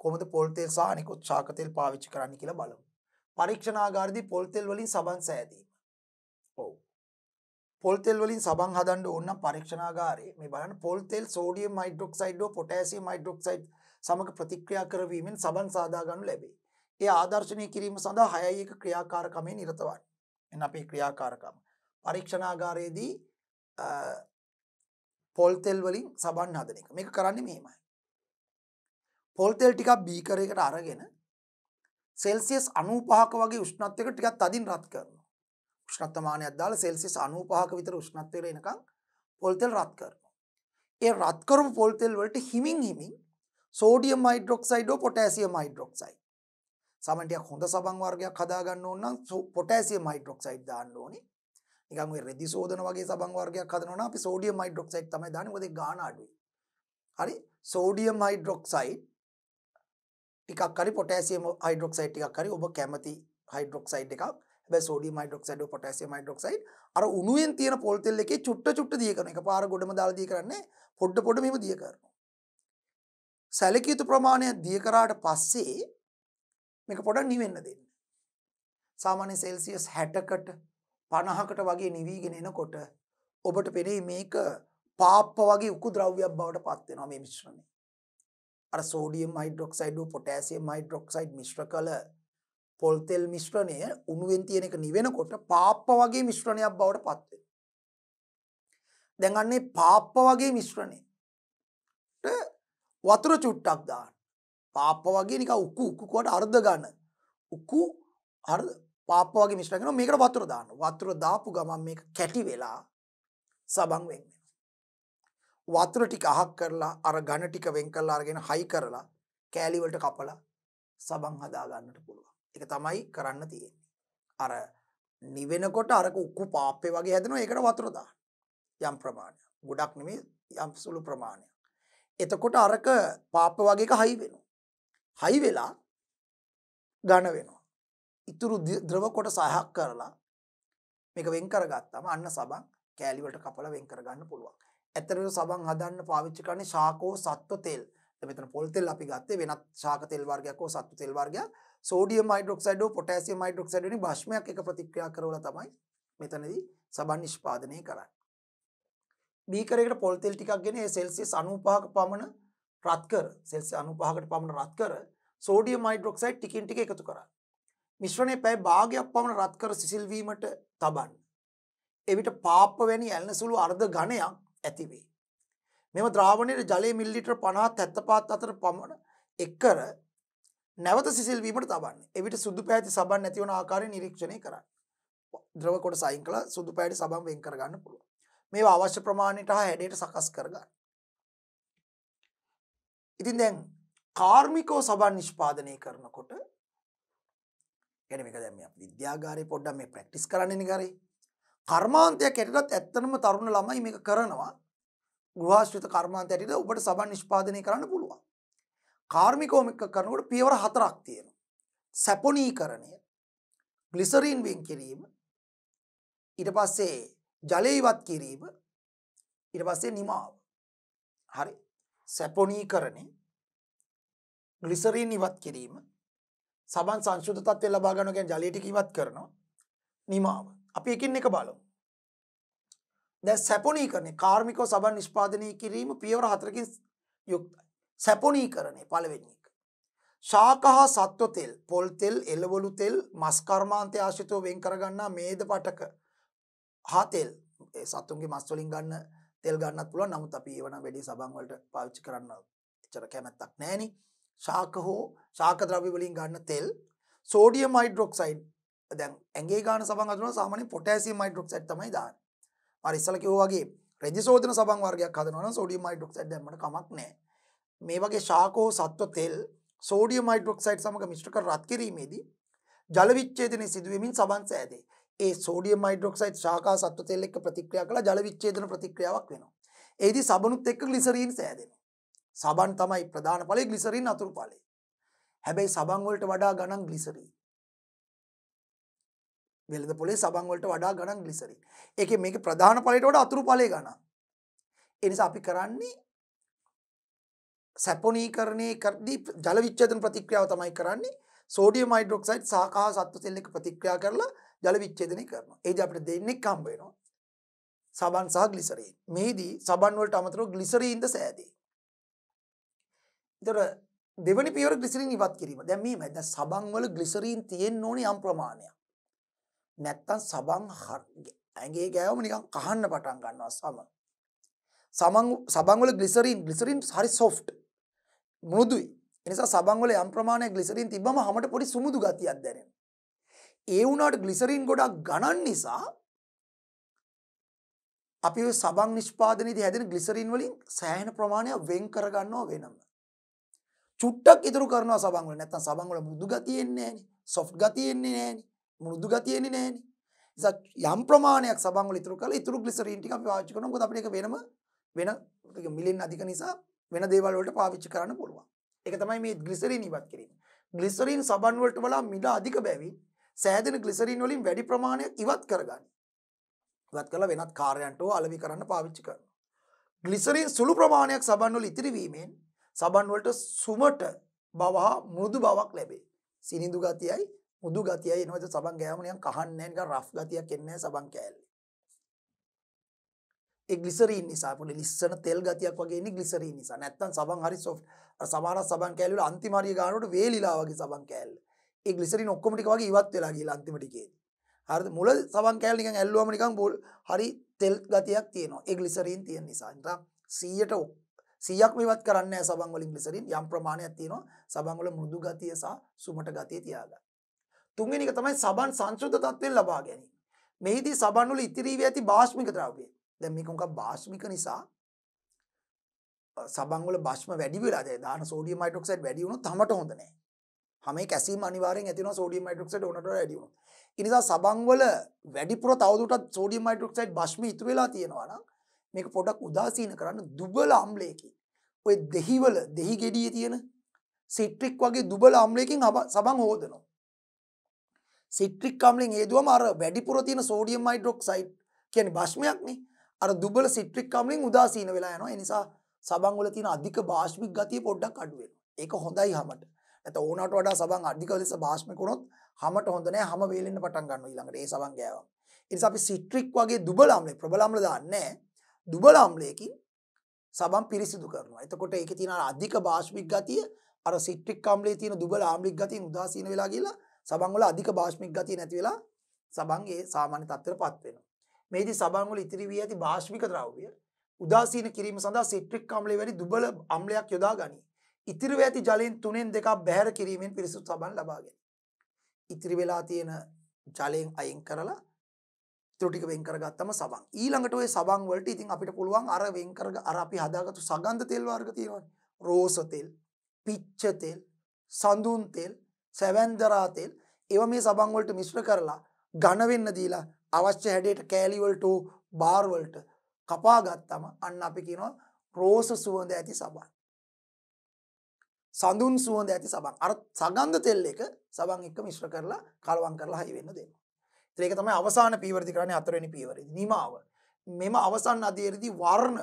Speaker 1: කොහොමද පොල් තෙල් සහ අනිකුත් ශාක තෙල් පාවිච්චි කරන්න කියලා බලමු. පරීක්ෂණාගාරදී පොල් තෙල් වලින් සබන් සෑදීම. ඔව්. පොල් තෙල් වලින් සබන් හදන්න ඕන නම් පරීක්ෂණාගාරයේ මේ බලන්න පොල් තෙල් සෝඩියම් හයිඩ්‍රොක්සයිඩ් හෝ පොටෑසියම් හයිඩ්‍රොක්සයිඩ් සමග ප්‍රතික්‍රියා කරවීමෙන් සබන් සාදා ගන්නු ලැබේ. ඒ ආදර්ශනීය කිරීම සඳහා 6.1 ක්‍රියාකාරකමේ නිරත වන්න. එන්න අපේ ක්‍රියාකාරකම. පරීක්ෂණාගාරයේදී පොල් තෙල් වලින් සබන් හදන එක. මේක කරන්නේ මෙහෙමයි. පොල් තෙල් ටිකක් බීකරයකට අරගෙන සෙල්සියස් 95ක වගේ උෂ්ණත්වයකට ටිකක් තදින් රත් කරනවා. උෂ්ණත්වමානයක් දාලා සෙල්සියස් 95ක විතර උෂ්ණත්වයට එනකන් පොල් තෙල් රත් කරනවා. ඒ රත් කරපු පොල් තෙල් වලට හිමින් සෝඩියම් හයිඩ්‍රොක්සයිඩ් හෝ පොටෑසියම් හයිඩ්‍රොක්සයිඩ් සමන් ටිකක් හොඳ සබන් වර්ගයක් හදා ගන්න ඕන නම් පොටෑසියම් හයිඩ්‍රොක්සයිඩ් දාන්න ඕනේ. නිකන් ඔය රෙදි සෝදන වගේ සබන් වර්ගයක් හදනවා නම් අපි සෝඩියම් හයිඩ්‍රොක්සයිඩ් තමයි දාන්නේ. මොකද ඒක ගාණ අඩුයි. හරි සෝඩියම් හයිඩ්‍රොක්සයිඩ් ටිකක් හරි පොටෑසියම් හයිඩ්‍රොක්සයිඩ් ටිකක් හරි ඔබ කැමති හයිඩ්‍රොක්සයිඩ් එකක්. හැබැයි සෝඩියම් හයිඩ්‍රොක්සයිඩ් හෝ පොටෑසියම් හයිඩ්‍රොක්සයිඩ් අර උණුවෙන් තියෙන පොල් තෙල් එකේ චුට්ට දිය කරන එක පාර ගොඩම දාලා දිය කරන්නේ පොඩ මෙහෙම දිය කරනවා. සැලකිය යුතු ප්‍රමාණයක් දිය කරාට පස්සේ මේක පොඩක් නිවෙන්න දෙන්න. සාමාන්‍ය සෙල්සියස් 60කට 50කට වගේ නිවිගෙන එනකොට ඔබට පෙනේ මේක පාප්ප වගේ උකු ද්‍රව්‍යයක් බවට පත් වෙනවා මේ මිශ්‍රණය. අර සෝඩියම් හයිඩ්‍රොක්සයිඩ් හෝ පොටෑසියම් හයිඩ්‍රොක්සයිඩ් මිශ්‍ර කළ පොල් තෙල් මිශ්‍රණය උණුවෙන් තියෙන එක නිවෙනකොට පාප්ප වගේ මිශ්‍රණයක් බවට පත් වෙනවා. දැන් අන්නේ පාප්ප වගේ මිශ්‍රණයට වතුර චුට්ටක් දාන්න. පාප්ප වගේ නිකන් උකු කොට අර්ධ ඝන උකු අර්ධ පාප්ප වගේ මිශ්‍රණය කරනවා. මේකට වතුර දාන්න. වතුර දාපු ගමන් මේක කැටි වෙලා සබන් වෙන්නේ. වතුර ටික අහක් කරලා අර ඝන ටික වෙන් කරලා අරගෙන හයි කරලා කෑලි වලට කපලා සබන් හදා ගන්නට පුළුවන්. ඒක තමයි කරන්න තියෙන්නේ. අර නිවෙනකොට අර උකු පාප්පේ වගේ හැදෙනවා. ඒකට වතුර දාන්න. යම් ප්‍රමාණයක්. ගොඩක් නෙමෙයි යම් සුළු ප්‍රමාණයක්. එතකොට අරක පාප්ප වගේ එක හයි වෙනවා. හයි වෙලා ඝන වෙනවා. ඉතුරු ද්‍රව කොටස අහක් කරලා මේක වෙන් කරගත්තාම අන්න සබන් කෑලි වලට කපලා වෙන් කරගන්න පුළුවන්. ඇත්තටම සබන් හදන්න පාවිච්චි කරන්නේ ශාකෝ සත්ව තෙල්. මෙතන පොල් තෙල් අපි ගත්තේ වෙනත් ශාක තෙල් වර්ගයක් හෝ සත්ව තෙල් වර්ගයක්. සෝඩියම් හයිඩ්‍රොක්සයිඩ් හෝ පොටෑසියම් හයිඩ්‍රොක්සයිඩ් වලින් භස්මයක් එක ප්‍රතික්‍රියා කරවලා තමයි මෙතනදී සබන් නිෂ්පාදනය කරන්නේ. බීකරයකට පොල් තෙල් ටිකක් ගෙන ඒ සෙල්සියස් 95ක පමණ රත් කර සෙල්සියස් 95කට පමණ රත් කර සෝඩියම් හයිඩ්‍රොක්සයිඩ් ටිකින් ටික එකතු කරන්න. මිශ්‍රණය පැය භාගයක් පමණ රත් කර සිසිල් වීමට තබන්න. එවිට පාප්ප වැනි ඇලෙන සුළු අර්ධ ඝනයක් ඇති වේ. මෙම ද්‍රාවණයේ ජලයේ මිලිලිටර 50 75 අතර පමණ එක් කර නැවත සිසිල් වීමට තබන්න. එවිට සුදු පැහැති සබන් නැති වන ආකාරය නිරීක්ෂණය කරන්න. ද්‍රව කොටස අයින් කළා සුදු පැහැති සබන් වෙන් කර ගන්න පුළුවන්. මේවා අවශ්‍ය ප්‍රමාණයට හා හැඩයට සකස් කර ගන්න. ඉතින් දැන් කාර්මිකව සබන් නිෂ්පාදනය කරනකොට කියන්නේ මේක දැන් මේ අපි විද්‍යාගාරේ පොඩ්ඩක් මේ ප්‍රැක්ටිස් කරන්නනේ කරේ. කර්මාන්තයක් ඇටටත් ඇත්තනම තරුණ ළමයි මේක කරනවා. ගෘහාශ්‍රිත කර්මාන්තය ඇටට ඔබට සබන් නිෂ්පාදනය කරන්න පුළුවන්. කාර්මිකව මේක කරනකොට පියවර 4ක් තියෙනවා. සැපොනීකරණය, ග්ලිසරින් වෙන් කිරීම, ඊට පස්සේ ජලය ඉවත් කිරීම, ඊට පස්සේ නිමාව. හරි. සැපොනීකරණය, ග්ලිසරින් ඉවත් කිරීම, සබන් සංශුද්ධ තත්ත්වය ලබා ගන්නවා කියන්නේ ජලය ටික ඉවත් කරනවා, නිමාව. අපි එකින් එක බලමු. දැන් සැපොනීකරණය කාර්මිකව සබන් නිෂ්පාදනය කිරීම පියවර 4කින් යුක්තයි. සැපොනීකරණය පළවෙනි එක. ශාක හා සත්ව තෙල්, පොල් තෙල්, එළවලු තෙල්, මස් කර්මාන්තය ආශ්‍රිතව වෙන් කර ගන්නා මේද පටක හා තෙල්. ඒ සතුන්ගේ මස් වලින් ගන්න තෙල් ගන්නත් පුළුවන්. නමුත් අපි ඒව නම් වැඩි සබන් වලට පාවිච්චි කරන්න එච්චර කැමැත්තක් නැහෙනි. ශාක හෝ ශාක ද්‍රව්‍ය වලින් ගන්න තෙල්, සෝඩියම් හයිඩ්‍රොක්සයිඩ්. දැන් ඇඟේ ගන්න සබන් හදනවා සාමාන්‍යයෙන් පොටෑසියම් හයිඩ්‍රොක්සයිඩ් තමයි දාන්නේ. අර ඉස්සලා කිව්වා වගේ රෙදි සෝදන සබන් වර්ගයක් හදනවා නම් සෝඩියම් හයිඩ්‍රොක්සයිඩ් දැම්මම කමක් නැහැ. මේ වගේ ශාක හෝ සත්ව තෙල් සෝඩියම් හයිඩ්‍රොක්සයිඩ් සමග මිශ්‍ර කර රත් කිරීමේදී ජල විච්ඡේදනය සිදු වෙමින් සබන් සෑදේ. ඒ සෝඩියම් හයිඩ්‍රොක්සයිඩ් ශාක හා සත්ව තෙල් එක්ක ප්‍රතික්‍රියා කළා ජල විච්ඡේදන ප්‍රතික්‍රියාවක් වෙනවා. ඒදී සබනුත් එක්ක ග්ලිසරීන් සෑදෙනවා. සබන් තමයි ප්‍රධාන ඵලය, ග්ලිසරීන් අතුරු ඵලය. හැබැයි සබන් වලට වඩා ගණන් ග්ලිසරීන්. වෙළඳ පොලේ සබන් වලට වඩා ගණන් ග්ලිසරීන්. ඒකේ මේකේ ප්‍රධාන ඵලයට වඩා අතුරු ඵලය ගණන්. ඒ නිසා අපි කරන්නේ සැපොනීකරණයේ කරදී ජල විච්ඡේදන ප්‍රතික්‍රියාව තමයි කරන්නේ. සෝඩියම් හයිඩ්‍රොක්සයිඩ් සහ සත්ව තෙල් එක්ක ප්‍රතික්‍රියා කරලා ජල විච්ඡේදනය කරනවා. ඒදී අපිට දෙන්නෙක් හම්බ වෙනවා. සබන් සහ ග්ලිසරීන්. මේදී සබන් වලට අමතරව ග්ලිසරීන්ද සෑදේ. ඒතර දෙවනි පියවර ග්ලිසරීන් ඉවත් කිරීම. දැන් මෙහෙමයි. දැන් සබන් වල ග්ලිසරීන් තියෙන්න ඕනේ යම් ප්‍රමාණයක්. නැත්තම් සබන් ඇඟේ ගෑවම නිකන් කහන්න පටන් ගන්නවා සබන් වල ග්ලිසරීන් හරි සොෆ්ට් මෘදුයි. ඒ නිසා සබන් වල යම් ප්‍රමාණයක් ග්ලිසරීන් තිබ්බම හැමට පොඩි සුමුදු ගතියක් දැනෙනවා. ඒ වුණාට ග්ලිසරීන් ගොඩක් ගණන් නිසා අපි ඔය සබන් නිෂ්පාදනයේදී හැදෙන ග්ලිසරීන් වලින් සෑහෙන ප්‍රමාණයක් වෙන් කර ගන්නවා වෙනම. චුට්ටක් ඉතුරු කරනවා සබන් වල. නැත්තම් සබන් වල මෘදු ගතිය එන්නේ නැහෙනි. සොෆ්ට් ගතිය එන්නේ නැහෙනි. මෘදු ගතිය එන්නේ නැහෙනි. නිසා යම් ප්‍රමාණයක් සබන් වල ඉතුරු කරලා ඉතුරු ග්ලිසරීන් ටික අපි පාවිච්චි කරනවා. මොකද අපිට ඒක වෙන මිලින් අධික නිසා වෙන දේවල් වලට පාවිච්චි කරන්න පුළුවන්. ඒක තමයි මේ ග්ලිසරීන් ඉවත් කිරීම. ග්ලිසරීන් සබන් වලට වඩා මිල අධික බැවින් සෑදෙන ග්ලිසරීන් වලින් වැඩි ප්‍රමාණයක් ඉවත් කරගන්න. ඉවත් කරලා වෙනත් කාර්යයන්ට අලෙවි කරන්න පාවිච්චි කරනවා. ග්ලිසරීන් සුළු ප්‍රමාණයක් සබන් වල ඉතිරි වීමෙන් සබන් වලට සුමට බව හා මෘදු බවක් ලැබේ. සිනිඳු ගතියයි මෘදු ගතියයි එනවාද සබන් ගෑවම නිකන් කහන්නේ නැහැ නිකන් රෆ් ගතියක් එන්නේ නැහැ සබන් කෑල්ලේ. ඒ ග්ලිසරීන් නිසා පොඩි ලිස්සන තෙල් ගතියක් වගේ එන්නේ ග්ලිසරීන් නිසා. නැත්තම් සබන් හරි සොෆ්ට්. අර සමහර සබන් කෑල්ල වල අන්තිම හරිය ගන්නකොට වේලිලා වගේ සබන් කෑල්ල. ඒ ග්ලිසරීන් ඔක්කොම ටික වගේ ඉවත් වෙලා ගිහලා අන්තිම ටිකේදී. හරිද? මුල සබන් කෑල්ල නිකන් ඇල්ලුවම නිකන් හරි තෙල් ගතියක් තියෙනවා. ඒ ග්ලිසරීන් තියෙන නිසා. නිකන් 100ක්ම ඉවත් කරන්නේ නැහැ සබන් වලින් ග්ලිසරීන්. යම් ප්‍රමාණයක් තියෙනවා. සබන් වල මෘදු ගතිය සහ සුමට ගතිය තියාගන්න. තුන්වෙනි එක තමයි සබන් සංශුද්ධ තත්ත්වයෙන් ලබා ගැනීම. මෙහිදී සබන් වල ඉතිරි වී ඇති භාෂ්මික ද්‍රව්‍ය. දැන් මේක උන්ක භාෂ්මික නිසා සබන් වල භාෂ්ම වැඩි වෙලා දැන් දාන සෝඩියම් හයිඩ්‍රොක්සයිඩ් වැඩි වුණොත් හැමට හොඳ නැහැ. හැමේ කැසීම් අනිවාර්යෙන් ඇති වෙනවා සෝඩියම් හයිඩ්‍රොක්සයිඩ් ඕනට වඩා වැඩි වුණොත්. ඒ නිසා සබන් වල වැඩිපුර තවදුරටත් සෝඩියම් හයිඩ්‍රොක්සයිඩ් භාෂ්ම ඉතුරු වෙලා තියෙනවා නම් මේක පොඩක් උදාසීන කරන්න දුබල අම්ලයකින් ඔය දෙහි ගෙඩියේ තියෙන සිට්‍රික් වගේ දුබල අම්ලයකින් සබන් හොදනවා. සිට්‍රික් අම්ලෙන් හේදුවම අර වැඩිපුර තියෙන සෝඩියම් හයිඩ්‍රොක්සයිඩ් කියන්නේ භාෂ්මයක් නේ. අර දුබල සිට්‍රික් අම්ලෙන් උදාසීන වෙලා යනවා. ඒ නිසා සබන් වල තියෙන අධික භාෂ්මික ගතිය පොඩ්ඩක් අඩු වෙනවා. ඒක හොඳයි හැමට. නැත්නම් ඕනකට වඩා සබන් අධික ලෙස භාෂ්මික වුණොත් හැමට හොඳ නැහැ. හැම වේලෙන්න පටන් ගන්නවා ඊළඟට ඒ සබන් ගෑවම. ඒ නිසා අපි සිට්‍රික් වගේ දුබල අම්ලේ ප්‍රබල අම්ල දාන්නේ නැහැ. දුබල අම්ලයකින් සබන් පිරිසිදු කරනවා. එතකොට ඒකේ තියෙන අධික භාෂ්මික ගතිය අර සිට්‍රික් අම්ලයේ තියෙන දුබල ආම්ලික ගතියෙන් උදාසීන වෙලා ගිහලා සබන් වල අධික භාෂ්මික ගතිය නැති වෙලා සබන් ඒ සාමාන්‍ය තත්ත්වයටපත් වෙනවා. මේදී සබන් වල ඉතිරි වී ඇති භාෂ්මික ද්‍රව්‍ය උදාසීන කිරීම සඳහා සිට්‍රික් අම්ලයේ වැඩි දුබල අම්ලයක් යොදා ගනී. ඉතිරි වී ඇති ජලයෙන් 3/2ක් බැහැර කිරීමෙන් පිරිසුදු සබන් ලබා ගැනීම. ඉතිරි වෙලා තියෙන ජලයෙන් අයින් කරලා ඉතුරු ටික වෙන් කරගත්තම සබන්. ඊළඟට ওই සබන් වලට ඉතින් අපිට පුළුවන් අර වෙන් කර අර අපි හදාගත්තු සගන්ධ තෙල් වර්ග තියෙනවානේ. රෝස තෙල්, පිච්ච තෙල්, සඳුන් තෙල්, සැවැන්දරා තෙල්. ඒවා මේ සබන් වලට මිශ්‍ර කරලා ඝන වෙන්න දීලා අවශ්‍ය හැඩයට කෑලි වලට බාර් වලට කපා ගත්තම අන්න අපි කියනවා රෝස සුවඳ ඇති සබන්. සඳුන් සුවඳ ඇති සබන්. අර සගන්ධ තෙල් එක සබන් එක්ක මිශ්‍ර කරලා කලවම් කරලා හයි වෙන්න දෙනවා. ඉතින් ඒක තමයි අවසාන පීවරදි කරන්නේ හතරවෙනි පීවරේදී. නිමාව. මෙම අවසන් අධීරදී වර්ණ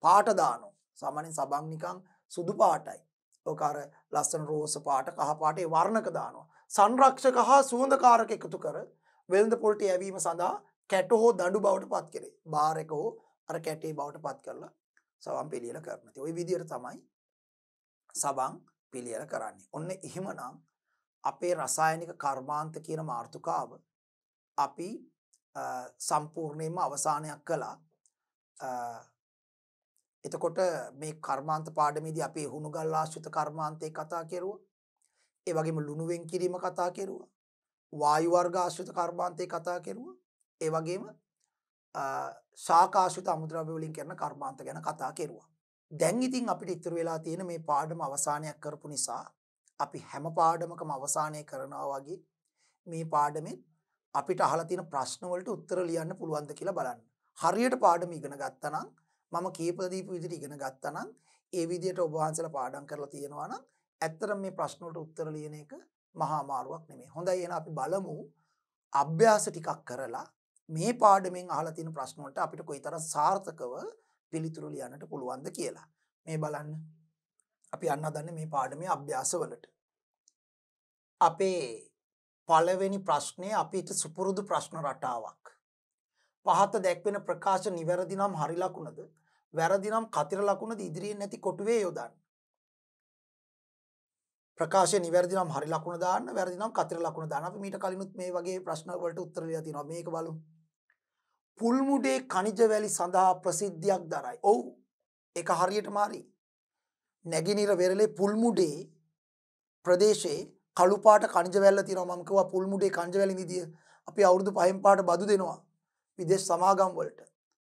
Speaker 1: පාට දානවා. සාමාන්‍යයෙන් සබන් නිකන් සුදු පාටයි. ඔක අර ලස්සන රෝස පාට කහ පාට ඒ වර්ණක දානවා. සංරක්ෂක හා සුවඳකාරක එකතු කර වෙළඳ පොළට යැවීම සඳහා කැට හෝ දඬු බවට පත් කෙරේ. බාර් එක හෝ අර කැටේ බවට පත් කරලා සබන් පිළියෙල කරනවා. ඉතින් ওই විදිහට තමයි සබන් පිළියෙල කරන්නේ. ඔන්න එහෙමනම් අපේ රසායනික කර්මාන්ත කියන මාතෘකාව අපි සම්පූර්ණයෙන්ම අවසානයක් කළා. එතකොට මේ කර්මාන්ත පාඩමේදී අපි හුණුගල් ආශ්‍රිත කර්මාන්තේ කතා කෙරුවා. ඒ වගේම ලුණු වෙන් කිරීම කතා කෙරුවා. වායු වර්ග ආශ්‍රිත කර්මාන්තේ කතා කෙරුවා. ඒ වගේම ශාක ආශ්‍රිත අමුද්‍රව්‍ය වලින් කරන කර්මාන්ත ගැන කතා කෙරුවා. දැන් ඉතින් අපිට ඉතුරු වෙලා තියෙන මේ පාඩම අවසානයක් කරපු නිසා අපි හැම පාඩමකම අවසානය කරනවා වගේ මේ පාඩමෙත් අපිට අහලා තියෙන ප්‍රශ්න වලට උත්තර ලියන්න පුළුවන්ද කියලා බලන්න. හරියට පාඩම ඉගෙන ගත්තා නම් මම කීප දීපු විදිහට ඉගෙන ගත්තා නම් ඒ විදිහට ඔබ වහන්සේලා පාඩම් කරලා තියෙනවා නම් ඇත්තටම මේ ප්‍රශ්න වලට උත්තර ලියන එක මහා අමාරුවක් නෙමෙයි. හොඳයි එහෙනම් අපි බලමු අභ්‍යාස ටිකක් කරලා මේ පාඩමෙන් අහලා තියෙන ප්‍රශ්න වලට අපිට කොයිතරම් සාර්ථකව පිළිතුරු ලියන්නට පුළුවන්ද කියලා. මේ බලන්න. අපි යන්න හදන්නේ මේ පාඩමේ අභ්‍යාස වලට. අපේ පළවෙනි ප්‍රශ්නේ අපිට සුපුරුදු ප්‍රශ්න රටාවක්. පහත දැක්වෙන ප්‍රකාශ නිවැරදි නම් හරි ලකුණද වැරදි නම් කතිර ලකුණද ඉදිරියෙන් නැති කොටුවේ යොදන්න. ප්‍රකාශය නිවැරදි නම් හරි ලකුණ දාන්න වැරදි නම් කතිර ලකුණ දාන්න. අපි මීට කලිනුත් මේ වගේ ප්‍රශ්න වලට උත්තර ලියලා තිනවා. මේක බලමු. පුල්මුඩේ khනිජ වැලි සඳහා ප්‍රසිද්ධියක් දරයි. ඔව්. ඒක හරියටම හරි. නැගිනිර වෙරළේ පුල්මුඩේ ප්‍රදේශයේ කළු පාට khනිජ වැල්ල තියෙනවා. මම කිව්වා පුල්මුඩේ khනිජ වැලි නිදිය අපි අවුරුදු 5න් පාට බදු දෙනවා. විදේශ සමාගම් වලට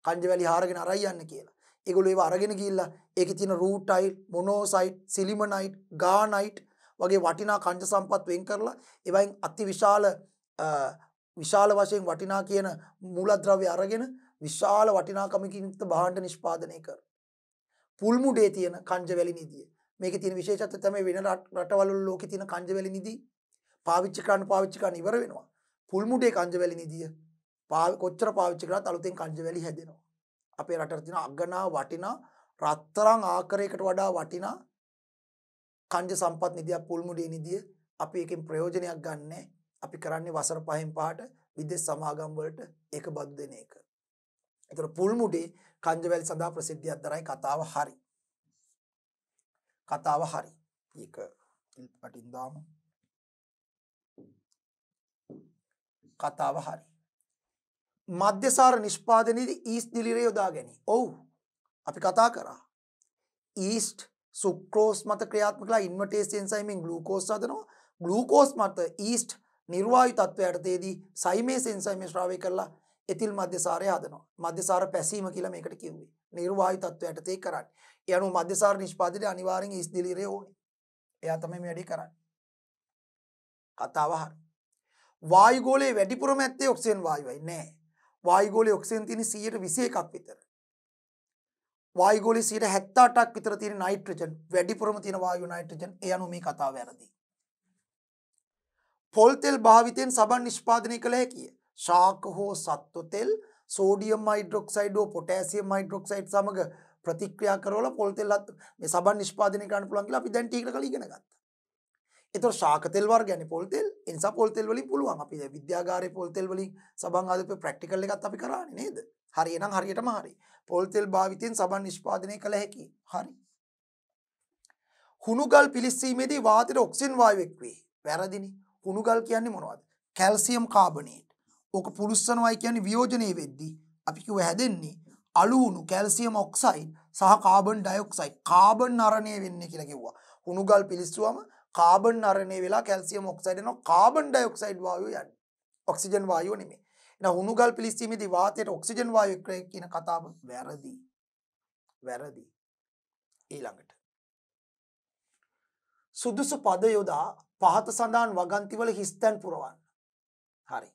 Speaker 1: khනිජ වැලි හාරගෙන අරයි යන්න කියලා. ඒගොල්ලෝ ඒව අරගෙන ගිහිල්ලා ඒකේ තියෙන රූටයිට්, මොනෝසයිට්, සිලිමනයිට්, ගානයිට් වගේ වටිනා khනිජ සම්පත් වෙන් කරලා ඒවයින් අති විශාල වශයෙන් වටිනා කියන මූලද්‍රව්‍ය අරගෙන විශාල වටිනාකමකින් යුක්ත භාණ්ඩ නිෂ්පාදනය කර. පුල්මුඩේ තියෙන khනිජ වැලි නිදිය. මේකේ තියෙන විශේෂත්වය තමයි වෙන රටවල ලෝකේ තියෙන khනිජ වැලි නිදි පාවිච්චි කරන්න ඉවර වෙනවා. පුල්මුඩේ khනිජ වැලි නිදිය කොච්චර පාවිච්චි කරාත් අලුතෙන් khනිජ වැලි හැදෙනවා. අපේ රටට තියෙන අගනා වටිනා රත්තරන් ආකාරයකට වඩා වටිනා khනිජ සම්පත් නිදියක් පුල්මුඩේ නිදිය. අපි එකෙන් ප්‍රයෝජනයක් ගන්නෑ. අපි කරන්නේ වසර 5න් පහට විදේශ සමාගම් වලට ඒක බදු දෙන එක. ඒතර පුල්මුඩේ khනිජ වැලි සඳහා ප්‍රසිද්ධියක් දරයි. කතාව හරි. කතාව හරි. ඒක පිටින් දාමු. කතාව හරි. මධ්‍යසාර නිෂ්පාදනයේදී ඊස්ට් දිලිරේ යොදා ගැනීම. ඔව්. අපි කතා කරා. ඊස්ට් සුක්‍රෝස් මත ක්‍රියාත්මක කරලා ඉන්වර්ටේස් එන්සයිමෙන් ග්ලූකෝස් හදනවා. ග්ලූකෝස් මත ඊස්ට් නිර්වායු තත්ත්වයටදී සයිමේස් එන්සයිමේ ශ්‍රාවය කරලා එතිල් මධ්‍යසාරය හදනවා. මධ්‍යසාර පැසීම කියලා මේකට කිව්වේ. නිර්වායු තත්ත්වයටදී කරන්නේ. ඒ අනුව මධ්‍යසාර නිෂ්පාදනයේ අනිවාර්යෙන් ඊස්ට් දිලිරේ ඕනේ. එයා තමයි මේ වැඩේ කරන්නේ. කතාව හරි. වායුගෝලයේ වැඩිපුරම ඇත්තේ ඔක්සිජන් වායුවයි නෑ. වායුගෝලයේ ඔක්සිජන් තියෙන 121ක් විතර. වායුගෝලයේ 78ක් විතර තියෙන නයිට්‍රජන් වැඩිපුරම තියෙන වායුව නයිට්‍රජන්. ඒ අනුව මේ කතාව වැරදි. පොල් තෙල් භාවිතයෙන් සබන් නිෂ්පාදනය කළ හැකිය. ශාක හෝ සත්ව තෙල් සෝඩියම් හයිඩ්‍රොක්සයිඩ් හෝ පොටෑසියම් හයිඩ්‍රොක්සයිඩ් සමග ප්‍රතික්‍රියා කරවලා පොල් තෙල් මේ සබන් නිෂ්පාදනය කරන්න පුළුවන් කියලා අපි දැන් ටිකකට කලින් ඉගෙන ගත්තා. ඒතකොට ශාක තෙල් වර්ගයනේ පොල් තෙල්. ඒ නිසා පොල් තෙල් වලින් පුළුවන්. අපි විද්‍යාගාරයේ පොල් තෙල් වලින් සබන් හදපු ප්‍රැක්ටිකල් එකත් අපි කරානේ නේද? හරි එහෙනම් හරියටම හරි. පොල් තෙල් භාවිතයෙන් සබන් නිෂ්පාදනය කළ හැකියි. හරි. හුණුගල් පිලිස්සීමේදී වාතයට ඔක්සිජන් වායුව එක් වේ. වැරදිනේ. හුණුගල් කියන්නේ මොනවද? Calcium carbonate. ඕක පුලුස්සනවායි කියන්නේ වියෝජනයේ වෙද්දී අපි කිව්ව හැදෙන්නේ අලුණු කැල්සියම් ඔක්සයිඩ් සහ කාබන් ඩයොක්සයිඩ්. කාබන් නරණය වෙන්නේ කියලා කිව්වා. හුණුගල් පිලිස්සුවම කාබන් නරණය වෙලා කැල්සියම් ඔක්සයිඩ් එනවා. කාබන් ඩයොක්සයිඩ් වායුව යන්නේ. ඔක්සිජන් වායුව නෙමෙයි. එහෙනම් හුණුගල් පිලිස්සීමේදී වාතයට ඔක්සිජන් වායුව කියන කතාව වැරදි. වැරදි. ඊළඟට සුදුසු පද යොදා පහත සඳහන් වගන්තිවල හිස්තැන් පුරවන්න. හරි.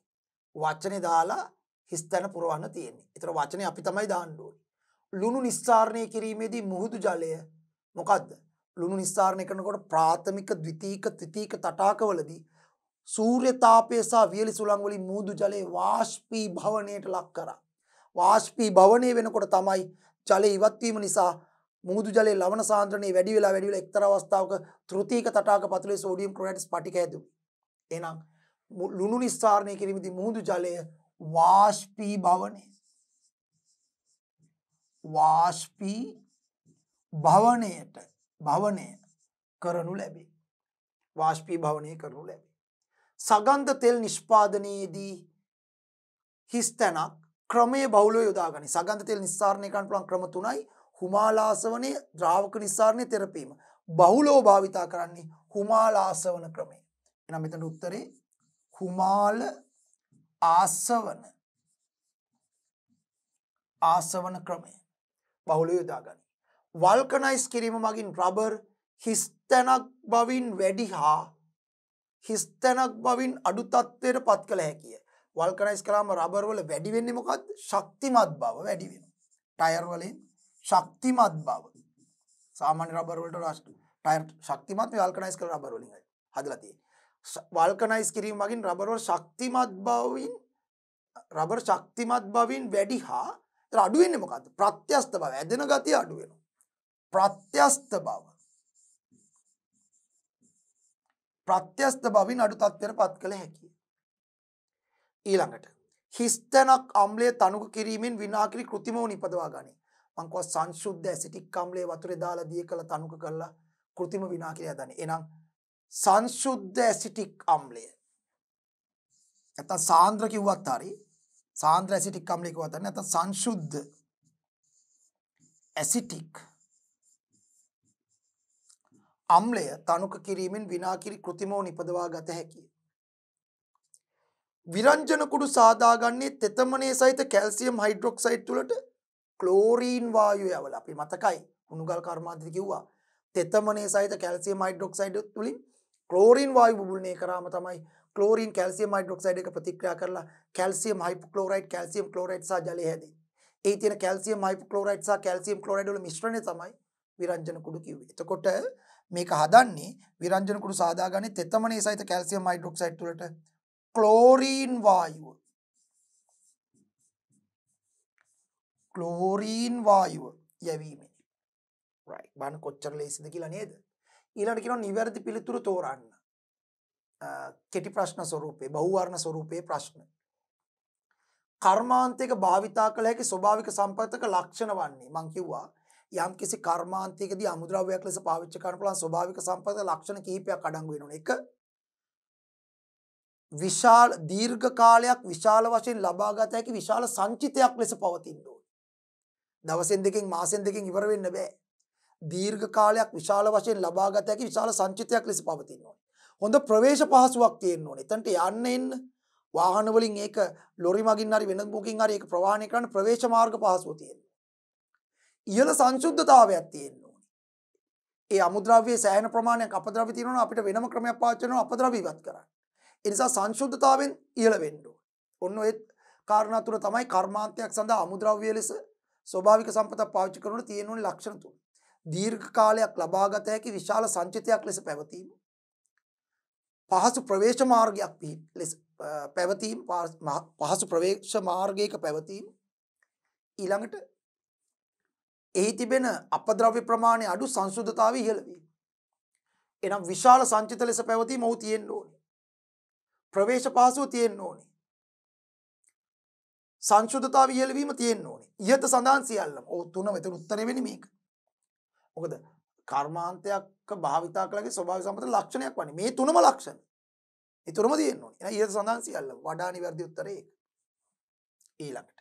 Speaker 1: වචනේ දාලා හිස්තැන පුරවන්න තියෙන්නේ. ඒතර වචනේ අපි තමයි දාන්න ඕනේ. ලුණු නිස්සාරණය කිරීමේදී මුහුදු ජලය මොකද්ද? ලුණු නිස්සාරණය කරනකොට ප්‍රාථමික, ද්විතීක, තෘතීක තටාකවලදී සූර්ය තාපය සහ වියලි සුළං වලින් මුහුදු ජලයේ වාෂ්පීභවණයට ලක් කරා. වාෂ්පීභවණය වෙනකොට තමයි ජලය ඉවත් වීම නිසා මුහුදු ජලයේ ලවණ සාන්ද්‍රණය වැඩි වෙලා එක්තරා අවස්ථාවක තෘතීක තටාක පතුලේ සෝඩියම් ක්ලෝරයිඩ් ස්ෆටික හැදුවේ. එහෙනම් ලුණු නිස්සාරණය කිරීමේදී මුහුදු ජලය වාෂ්පීභවණයට භවණය කරනු ලැබේ. වාෂ්පීභවණය කරනු ලැබේ. සගන්ධ තෙල් නිෂ්පාදනයේදී හිස්තැනක් ක්‍රමයේ බහුලව යොදා ගනී. සගන්ධ තෙල් නිස්සාරණය කරන්න පුළුවන් ක්‍රම 3යි. හුමාලාසවණය, ද්‍රාවක නිස්සාරණය, තෙරපීම. බහුලව භාවිතා කරන්නේ හුමාලාසවන ක්‍රමය. එහෙනම් මෙතන උත්තරේ හුමාල ආසවන ක්‍රමය බහුලව යොදා ගනී. වල්කනයිස් කිරීම මගින් රබර් හිස්තැනක් බවින් වැඩි හා හිස්තැනක් බවින් අඩු තත්ත්වයට පත් කළ හැකිය. වල්කනයිස් කළාම රබර් වල වැඩි වෙන්නේ මොකද්ද? ශක්තිමත් බව වැඩි වෙනවා. ටයර් වලින් ශක්තිමත් බව. සාමාන්‍ය රබර් වලට ටයර් ශක්තිමත් මේ වල්කනයිස් කළ රබර් වලින් හදලා තියෙන්නේ. වල්කනයිස් කිරීම මගින් රබර් වල ශක්තිමත් බවින් වැඩි හා අඩු වෙන්නේ මොකද්ද? ප්‍රත්‍යස්ත බව. ඇදෙන ගතිය අඩු වෙනවා. ප්‍රත්‍යස්ත බවින් අඩු තත්ත්වයට පත් කළ හැකියි. ඊළඟට හිස්තැනක් අම්ලය තනුක කිරීමෙන් විනාකිරි කෘතිමව නිපදවා ගනී. මං කිව්වා සංශුද්ධ ඇසිටික් අම්ලය වතුරේ දාලා දිය කළ තනුක කරලා කෘතිම විනාකිරි හදන්නේ. එහෙනම් සංශුද්ධ ඇසිටික් අම්ලය නැත්නම් සාන්ද්‍ර කිව්වත් හරි, සාන්ද්‍ර ඇසිටික් අම්ලය කිව්වත් හරි, නැත්නම් සංශුද්ධ ඇසිටික් අම්ලය තනුක කිරීමෙන් විනාකිරි කෘතිමව නිපදවා ගත හැකිය. විරංජන කුඩු සාදාගන්නේ තෙතමනේ සහිත කැල්සියම් හයිඩ්‍රොක්සයිඩ් තුළට ක්ලෝරීන් වායුව යවලා. අපි මතකයි උණුගල් කර්මාන්තයේ කිව්වා තෙතමනේ සහිත කැල්සියම් හයිඩ්‍රොක්සයිඩ් තුලින් ක්ලෝරීන් වායු බුබුලනය කරාම තමයි ක්ලෝරීන් කැල්සියම් හයිඩ්‍රොක්සයිඩ් එක ප්‍රතික්‍රියා කරලා කැල්සියම් හයිපොක්ලෝරයිඩ්, කැල්සියම් ක්ලෝරයිඩ් සහ ජලය හැදෙන්නේ. ඒ තියෙන කැල්සියම් හයිපොක්ලෝරයිඩ් සහ කැල්සියම් ක්ලෝරයිඩ් වල මිශ්‍රණය තමයි විරංජන කුඩු කිව්වේ. එතකොට මේක හදන්නේ විරංජන කුඩු සාදාගන්නේ තෙතමනේ සහිත කැල්සියම් හයිඩ්‍රොක්සයිඩ් තුළට ක්ලෝරීන් වායුව යැවීමෙන්. රයිට්. බලන්න කොච්චර ලේසිද කියලා නේද? ඊළඟට කියනවා නිවැරදි පිළිතුරු තෝරන්න. කෙටි ප්‍රශ්න ස්වරූපේ, බහුවර්ණ ස්වරූපයේ ප්‍රශ්න. කර්මාන්තයක භාවිතා කළ හැකි ස්වභාවික සම්පතක ලක්ෂණ වන්නේ මං කිව්වා යම් කිසි කර්මාන්තයකදී අමුද්‍රව්‍යයක් ලෙස පාවිච්චි කරන්න පුළුවන් ස්වභාවික සම්පත ලක්ෂණ කිහිපයක් අඩංගු වෙනවා. එක විශාල දීර්ඝ කාලයක් විශාල වශයෙන් ලබාගත හැකි විශාල සංචිතයක් ලෙස පවතින්න ඕනේ. දවසෙන් දෙකකින් මාසෙන් දෙකකින් ඉවර වෙන්න බෑ. දීර්ඝ කාලයක් විශාල වශයෙන් ලබාගත හැකි විශාල සංචිතයක් ලෙස පවතින්න ඕනේ. හොඳ ප්‍රවේශ පහසුවක් තියෙන්න ඕනේ. එතනට යන්න එන්න වාහන වලින් ඒක ලොරි මගින් හරි වෙන මොකකින් හරි ඒක ප්‍රවාහනය කරන්න ප්‍රවේශ මාර්ග පහසුව තියෙන්න. ඉහළ සංශුද්ධතාවයක් තියෙන්න ඕනේ. ඒ අමුද්‍රව්‍යයේ සෑහෙන ප්‍රමාණයක් අපද්‍රව්‍ය තියෙනවා අපිට වෙනම ක්‍රමයක් පාවිච්චි කරනවා අපද්‍රව්‍ය ඉවත් කරන්න. ඒ නිසා සංශුද්ධතාවෙන් ඉහළ වෙන්න ඕනේ. ඔන්න ඔය කාරණා තුන තමයි කර්මාන්තයක් සඳහා අමුද්‍රව්‍ය ලෙස ස්වභාවික සම්පතක් පාවිච්චි කරනකොට තියෙන ඕනේ ලක්ෂණ තුන. දීර්ඝ කාලයක් ලබාගත හැකි විශාල සංචිතයක් ලෙස පැවතීම. පහසු ප්‍රවේශ මාර්ගයක් ලෙස පැවතීම, පහසු ප්‍රවේශ මාර්ගයක පැවතීම. ඊළඟට එහි තිබෙන අපද්‍රව්‍ය ප්‍රමාණය අඩු සංශුද්ධතාවය ඉහළ වීම. එනම් විශාල සංචිත ලෙස පැවතීම ඔහු තියෙන්න ඕනේ. ප්‍රවේශ පහසුව තියෙන්න ඕනේ. සංශුද්ධතාවය ඉහළ වීම තියෙන්න ඕනේ. ඉහත සඳහන් සියල්ලම. ඔව් තුන මෙතන උත්තරේ වෙන්නේ මේක. මොකද කර්මාන්තයක් භාවිතා කළගේ ස්වභාවික සම්පත ලක්ෂණයක් වන්නේ. මේ තුනම ලක්ෂණ. ඒ තුනම තියෙන්න ඕනේ. එහෙනම් ඉහත සඳහන් සියල්ලම. වඩා නිවැරදි උත්තරේ ඒක. ඊළඟට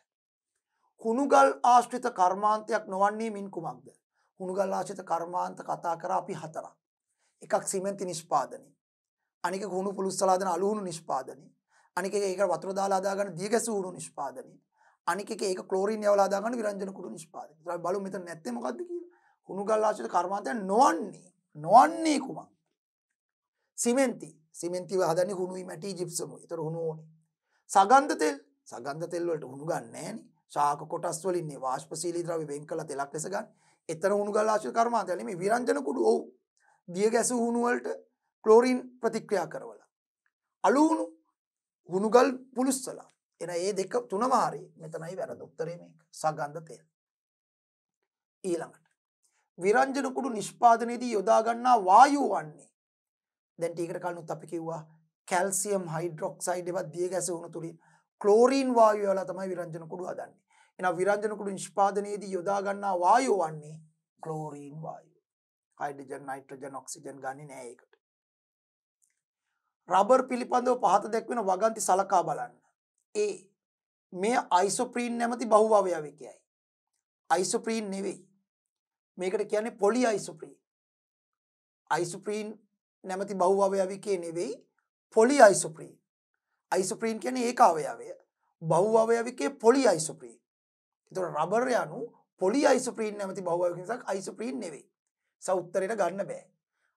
Speaker 1: හුණුගල් ආශ්‍රිත කර්මාන්තයක් නොවන්නේ මින් කුමක්ද? හුණුගල් ආශ්‍රිත කර්මාන්ත කතා කරා අපි හතරක්. එකක් සිමෙන්ති නිෂ්පාදනය. අනික හුණු පුලුස්සලා හදන අලුහුණු නිෂ්පාදනය. අනික ඒක වතුර දාලා හදාගන්න දියගැසු හුණු නිෂ්පාදනය. අනික ඒක ක්ලෝරින් යවලා හදාගන්න විරංජන කුඩු නිෂ්පාදනය. ඒත් බලමු මෙතන නැත්තේ මොකද්ද කියලා. හුණුගල් ආශ්‍රිත කර්මාන්තයක් නොවන්නේ කුමක්? සිමෙන්තිව හදන්නේ හුණුයි මැටි ජිප්සමුයි. ඒතර හුණු ඕනේ. සගන්ධ තෙල් වලට හුණු ගන්න නැහැනේ. ශාක කොටස් වලින් නේ වාෂ්පශීලී ද්‍රව්‍ය වෙන් කරලා තෙලක් ලෙස ගන්න. එතන හුණු ගල් ආශ්‍රිත කර්මාන්තය නෙමෙයි විරංජන කුඩු. ඔව්. දිය ගැසූ හුණු වලට ක්ලෝරින් ප්‍රතික්‍රියා කරවලා. අලු හුණු ගල් පුලුස්සලා. එන ඒ දෙක තුනම හරි. මෙතනයි වැරද්ද. උත්තරේ මේක. සගන්ධ තෙල්. ඊළඟට විරංජන කුඩු නිෂ්පාදනයේදී යොදා ගන්නා වායුව වන්නේ. දැන් ටිකට කලිනුත් අපි කිව්වා කැල්සියම් හයිඩ්‍රොක්සයිඩ් ඒවත් දිය ගැසුණු තුලින් ක්ලෝරින් වායුව වල තමයි විරංජන කුඩු හදන්නේ. එහෙනම් විරංජන කුඩු නිෂ්පාදනයේදී යොදා ගන්නා වායුව වන්නේ ක්ලෝරින් වායුව. හයිඩ්‍රජන් නයිට්‍රජන් ඔක්සිජන් ගන්නේ නැහැ ඒකට. රබර් පිළිබඳව පහත දැක්වෙන වගන්ති සලකා බලන්න. ඒ මේ අයිසෝප්‍රීන් නැමැති බහුව අවයවයකයි. අයිසෝප්‍රීන් නෙවෙයි. මේකට කියන්නේ පොලි අයිසෝප්‍රීන්. අයිසෝප්‍රීන් නැමැති බහුව අවයවිකේ නෙවෙයි පොලි අයිසෝප්‍රීන්. අයිසෝප්‍රීන් කියන්නේ ඒක අවයවය. බහුව අවයවිකේ පොලි අයිසෝප්‍රීන්. ඒතකොට රබර් යනු පොලි අයිසෝප්‍රීන් නැමැති බහුව අවයවික නිසා අයිසෝප්‍රීන් නෙවෙයි. උත්තරේට ගන්න බෑ.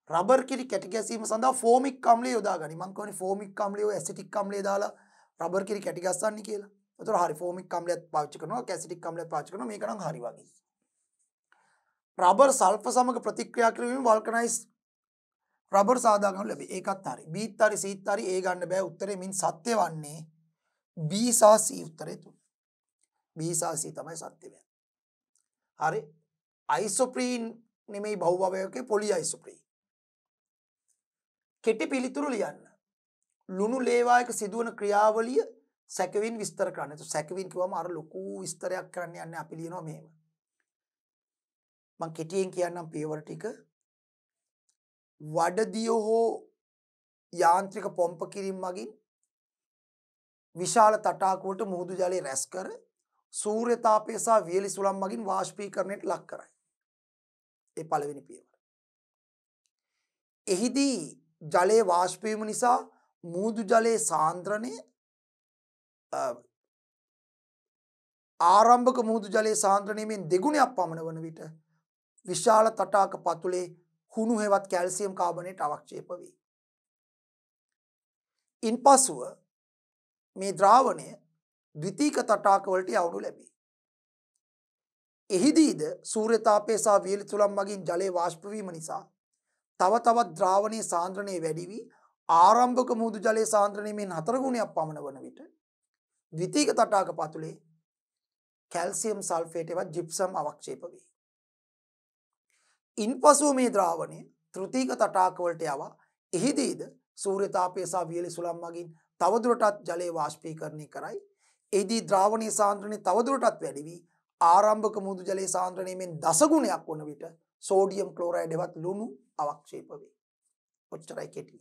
Speaker 1: රබර් කිරි කැටි ගැසීම සඳහා ෆෝමික් අම්ලය යොදා ගනි. මං කියන්නේ ෆෝමික් අම්ලය ඔය ඇසිටික් අම්ලය දාලා රබර් කිරි කැටි ගස්සන්නේ කියලා. ඒතකොට හරි ෆෝමික් අම්ලයත් පාවිච්චි කරනවා, ඇසිටික් අම්ලයත් පාවිච්චි කරනවා. මේක නම් හරි වගේ. රබර් සල්ෆර් සමග ප්‍රතික්‍රියා කිරීමෙන් වල්කනයිස් රබර් සාදා ගන්න ලැබේ. ඒකත් හරි. බීත් හරි සීත් හරි ඒ ගන්න බෑ. උත්තරේ මින් සත්‍ය වන්නේ B සහ C උත්තරේ තුන. B සහ C තමයි සත්‍ය වෙන්නේ. හරි. අයිසෝප්‍රීන් නෙමෙයි බහුව අවයවකේ පොලි අයිසෝප්‍රීන්. කෙටි පිළිතුරු ලියන්න. ලුණු ලේවායක සිදුවන ක්‍රියාවලිය සැකවින් විස්තර කරන්න. ඒක සැකවින් කිව්වම අර ලොකු විස්තරයක් කරන්න යන්නේ අපි ලියනවා මෙහෙම. මම කෙටියෙන් කියන්නම් පියවර ටික. වඩදිය හෝ යාන්ත්‍රික පොම්ප කිරීම මගින් විශාල තටාකවලට මුහුදු ජලය රැස් කර සූර්ය තාපය සහ වියලි සුළං මගින් වාෂ්පීකරණයට ලක් කරයි. ඒ පළවෙනි පියවර. එහිදී ජලයේ වාෂ්ප වීම නිසා මුහුදු ජලයේ සාන්ද්‍රණය ආරම්භක මුහුදු ජලයේ සාන්ද්‍රණයෙන් දෙගුණයක් පමණ වන විට විශාල තටාක පතුලේ හුණු හෙවත් කැල්සියම් කාබනේට් අවක්ෂේප වේ. ඉන්පසුව මේ ද්‍රාවණය ද්විතීක තටාක වලට යවනු ලැබේ. එහිදීද සූර්ය තාපය සහ වියලි සුළං මගින් ජලයේ වාෂ්ප වීම නිසා තව තවත් ද්‍රාවණයේ සාන්ද්‍රණය වැඩි වී ආරම්භක මුහුදු ජලයේ සාන්ද්‍රණයෙන් 4 ගුණයක් පමණ වන විට ද්විතීක තටාක පතුලේ කැල්සියම් සල්ෆේට් එවත් ජිප්සම් අවක්ෂේප වේ. ඉන්පසුව මේ ද්‍රාවණය තෘතීක තටාක වලට යවා එහිදීද සූර්ය තාපය සහ වියලි සුළං මගින් තවදුරටත් ජලයේ වාෂ්පීකරණය කරයි. එහිදී ද්‍රාවණයේ සාන්ද්‍රණය තවදුරටත් වැඩි වී ආරම්භක මුහුදු ජලයේ සාන්ද්‍රණයෙන් 10 ගුණයක් වන විට සෝඩියම් ක්ලෝරයිඩ් එවත් ලුණු අවක්ෂේප වේ. ඔච්චරයි කෙටි.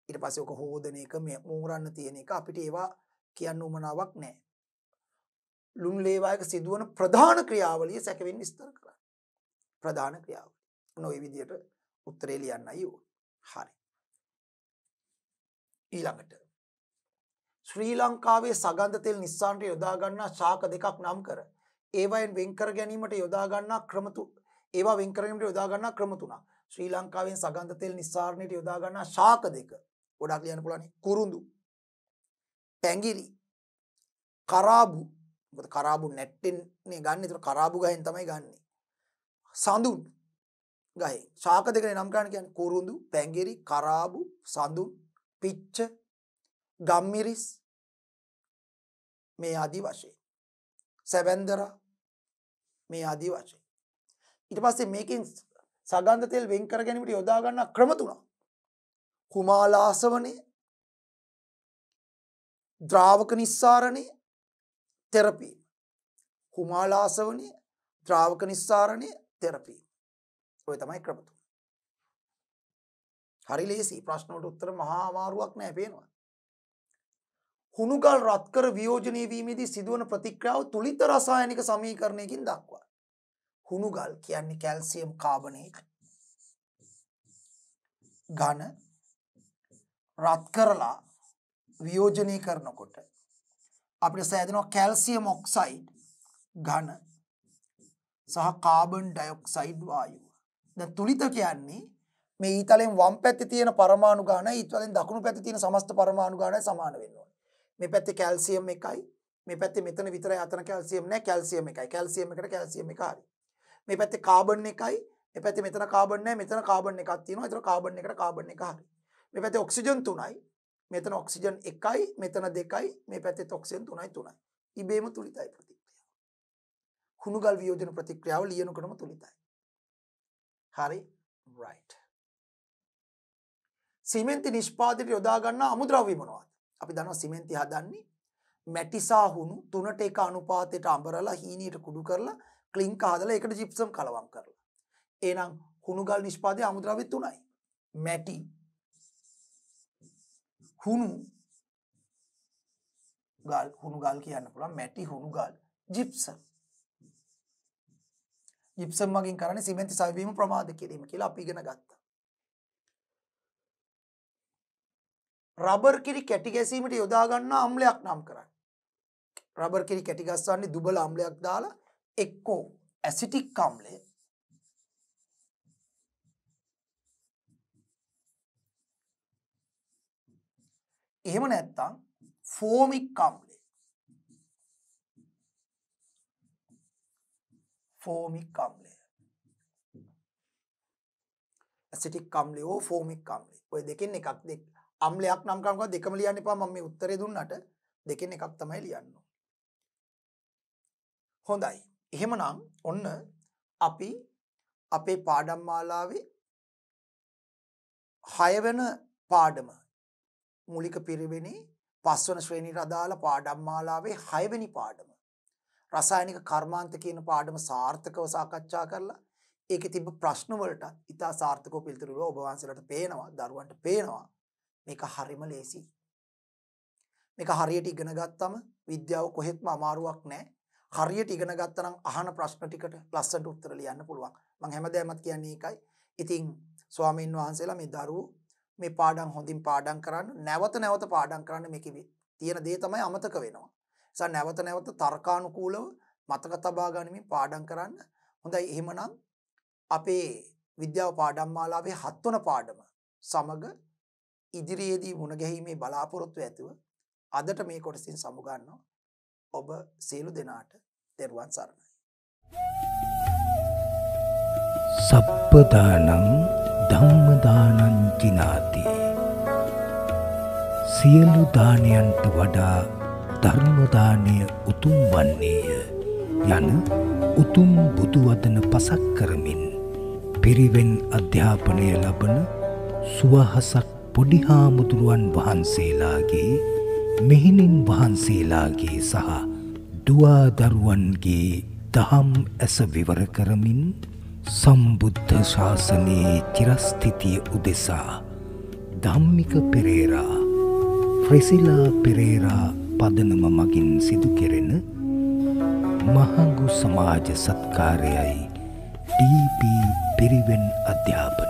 Speaker 1: ඊට පස්සේ ඔක හොදන එක මෝරන්න තියෙන එක අපිට ඒවා කියන්න උවමනාවක් නැහැ. ලුණු ලේවායක සිදුවන ප්‍රධාන ක්‍රියාවලිය සැකවින් විස්තර කරන්න. ප්‍රධාන ක්‍රියාවලිය. ඔය විදිහට උත්තරේ ලියන්නයි ඕන. හරි. ඊළඟට ශ්‍රී ලංකාවේ සගන්ධ තෙල් නිස්සාරණයට යොදා ගන්නා ශාක දෙකක් නම් කර ඒවායින් වෙන් කර ගැනීමට යොදා ගන්නා ක්‍රම ඒවා වෙන් කර ගැනීමට යොදා ගන්නා ක්‍රම තුනක්. ශ්‍රී ලංකාවෙන් සගන්ධ තෙල් නිස්සාරණයට යොදා ගන්නා ශාක දෙක. ගොඩක් ලියන්න පුළුවන්. කුරුඳු, පැංගිරි, කරාබු. මොකද කරාබු නැට්ටෙන්නේ ගන්න. ඒතර කරාබු ගහෙන් තමයි ගන්නෙ. සඳුන් ගහෙන්. ශාක දෙකනේ නම් කරන්න කියන්නේ කුරුඳු, පැංගිරි, කරාබු, සඳුන්, පිච්ච, ගම්මිරිස් මේ ආදි වශයෙන්. සැවැන්දරා මේ ආදි වශයෙන්. ඊට පස්සේ මේකෙන් සගන්ධ තෙල් වෙන් කර ගැනීමට යොදා ගන්නා ක්‍රම තුනක්. කුමාලාසවණය, ද්‍රාවක නිස්සාරණය, තෙරපි. කුමාලාසවණය, ද්‍රාවක නිස්සාරණය, තෙරපි. ඔය තමයි ක්‍රම තුන. හරි ලේසි. ප්‍රශ්න වලට උත්තර මහා අමාරුවක් නෑ පේනවා. හුණුගල් රත්කර වියෝජනය වීමේදී සිදුවන ප්‍රතික්‍රියාව තුලිත රසායනික සමීකරණයකින් දක්වයි. හුණුගල් කියන්නේ කැල්සියම් කාබනේට් ඝන රත් කරලා වියෝජනය කරනකොට අපිට සෑදෙනවා කැල්සියම් ඔක්සයිඩ් ඝන සහ කාබන් ඩයොක්සයිඩ් වායුව. දැන් තුලිත කියන්නේ මේ ඊතලෙන් වම් පැත්තේ තියෙන පරමාණු ගානයි ඊතලෙන් දකුණු පැත්තේ තියෙන සමස්ත පරමාණු ගානයි සමාන වෙන්න ඕනේ. මේ පැත්තේ කැල්සියම් එකයි මේ පැත්තේ මෙතන විතරයි අතන කැල්සියම් නැහැ කැල්සියම් එකයි. කැල්සියම් එකට කැල්සියම් එක හරි. මේ පැත්තේ කාබන් එකයි මේ පැත්තේ මෙතන කාබන් නැහැ මෙතන කාබන් එකක් තියෙනවා. ඒතර කාබන් එකට කාබන් එක හරි. මේ පැත්තේ ඔක්සිජන් 3යි මෙතන ඔක්සිජන් 1යි මෙතන 2යි මේ පැත්තේ ඔක්සිජන් 3යි. ඉබේම තුලිතයි ප්‍රතික්‍රියාව. කුණුගල් වියෝජන ප්‍රතික්‍රියාව ලියනකොටම තුලිතයි. හරි right. සිමෙන්ති නිෂ්පාදනයට යොදා ගන්නා අමුද්‍රව්‍ය මොනවද? අපි දන්නවා සිමෙන්ති හදන්නේ මැටි සහ හුණු 3:1 අනුපාතයට අඹරලා හීනියට කුඩු කරලා ක්ලින්කර් හදලා ඒකට ජිප්සම් කලවම් කරලා. එහෙනම් හුණුගල් නිෂ්පාදනයේ අමුද්‍රව්‍ය 3යි. මැටි හුණු ගල් කියන්න පුළුවන් මැටි හුණු ගල් ජිප්සම්. ජිප්සම් මගින් කරන්නේ සිමෙන්ති සවිවීම ප්‍රමාද කිරීම කියලා අපි ඉගෙන ගත්තා. රබර් කිරි කැටි ගැසීමට යොදා ගන්නා අම්ලයක් නම් කරන්න. රබර් කිරි කැටි ගස්සන්නේ දුබල අම්ලයක් දාලා එක්කෝ ඇසිටික් අම්ලය එහෙම නැත්නම් ෆෝමික් අම්ලය. ෆෝමික් අම්ලය. ඇසිටික් අම්ලය හෝ ෆෝමික් අම්ලය. ඔය දෙකෙන් එකක් අම්ලයක් නම් කරනවා දෙකම ලියන්න එපා. මම මේ උත්තරේ දුන්නට දෙකෙන් එකක් තමයි ලියන්න ඕනේ. හොඳයි. එහෙමනම් ඔන්න අපි අපේ පාඩම් මාලාවේ 6 වෙනි පාඩම මූලික පිරිවෙනේ 5 වෙනි ශ්‍රේණියට අදාළ පාඩම් මාලාවේ 6 වෙනි පාඩම රසායනික කර්මාන්ත කියන පාඩම සාර්ථකව සාකච්ඡා කරලා ඒකේ තිබ්බ ප්‍රශ්න වලට ඉතා සාර්ථකව පිළිතුරු ඔබ වහන්සේලාට පේනවා දරුවන්ට පේනවා මේක හරිම ලේසි. මේක හරියට ඉගෙන ගත්තම විද්‍යාව කොහෙත්ම අමාරුවක් නැහැ. හරියට ඉගෙන ගත්තා නම් අහන ප්‍රශ්න ටිකට ලස්සනට උත්තර ලියන්න පුළුවන්. මම හැමදාමත් කියන්නේ ඒකයි. ඉතින් ස්වාමීන් වහන්සේලා මේ දරුවෝ මේ පාඩම් හොඳින් පාඩම් කරන්න නැවත නැවත පාඩම් කරන්න මේකේ තියෙන දේ තමයි අමතක වෙනවා. ඒ නැවත නැවත තර්කානුකූලව මතක තබා ගනිමින් පාඩම් කරන්න. හොඳයි එහෙමනම් අපේ විද්‍යාව පාඩම් මාලාවේ 7 වන පාඩම සමග ඉදිරියේදී මුණ ගැහිීමේ බලාපොරොත්තු ඇතුව අදට මේ කොටසින් සමුගන්නවා. ඔබ සියලු දෙනාට තෙරුවන් සරණයි.
Speaker 2: සප්පදානං ධම්මදානං කිනාති. සියලු දානයන්ට වඩා ධර්ම දානය උතුම් වන්නේය යන උතුම් බුදු වදන පසක් කරමින් පිරිවෙන් අධ්‍යාපනය ලබන සුවහසක් පොඩි හාමුදුරුවන් වහන්සේලාගේ මෙහෙණින් වහන්සේලාගේ සහ දුවා දරුවන්ගේ දහම් ඇස විවර කරමින් සම්බුද්ධ ශාසනයේ චිරස්ථිතිය උදෙසා ධම්මික පෙරේරා ෆ්‍රෙසිලා පෙරේරා පදනම මගින් සිදු කෙරෙන මහඟු සමාජ සත්කාරයයි ඩීපී පිරිවෙන් අධ්‍යාපනය.